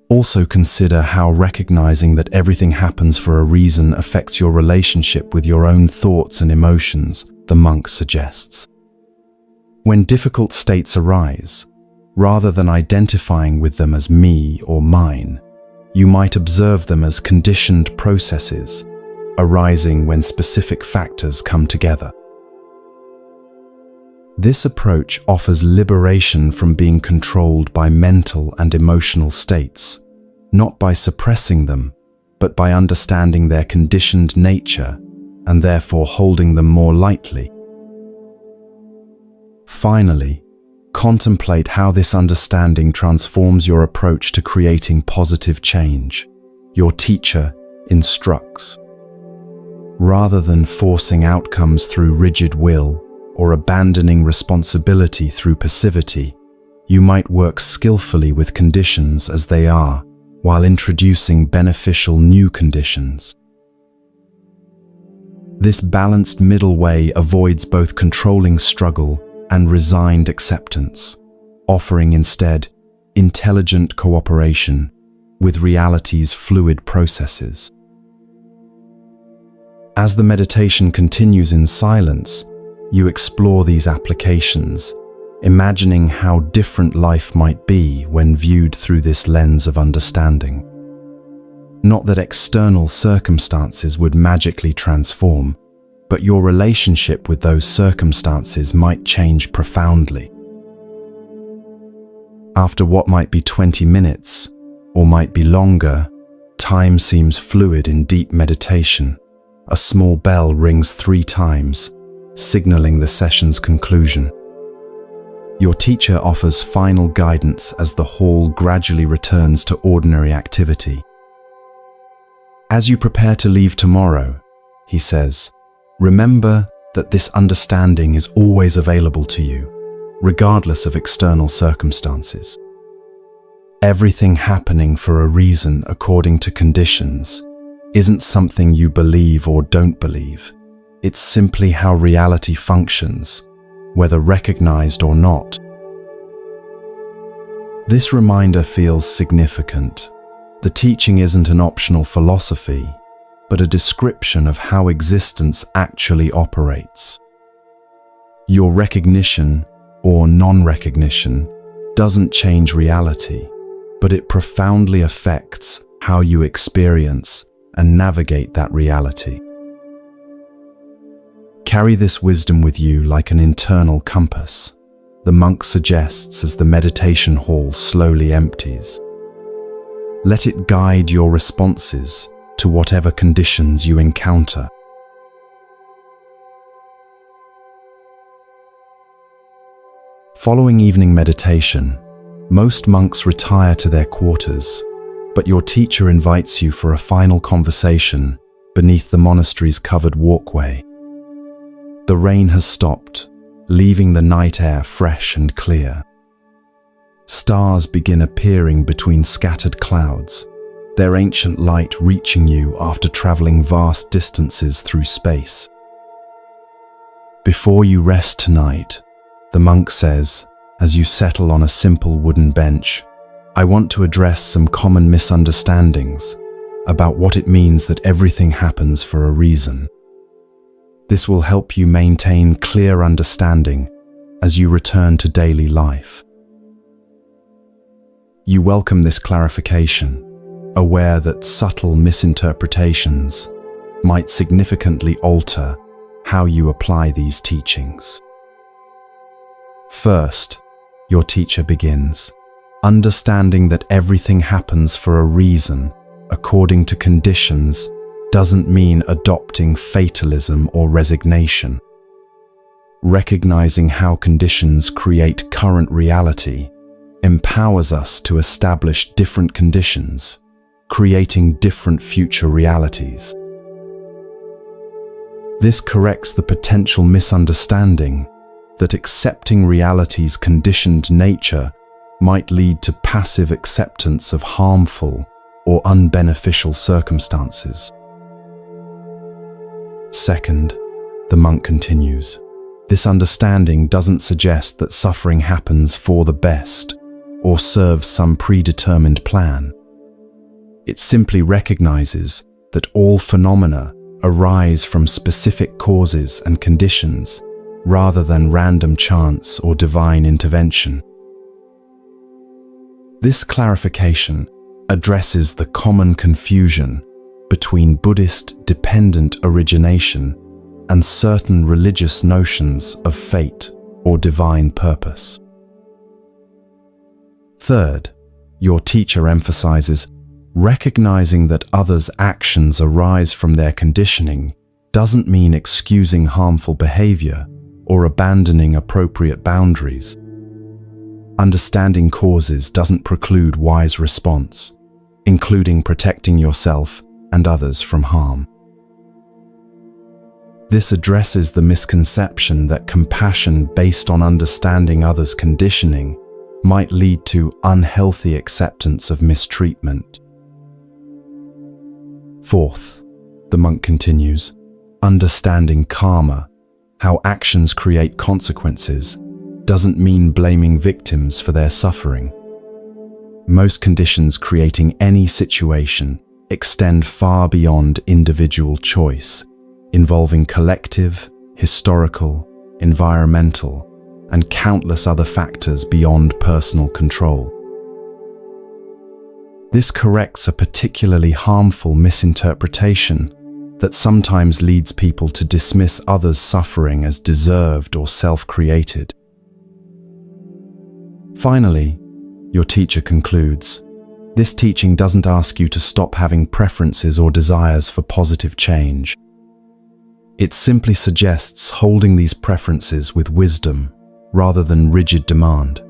Also consider how recognizing that everything happens for a reason affects your relationship with your own thoughts and emotions, the monk suggests. When difficult states arise, rather than identifying with them as me or mine, you might observe them as conditioned processes, arising when specific factors come together. This approach offers liberation from being controlled by mental and emotional states, not by suppressing them, but by understanding their conditioned nature and therefore holding them more lightly. Finally, contemplate how this understanding transforms your approach to creating positive change. Your teacher instructs. Rather than forcing outcomes through rigid will or abandoning responsibility through passivity, you might work skillfully with conditions as they are, while introducing beneficial new conditions. This balanced middle way avoids both controlling struggle and resigned acceptance, offering instead intelligent cooperation with reality's fluid processes. As the meditation continues in silence, you explore these applications, imagining how different life might be when viewed through this lens of understanding. Not that external circumstances would magically transform, but your relationship with those circumstances might change profoundly. After what might be 20 minutes, or might be longer, time seems fluid in deep meditation. A small bell rings 3 times, signaling the session's conclusion. Your teacher offers final guidance as the hall gradually returns to ordinary activity. As you prepare to leave tomorrow, he says, remember that this understanding is always available to you, regardless of external circumstances. Everything happening for a reason according to conditions isn't something you believe or don't believe. It's simply how reality functions, whether recognized or not. This reminder feels significant. The teaching isn't an optional philosophy, but a description of how existence actually operates. Your recognition or non-recognition doesn't change reality, but it profoundly affects how you experience and navigate that reality. Carry this wisdom with you like an internal compass, the monk suggests as the meditation hall slowly empties. Let it guide your responses to whatever conditions you encounter. Following evening meditation, most monks retire to their quarters, but your teacher invites you for a final conversation beneath the monastery's covered walkway. The rain has stopped, leaving the night air fresh and clear. Stars begin appearing between scattered clouds, their ancient light reaching you after traveling vast distances through space. Before you rest tonight, the monk says, as you settle on a simple wooden bench, I want to address some common misunderstandings about what it means that everything happens for a reason. This will help you maintain clear understanding as you return to daily life. You welcome this clarification, aware that subtle misinterpretations might significantly alter how you apply these teachings. First, your teacher begins, understanding that everything happens for a reason, according to conditions, doesn't mean adopting fatalism or resignation. Recognizing how conditions create current reality empowers us to establish different conditions, creating different future realities. This corrects the potential misunderstanding that accepting reality's conditioned nature might lead to passive acceptance of harmful or unbeneficial circumstances. Second, the monk continues, this understanding doesn't suggest that suffering happens for the best or serves some predetermined plan. It simply recognizes that all phenomena arise from specific causes and conditions rather than random chance or divine intervention. This clarification addresses the common confusion between Buddhist dependent origination and certain religious notions of fate or divine purpose. Third, your teacher emphasizes recognizing that others' actions arise from their conditioning doesn't mean excusing harmful behavior or abandoning appropriate boundaries. Understanding causes doesn't preclude wise response, including protecting yourself and others from harm. This addresses the misconception that compassion based on understanding others' conditioning might lead to unhealthy acceptance of mistreatment. Fourth, the monk continues, understanding karma, how actions create consequences, doesn't mean blaming victims for their suffering. Most conditions creating any situation extend far beyond individual choice, involving collective, historical, environmental, and countless other factors beyond personal control. This corrects a particularly harmful misinterpretation that sometimes leads people to dismiss others' suffering as deserved or self-created. Finally, your teacher concludes, this teaching doesn't ask you to stop having preferences or desires for positive change. It simply suggests holding these preferences with wisdom rather than rigid demand,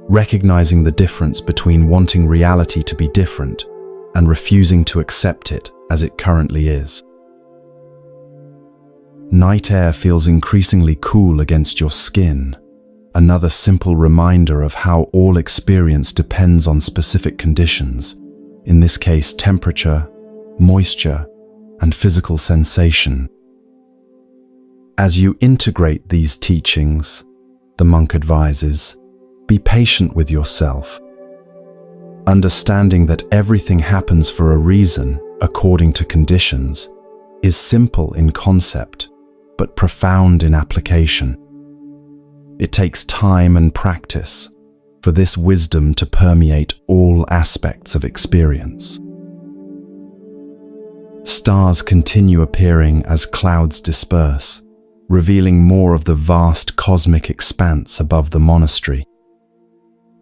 recognizing the difference between wanting reality to be different and refusing to accept it as it currently is. Night air feels increasingly cool against your skin, another simple reminder of how all experience depends on specific conditions, in this case temperature, moisture, and physical sensation. As you integrate these teachings, the monk advises, be patient with yourself. Understanding that everything happens for a reason, according to conditions, is simple in concept, but profound in application. It takes time and practice for this wisdom to permeate all aspects of experience. Stars continue appearing as clouds disperse, revealing more of the vast cosmic expanse above the monastery.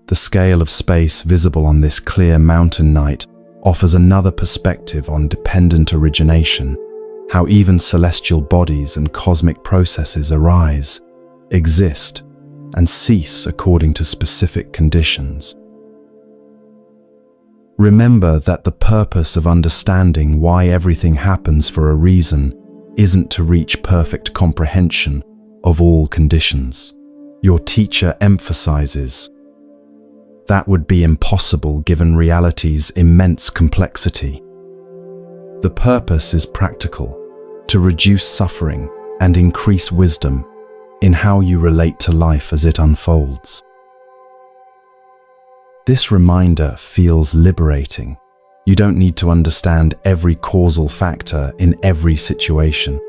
The scale of space visible on this clear mountain night offers another perspective on dependent origination, how even celestial bodies and cosmic processes arise, exist, and cease according to specific conditions. Remember that the purpose of understanding why everything happens for a reason isn't to reach perfect comprehension of all conditions. Your teacher emphasizes That would be impossible given reality's immense complexity. The purpose is practical, to reduce suffering and increase wisdom in how you relate to life as it unfolds. This reminder feels liberating. You don't need to understand every causal factor in every situation.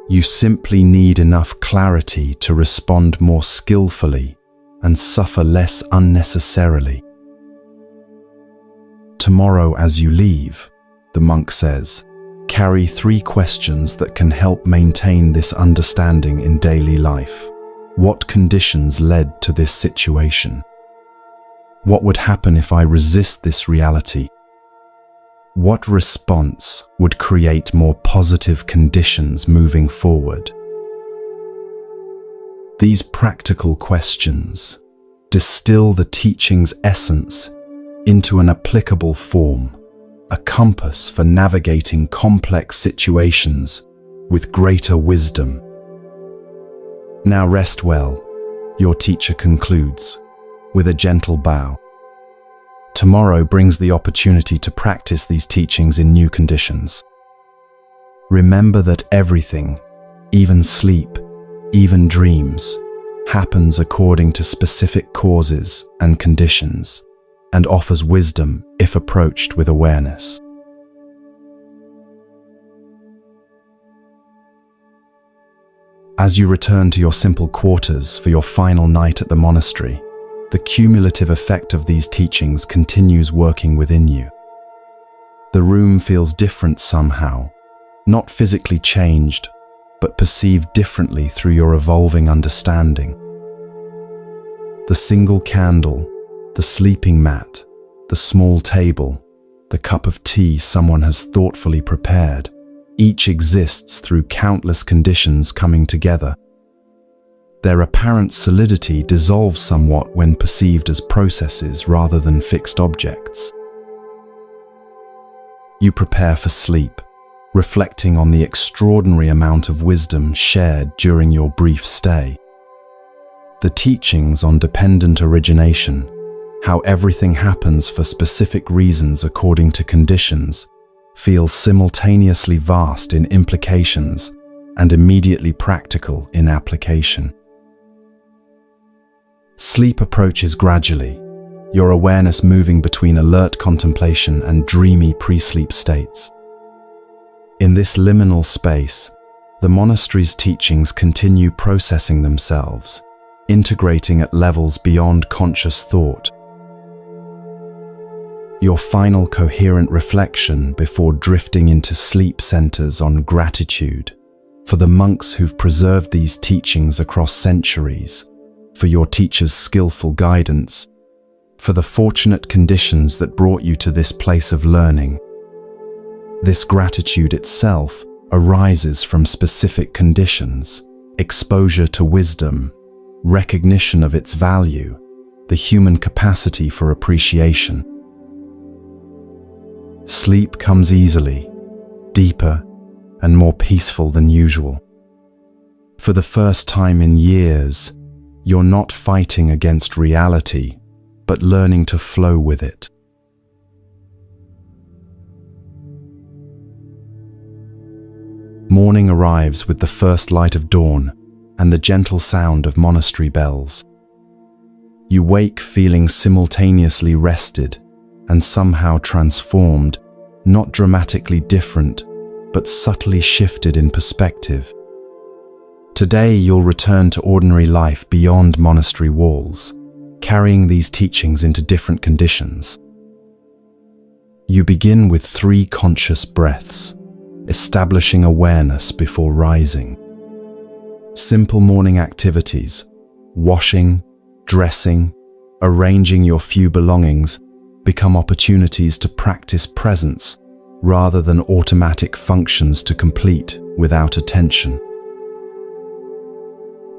You simply need enough clarity to respond more skillfully and suffer less unnecessarily. Tomorrow as you leave, the monk says, carry 3 questions that can help maintain this understanding in daily life. What conditions led to this situation? What would happen if I resist this reality? What response would create more positive conditions moving forward? These practical questions distill the teaching's essence into an applicable form, a compass for navigating complex situations with greater wisdom. Now rest well, your teacher concludes, with a gentle bow. Tomorrow brings the opportunity to practice these teachings in new conditions. Remember that everything, even sleep, even dreams, happens according to specific causes and conditions, and offers wisdom if approached with awareness. As you return to your simple quarters for your final night at the monastery, the cumulative effect of these teachings continues working within you. The room feels different somehow, not physically changed, but perceived differently through your evolving understanding. The single candle, the sleeping mat, the small table, the cup of tea someone has thoughtfully prepared, each exists through countless conditions coming together. Their apparent solidity dissolves somewhat when perceived as processes rather than fixed objects. You prepare for sleep, reflecting on the extraordinary amount of wisdom shared during your brief stay. The teachings on dependent origination, how everything happens for specific reasons according to conditions, feel simultaneously vast in implications and immediately practical in application. Sleep approaches gradually, your awareness moving between alert contemplation and dreamy pre-sleep states. In this liminal space, the monastery's teachings continue processing themselves, integrating at levels beyond conscious thought. Your final coherent reflection before drifting into sleep centers on gratitude for the monks who've preserved these teachings across centuries, for your teacher's skillful guidance, for the fortunate conditions that brought you to this place of learning. This gratitude itself arises from specific conditions, exposure to wisdom, recognition of its value, the human capacity for appreciation. Sleep comes easily, deeper, and more peaceful than usual. For the first time in years, you're not fighting against reality, but learning to flow with it. Morning arrives with the first light of dawn and the gentle sound of monastery bells. You wake feeling simultaneously rested and somehow transformed, not dramatically different, but subtly shifted in perspective. Today you'll return to ordinary life beyond monastery walls, carrying these teachings into different conditions. You begin with 3 conscious breaths, establishing awareness before rising. Simple morning activities, washing, dressing, arranging your few belongings, become opportunities to practice presence rather than automatic functions to complete without attention.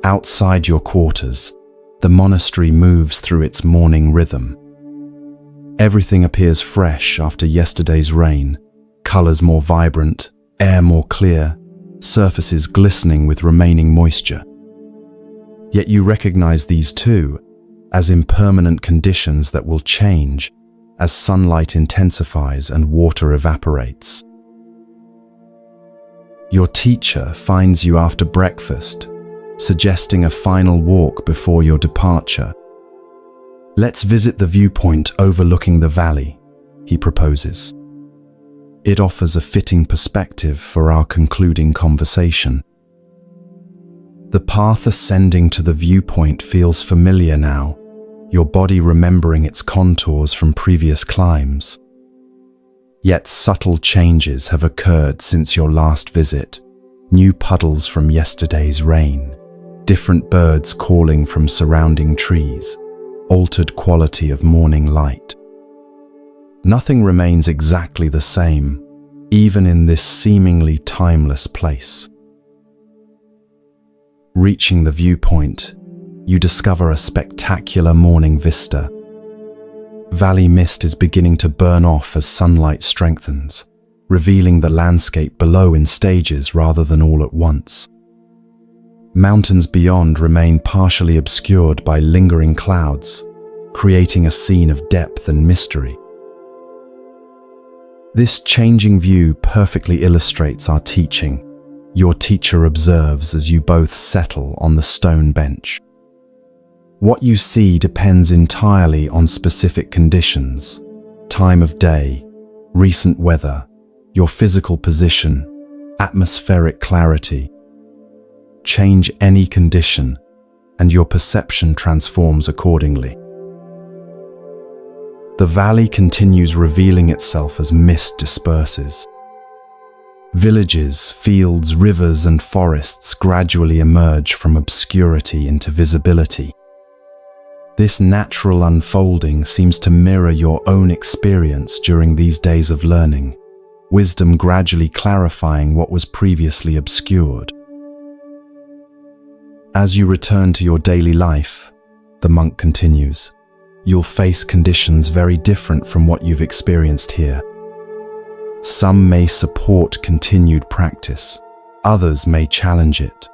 Outside your quarters, the monastery moves through its morning rhythm. Everything appears fresh after yesterday's rain, colors more vibrant, air more clear, surfaces glistening with remaining moisture. Yet you recognize these too as impermanent conditions that will change as sunlight intensifies and water evaporates. Your teacher finds you after breakfast, suggesting a final walk before your departure. "Let's visit the viewpoint overlooking the valley," he proposes. It offers a fitting perspective for our concluding conversation. The path ascending to the viewpoint feels familiar now, your body remembering its contours from previous climbs. Yet subtle changes have occurred since your last visit. New puddles from yesterday's rain, different birds calling from surrounding trees, altered quality of morning light. Nothing remains exactly the same, even in this seemingly timeless place. Reaching the viewpoint, you discover a spectacular morning vista. Valley mist is beginning to burn off as sunlight strengthens, revealing the landscape below in stages rather than all at once. Mountains beyond remain partially obscured by lingering clouds, creating a scene of depth and mystery. This changing view perfectly illustrates our teaching. Your teacher observes as you both settle on the stone bench. What you see depends entirely on specific conditions, time of day, recent weather, your physical position, atmospheric clarity. Change any condition, and your perception transforms accordingly. The valley continues revealing itself as mist disperses. Villages, fields, rivers, and forests gradually emerge from obscurity into visibility. This natural unfolding seems to mirror your own experience during these days of learning, wisdom gradually clarifying what was previously obscured. As you return to your daily life, the monk continues, you'll face conditions very different from what you've experienced here. Some may support continued practice, others may challenge it.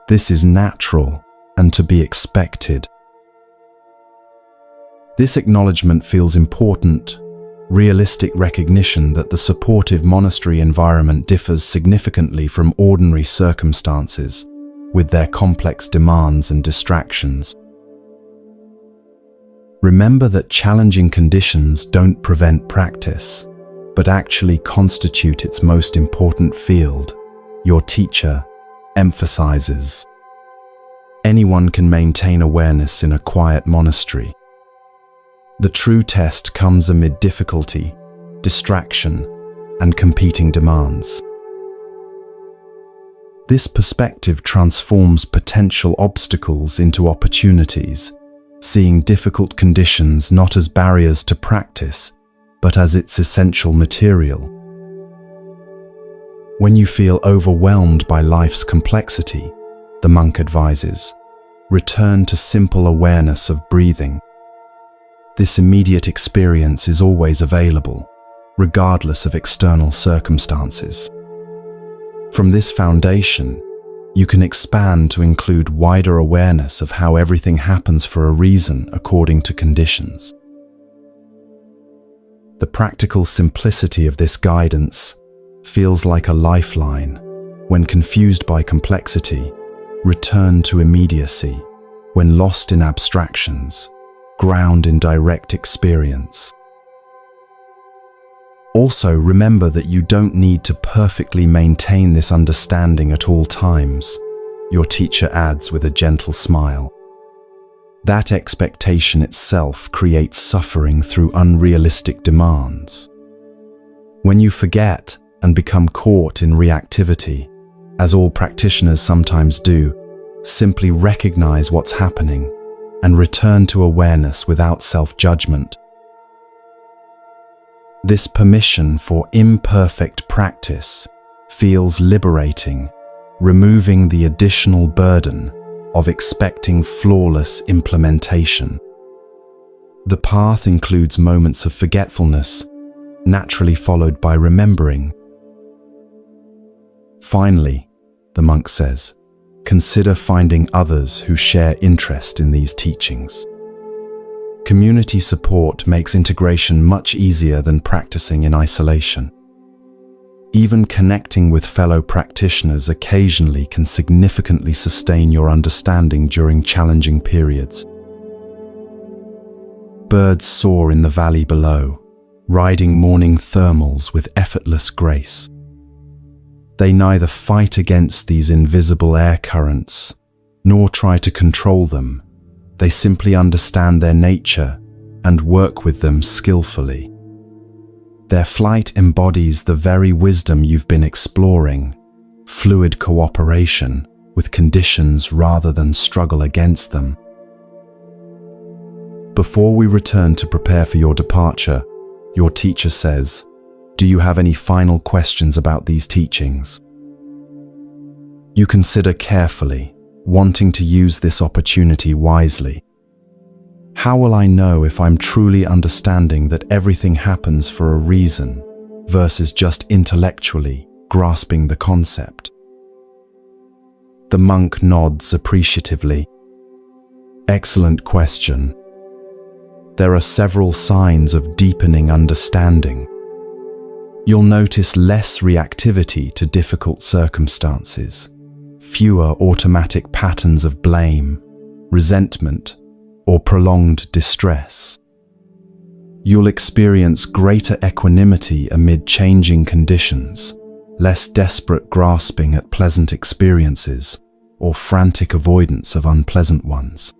This is natural and to be expected. This acknowledgement feels important, realistic recognition that the supportive monastery environment differs significantly from ordinary circumstances, with their complex demands and distractions. Remember that challenging conditions don't prevent practice, but actually constitute its most important field. Your teacher emphasizes. Anyone can maintain awareness in a quiet monastery. The true test comes amid difficulty, distraction, and competing demands. This perspective transforms potential obstacles into opportunities, seeing difficult conditions not as barriers to practice, but as its essential material. When you feel overwhelmed by life's complexity, the monk advises, return to simple awareness of breathing. This immediate experience is always available, regardless of external circumstances. From this foundation, you can expand to include wider awareness of how everything happens for a reason according to conditions. The practical simplicity of this guidance feels like a lifeline. When confused by complexity, return to immediacy. When lost in abstractions, ground in direct experience. Also, remember that you don't need to perfectly maintain this understanding at all times, your teacher adds with a gentle smile. That expectation itself creates suffering through unrealistic demands. When you forget and become caught in reactivity, as all practitioners sometimes do, simply recognize what's happening and return to awareness without self-judgment. This permission for imperfect practice feels liberating, removing the additional burden of expecting flawless implementation. The path includes moments of forgetfulness, naturally followed by remembering. Finally, the monk says, consider finding others who share interest in these teachings. Community support makes integration much easier than practicing in isolation. Even connecting with fellow practitioners occasionally can significantly sustain your understanding during challenging periods. Birds soar in the valley below, riding morning thermals with effortless grace. They neither fight against these invisible air currents, nor try to control them. They simply understand their nature and work with them skillfully. Their flight embodies the very wisdom you've been exploring, fluid cooperation with conditions rather than struggle against them. Before we return to prepare for your departure, your teacher says, "Do you have any final questions about these teachings?" You consider carefully, wanting to use this opportunity wisely. How will I know if I'm truly understanding that everything happens for a reason versus just intellectually grasping the concept? The monk nods appreciatively. Excellent question. There are several signs of deepening understanding. You'll notice less reactivity to difficult circumstances, fewer automatic patterns of blame, resentment, or prolonged distress. You'll experience greater equanimity amid changing conditions, less desperate grasping at pleasant experiences, or frantic avoidance of unpleasant ones.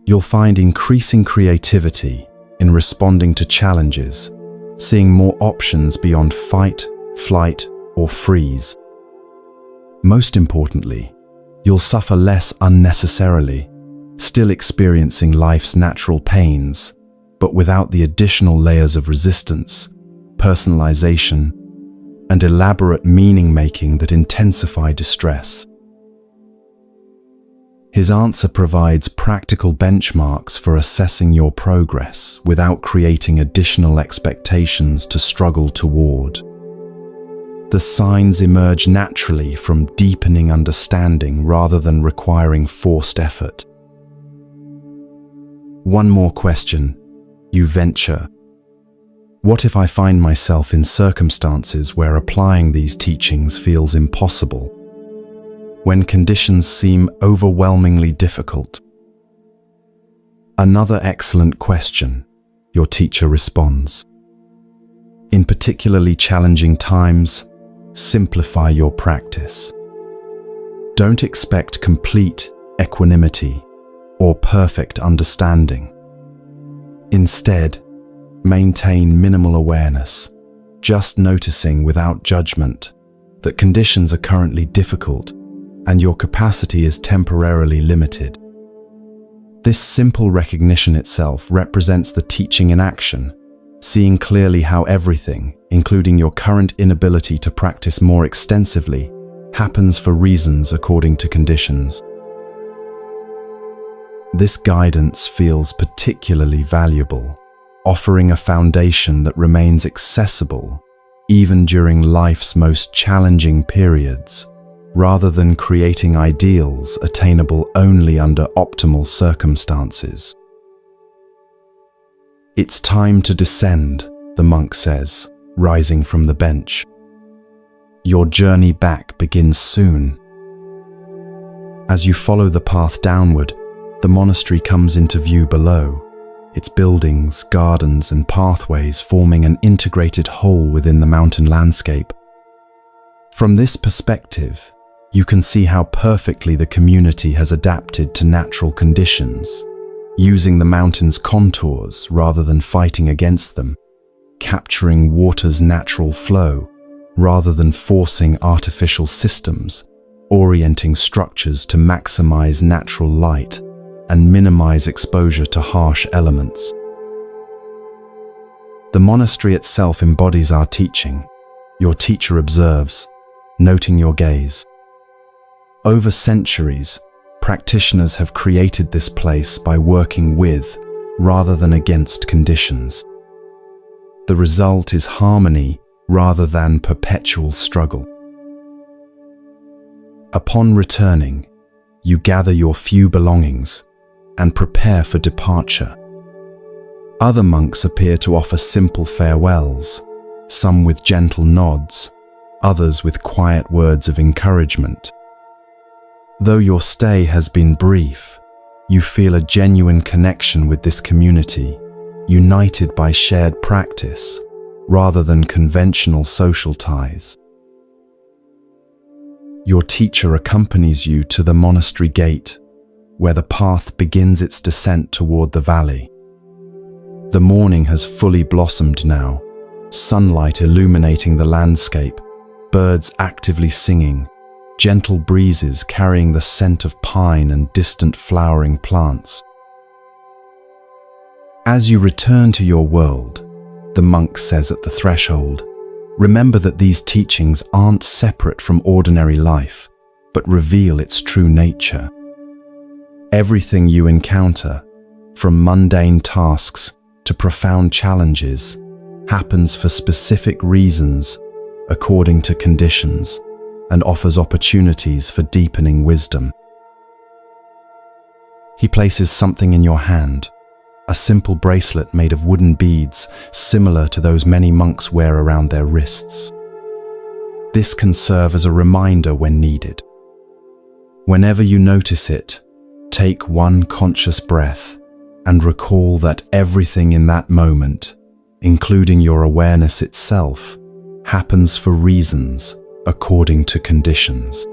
You'll find increasing creativity in responding to challenges, seeing more options beyond fight, flight, or freeze. Most importantly, you'll suffer less unnecessarily, still experiencing life's natural pains, but without the additional layers of resistance, personalization, and elaborate meaning-making that intensify distress. His answer provides practical benchmarks for assessing your progress without creating additional expectations to struggle toward. The signs emerge naturally from deepening understanding rather than requiring forced effort. One more question, you venture. What if I find myself in circumstances where applying these teachings feels impossible? When conditions seem overwhelmingly difficult? Another excellent question, your teacher responds. In particularly challenging times, simplify your practice. Don't expect complete equanimity or perfect understanding. Instead, maintain minimal awareness, just noticing without judgment that conditions are currently difficult and your capacity is temporarily limited. This simple recognition itself represents the teaching in action, seeing clearly how everything, including your current inability to practice more extensively, happens for reasons according to conditions. This guidance feels particularly valuable, offering a foundation that remains accessible even during life's most challenging periods, rather than creating ideals attainable only under optimal circumstances. It's time to descend, the monk says, rising from the bench. Your journey back begins soon. As you follow the path downward, the monastery comes into view below, its buildings, gardens, and pathways forming an integrated whole within the mountain landscape. From this perspective, you can see how perfectly the community has adapted to natural conditions, using the mountain's contours rather than fighting against them, capturing water's natural flow rather than forcing artificial systems, orienting structures to maximize natural light and minimize exposure to harsh elements. The monastery itself embodies our teaching, your teacher observes, noting your gaze. Over centuries, practitioners have created this place by working with, rather than against conditions. The result is harmony rather than perpetual struggle. Upon returning, you gather your few belongings and prepare for departure. Other monks appear to offer simple farewells, some with gentle nods, others with quiet words of encouragement. Though your stay has been brief, you feel a genuine connection with this community, united by shared practice rather than conventional social ties. Your teacher accompanies you to the monastery gate, where the path begins its descent toward the valley. The morning has fully blossomed now, sunlight illuminating the landscape, birds actively singing, gentle breezes carrying the scent of pine and distant flowering plants. As you return to your world, the monk says at the threshold, remember that these teachings aren't separate from ordinary life, but reveal its true nature. Everything you encounter, from mundane tasks to profound challenges, happens for specific reasons, according to conditions, and offers opportunities for deepening wisdom. He places something in your hand, a simple bracelet made of wooden beads similar to those many monks wear around their wrists. This can serve as a reminder when needed. Whenever you notice it, take one conscious breath and recall that everything in that moment, including your awareness itself, happens for reasons according to conditions.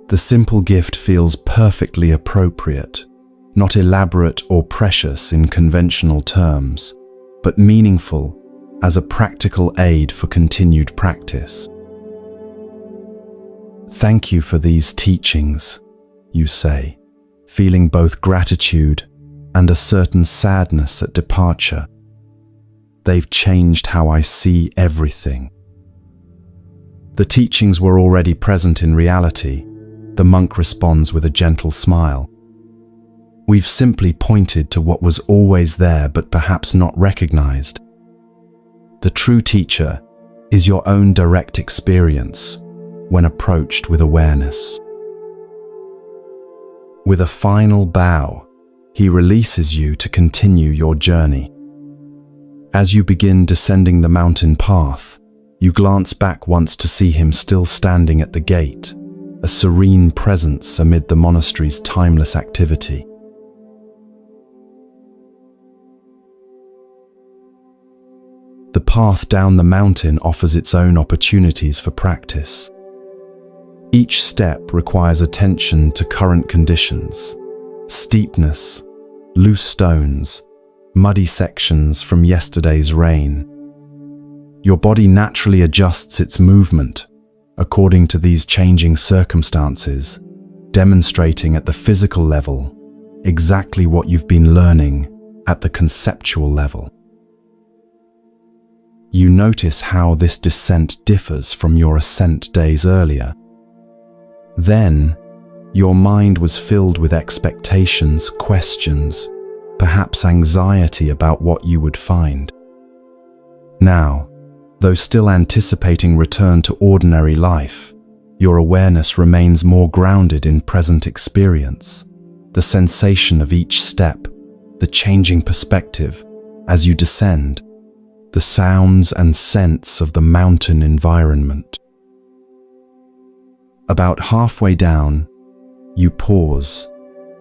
The simple gift feels perfectly appropriate, not elaborate or precious in conventional terms, but meaningful as a practical aid for continued practice. Thank you for these teachings, you say, feeling both gratitude and a certain sadness at departure. They've changed how I see everything. The teachings were already present in reality. The monk responds with a gentle smile. We've simply pointed to what was always there but perhaps not recognized. The true teacher is your own direct experience when approached with awareness. With a final bow, he releases you to continue your journey. As you begin descending the mountain path, you glance back once to see him still standing at the gate, a serene presence amid the monastery's timeless activity. The path down the mountain offers its own opportunities for practice. Each step requires attention to current conditions, steepness, loose stones, muddy sections from yesterday's rain. Your body naturally adjusts its movement according to these changing circumstances, demonstrating at the physical level exactly what you've been learning at the conceptual level. You notice how this descent differs from your ascent days earlier. Then, your mind was filled with expectations, questions, perhaps anxiety about what you would find. Now, though still anticipating return to ordinary life, your awareness remains more grounded in present experience, the sensation of each step, the changing perspective as you descend, the sounds and scents of the mountain environment. About halfway down, you pause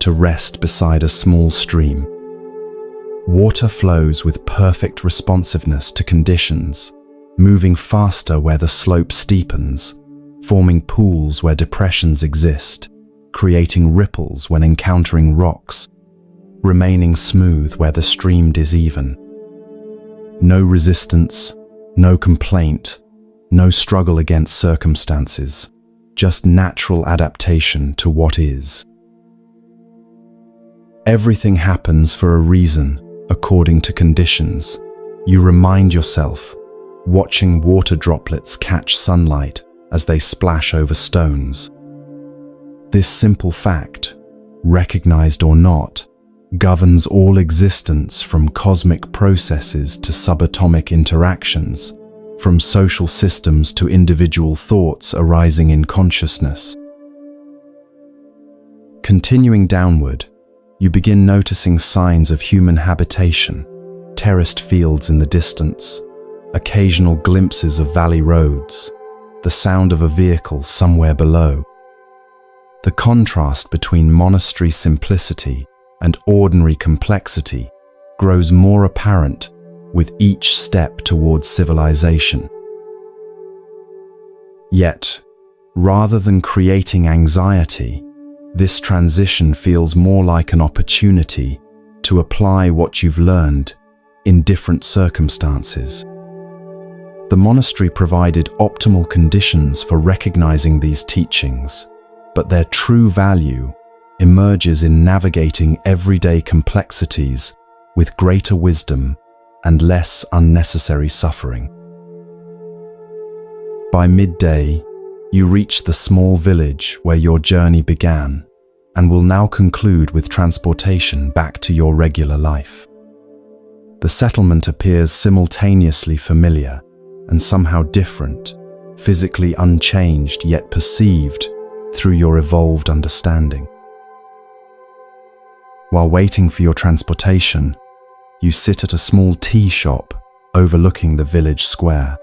to rest beside a small stream. Water flows with perfect responsiveness to conditions, moving faster where the slope steepens, forming pools where depressions exist, creating ripples when encountering rocks, remaining smooth where the stream is even. No resistance, no complaint, no struggle against circumstances, just natural adaptation to what is. Everything happens for a reason, according to conditions. You remind yourself, watching water droplets catch sunlight as they splash over stones. This simple fact, recognized or not, governs all existence from cosmic processes to subatomic interactions, from social systems to individual thoughts arising in consciousness. Continuing downward, you begin noticing signs of human habitation, terraced fields in the distance, occasional glimpses of valley roads, the sound of a vehicle somewhere below. The contrast between monastery simplicity and ordinary complexity grows more apparent with each step towards civilization. Yet, rather than creating anxiety, this transition feels more like an opportunity to apply what you've learned in different circumstances. The monastery provided optimal conditions for recognizing these teachings, but their true value emerges in navigating everyday complexities with greater wisdom and less unnecessary suffering. By midday, you reach the small village where your journey began and will now conclude with transportation back to your regular life. The settlement appears simultaneously familiar and somehow different, physically unchanged yet perceived through your evolved understanding. While waiting for your transportation, you sit at a small tea shop overlooking the village square.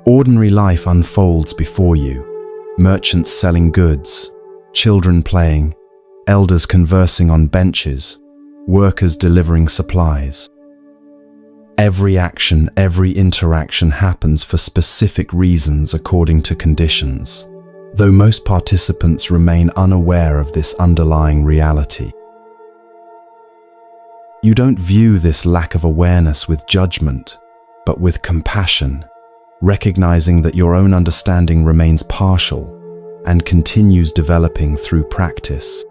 Ordinary life unfolds before you, merchants selling goods, children playing, elders conversing on benches, workers delivering supplies. Every action, every interaction happens for specific reasons according to conditions, though most participants remain unaware of this underlying reality. You don't view this lack of awareness with judgment, but with compassion, recognizing that your own understanding remains partial and continues developing through practice.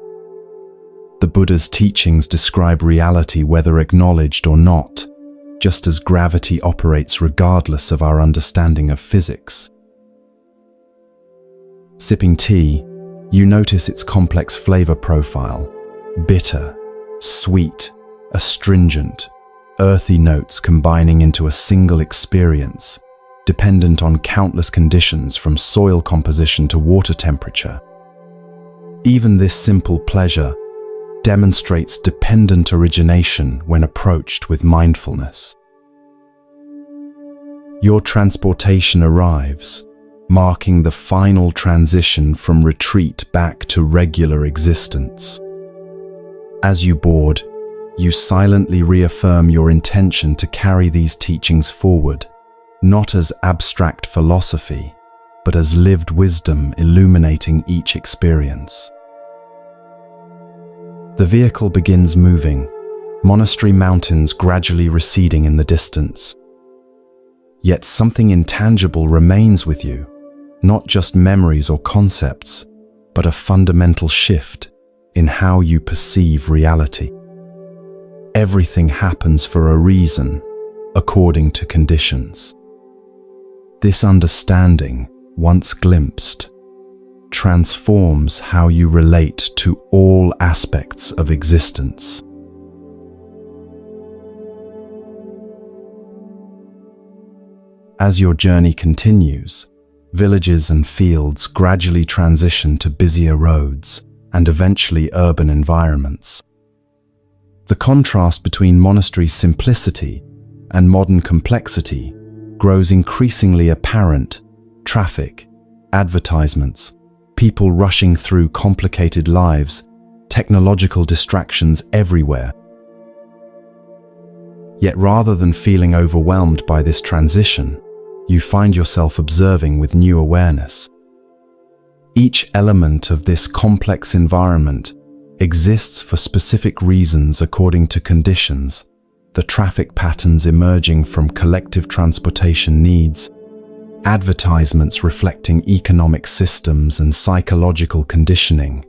The Buddha's teachings describe reality whether acknowledged or not, just as gravity operates regardless of our understanding of physics. Sipping tea, you notice its complex flavor profile: bitter, sweet, astringent, earthy notes combining into a single experience, dependent on countless conditions from soil composition to water temperature. Even this simple pleasure demonstrates dependent origination when approached with mindfulness. Your transportation arrives, marking the final transition from retreat back to regular existence. As you board, you silently reaffirm your intention to carry these teachings forward, not as abstract philosophy, but as lived wisdom illuminating each experience. The vehicle begins moving, monastery mountains gradually receding in the distance. Yet something intangible remains with you, not just memories or concepts, but a fundamental shift in how you perceive reality. Everything happens for a reason, according to conditions. This understanding, once glimpsed, transforms how you relate to all aspects of existence. As your journey continues, villages and fields gradually transition to busier roads and eventually urban environments. The contrast between monastery simplicity and modern complexity grows increasingly apparent. Traffic, advertisements, people rushing through complicated lives, technological distractions everywhere. Yet rather than feeling overwhelmed by this transition, you find yourself observing with new awareness. Each element of this complex environment exists for specific reasons according to conditions, the traffic patterns emerging from collective transportation needs, advertisements reflecting economic systems and psychological conditioning,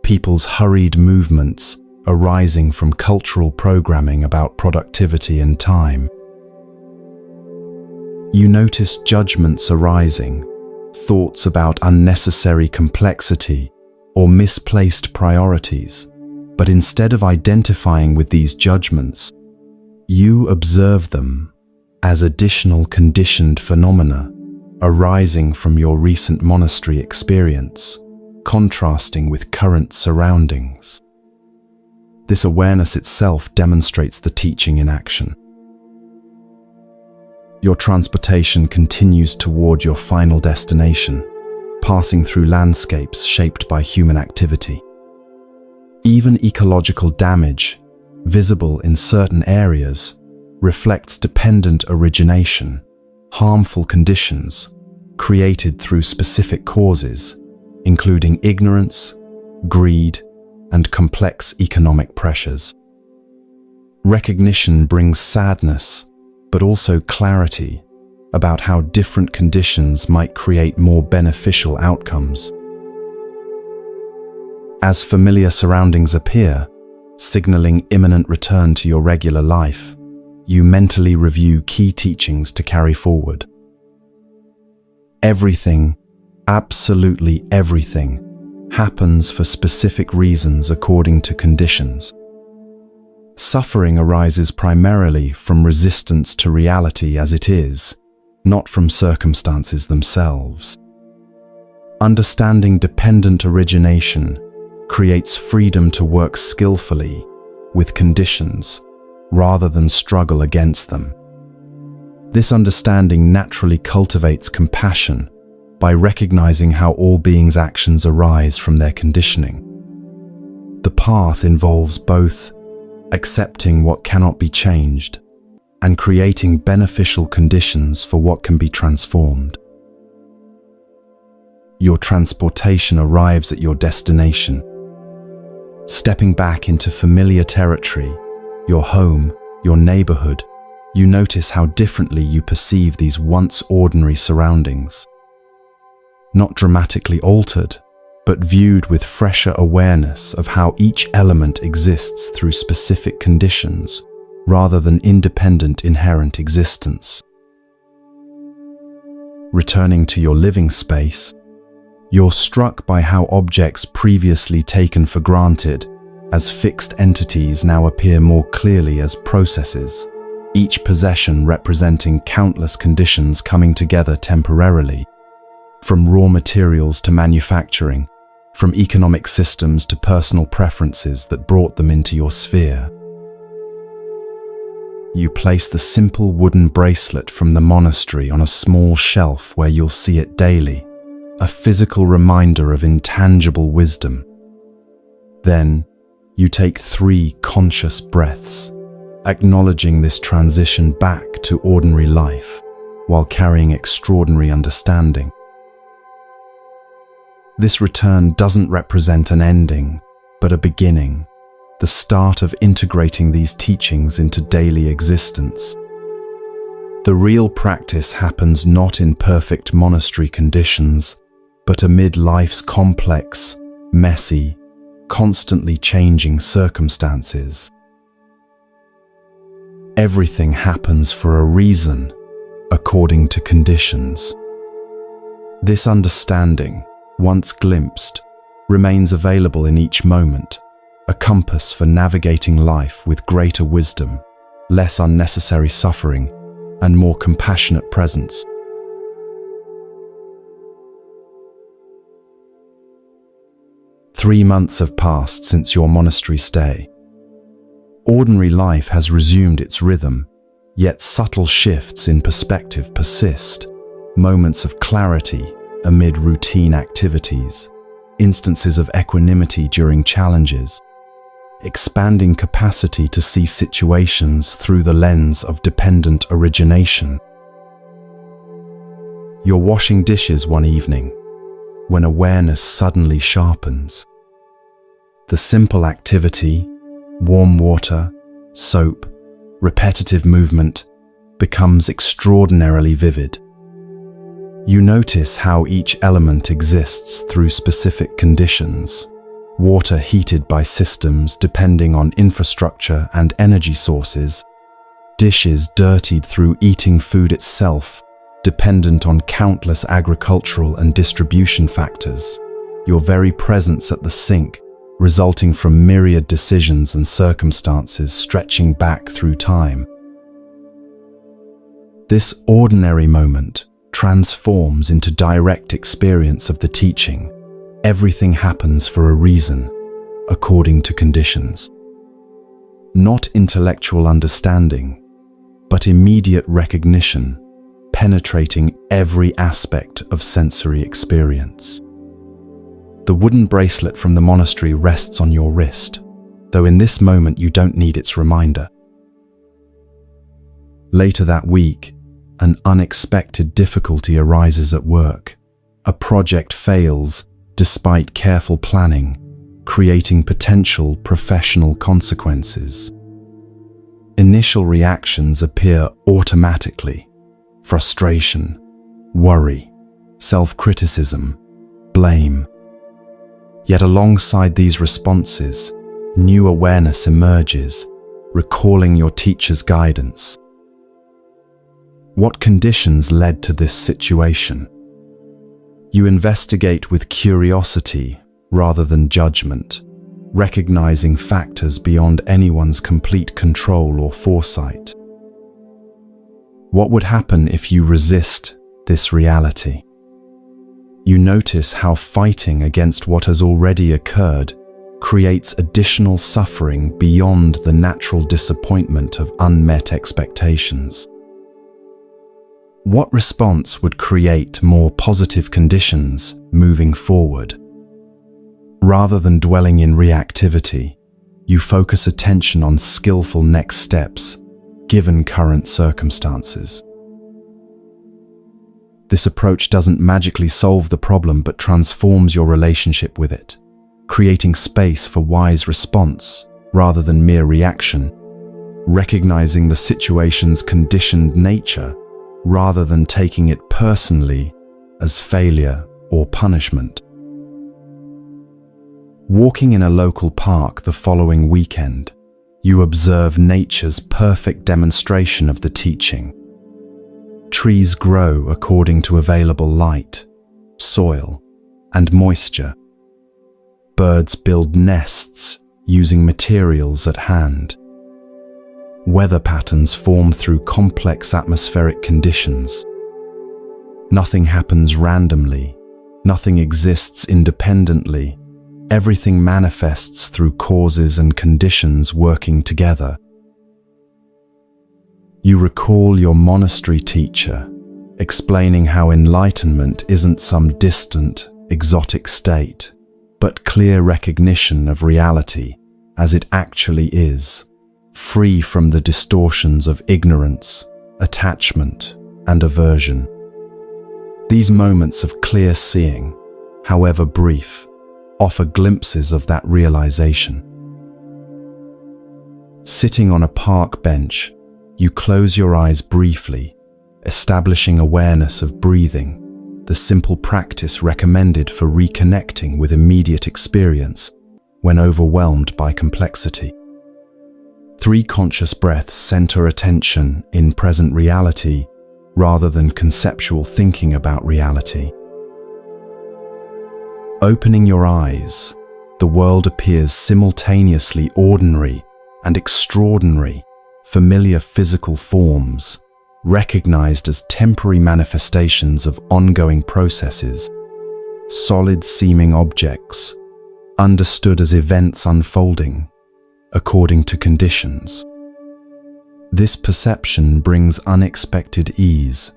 people's hurried movements arising from cultural programming about productivity and time. You notice judgments arising, thoughts about unnecessary complexity or misplaced priorities, but instead of identifying with these judgments, you observe them, as additional conditioned phenomena arising from your recent monastery experience, contrasting with current surroundings. This awareness itself demonstrates the teaching in action. Your transportation continues toward your final destination, passing through landscapes shaped by human activity. Even ecological damage, visible in certain areas, reflects dependent origination, harmful conditions created through specific causes, including ignorance, greed, and complex economic pressures. Recognition brings sadness, but also clarity about how different conditions might create more beneficial outcomes. As familiar surroundings appear, signaling imminent return to your regular life, you mentally review key teachings to carry forward. Everything, absolutely everything, happens for specific reasons according to conditions. Suffering arises primarily from resistance to reality as it is, not from circumstances themselves. Understanding dependent origination creates freedom to work skillfully with conditions rather than struggle against them. This understanding naturally cultivates compassion by recognizing how all beings' actions arise from their conditioning. The path involves both accepting what cannot be changed and creating beneficial conditions for what can be transformed. Your transportation arrives at your destination. Stepping back into familiar territory, your home, your neighborhood, you notice how differently you perceive these once ordinary surroundings. Not dramatically altered, but viewed with fresher awareness of how each element exists through specific conditions rather than independent inherent existence. Returning to your living space, you're struck by how objects previously taken for granted as fixed entities now appear more clearly as processes, each possession representing countless conditions coming together temporarily, from raw materials to manufacturing, from economic systems to personal preferences that brought them into your sphere. You place the simple wooden bracelet from the monastery on a small shelf where you'll see it daily, a physical reminder of intangible wisdom. Then, you take 3 conscious breaths, acknowledging this transition back to ordinary life while carrying extraordinary understanding. This return doesn't represent an ending, but a beginning, the start of integrating these teachings into daily existence. The real practice happens not in perfect monastery conditions, but amid life's complex, messy, constantly changing circumstances. Everything happens for a reason, according to conditions. This understanding, once glimpsed, remains available in each moment, a compass for navigating life with greater wisdom, less unnecessary suffering, and more compassionate presence. Three months have passed since your monastery stay. Ordinary life has resumed its rhythm, yet subtle shifts in perspective persist, moments of clarity amid routine activities, instances of equanimity during challenges, expanding capacity to see situations through the lens of dependent origination. You're washing dishes one evening, when awareness suddenly sharpens. The simple activity, warm water, soap, repetitive movement, becomes extraordinarily vivid. You notice how each element exists through specific conditions. Water heated by systems depending on infrastructure and energy sources, dishes dirtied through eating food itself, dependent on countless agricultural and distribution factors, your very presence at the sink, resulting from myriad decisions and circumstances stretching back through time. This ordinary moment transforms into direct experience of the teaching. Everything happens for a reason, according to conditions. Not intellectual understanding, but immediate recognition, penetrating every aspect of sensory experience. The wooden bracelet from the monastery rests on your wrist, though in this moment you don't need its reminder. Later that week, an unexpected difficulty arises at work. A project fails despite careful planning, creating potential professional consequences. Initial reactions appear automatically: frustration, worry, self-criticism, blame. Yet alongside these responses, new awareness emerges, recalling your teacher's guidance. What conditions led to this situation? You investigate with curiosity rather than judgment, recognizing factors beyond anyone's complete control or foresight. What would happen if you resist this reality? You notice how fighting against what has already occurred creates additional suffering beyond the natural disappointment of unmet expectations. What response would create more positive conditions moving forward? Rather than dwelling in reactivity, you focus attention on skillful next steps, given current circumstances. This approach doesn't magically solve the problem but transforms your relationship with it, creating space for wise response rather than mere reaction, recognizing the situation's conditioned nature rather than taking it personally as failure or punishment. Walking in a local park the following weekend, you observe nature's perfect demonstration of the teaching. Trees grow according to available light, soil, and moisture. Birds build nests using materials at hand. Weather patterns form through complex atmospheric conditions. Nothing happens randomly. Nothing exists independently. Everything manifests through causes and conditions working together. You recall your monastery teacher explaining how enlightenment isn't some distant, exotic state, but clear recognition of reality as it actually is, free from the distortions of ignorance, attachment, and aversion. These moments of clear seeing, however brief, offer glimpses of that realization. Sitting on a park bench, you close your eyes briefly, establishing awareness of breathing, the simple practice recommended for reconnecting with immediate experience when overwhelmed by complexity. 3 conscious breaths center attention in present reality rather than conceptual thinking about reality. Opening your eyes, the world appears simultaneously ordinary and extraordinary, familiar physical forms, recognized as temporary manifestations of ongoing processes, solid-seeming objects, understood as events unfolding according to conditions. This perception brings unexpected ease,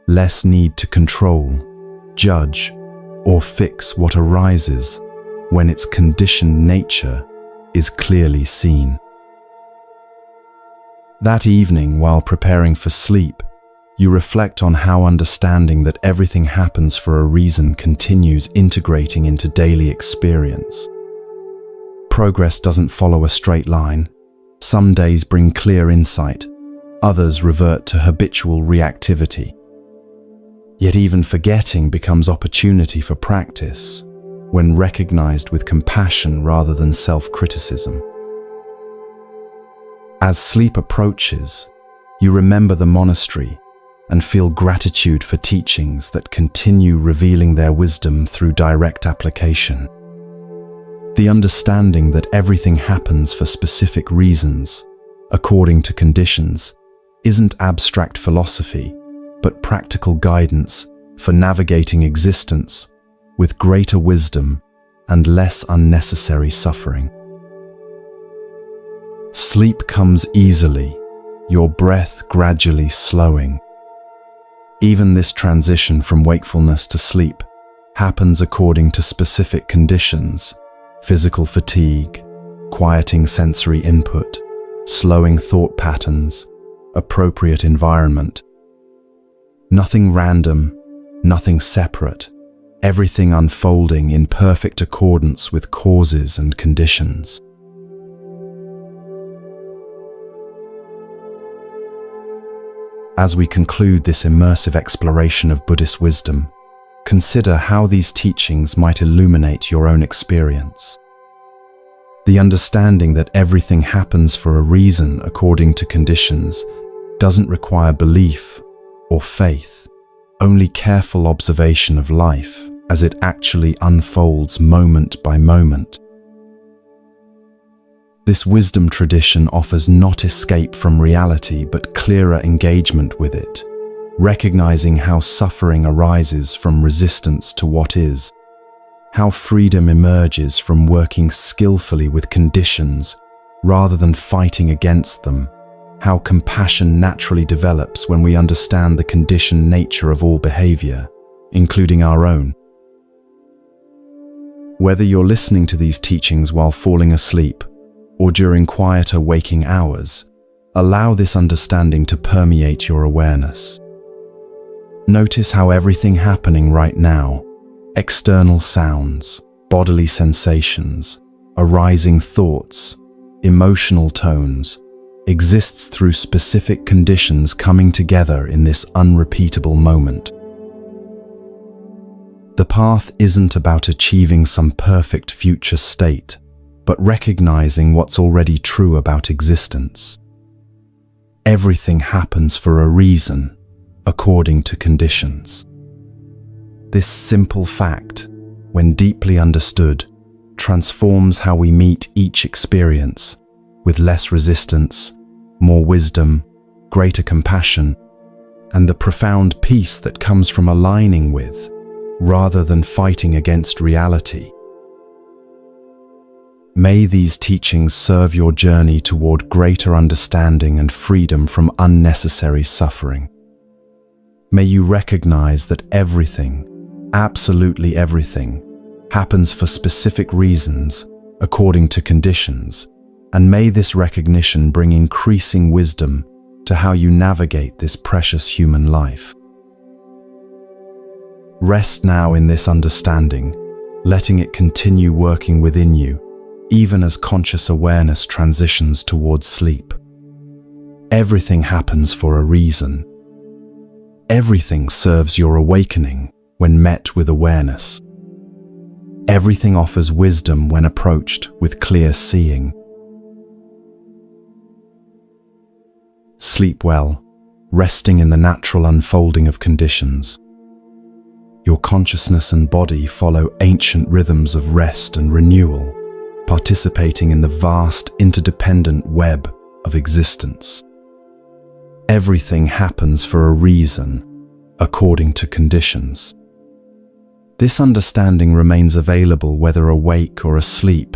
less need to control, judge, or fix what arises when its conditioned nature is clearly seen. That evening, while preparing for sleep, you reflect on how understanding that everything happens for a reason continues integrating into daily experience. Progress doesn't follow a straight line. Some days bring clear insight, others revert to habitual reactivity. Yet even forgetting becomes opportunity for practice when recognized with compassion rather than self-criticism. As sleep approaches, you remember the monastery and feel gratitude for teachings that continue revealing their wisdom through direct application. The understanding that everything happens for specific reasons, according to conditions, isn't abstract philosophy, but practical guidance for navigating existence with greater wisdom and less unnecessary suffering. Sleep comes easily, your breath gradually slowing. Even this transition from wakefulness to sleep happens according to specific conditions: physical fatigue, quieting sensory input, slowing thought patterns, appropriate environment. Nothing random, nothing separate, everything unfolding in perfect accordance with causes and conditions. As we conclude this immersive exploration of Buddhist wisdom, consider how these teachings might illuminate your own experience. The understanding that everything happens for a reason according to conditions doesn't require belief or faith, only careful observation of life as it actually unfolds moment by moment. This wisdom tradition offers not escape from reality but clearer engagement with it, recognizing how suffering arises from resistance to what is, how freedom emerges from working skillfully with conditions rather than fighting against them, how compassion naturally develops when we understand the conditioned nature of all behavior, including our own. Whether you're listening to these teachings while falling asleep or during quieter waking hours, allow this understanding to permeate your awareness. Notice how everything happening right now, external sounds, bodily sensations, arising thoughts, emotional tones, exists through specific conditions coming together in this unrepeatable moment. The path isn't about achieving some perfect future state, but recognizing what's already true about existence. Everything happens for a reason, according to conditions. This simple fact, when deeply understood, transforms how we meet each experience with less resistance, more wisdom, greater compassion, and the profound peace that comes from aligning with, rather than fighting against reality. May these teachings serve your journey toward greater understanding and freedom from unnecessary suffering. May you recognize that everything, absolutely everything, happens for specific reasons, according to conditions, and may this recognition bring increasing wisdom to how you navigate this precious human life. Rest now in this understanding, letting it continue working within you, even as conscious awareness transitions towards sleep. Everything happens for a reason. Everything serves your awakening when met with awareness. Everything offers wisdom when approached with clear seeing. Sleep well, resting in the natural unfolding of conditions. Your consciousness and body follow ancient rhythms of rest and renewal, participating in the vast interdependent web of existence. Everything happens for a reason, according to conditions. This understanding remains available whether awake or asleep,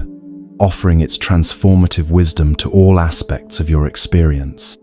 offering its transformative wisdom to all aspects of your experience.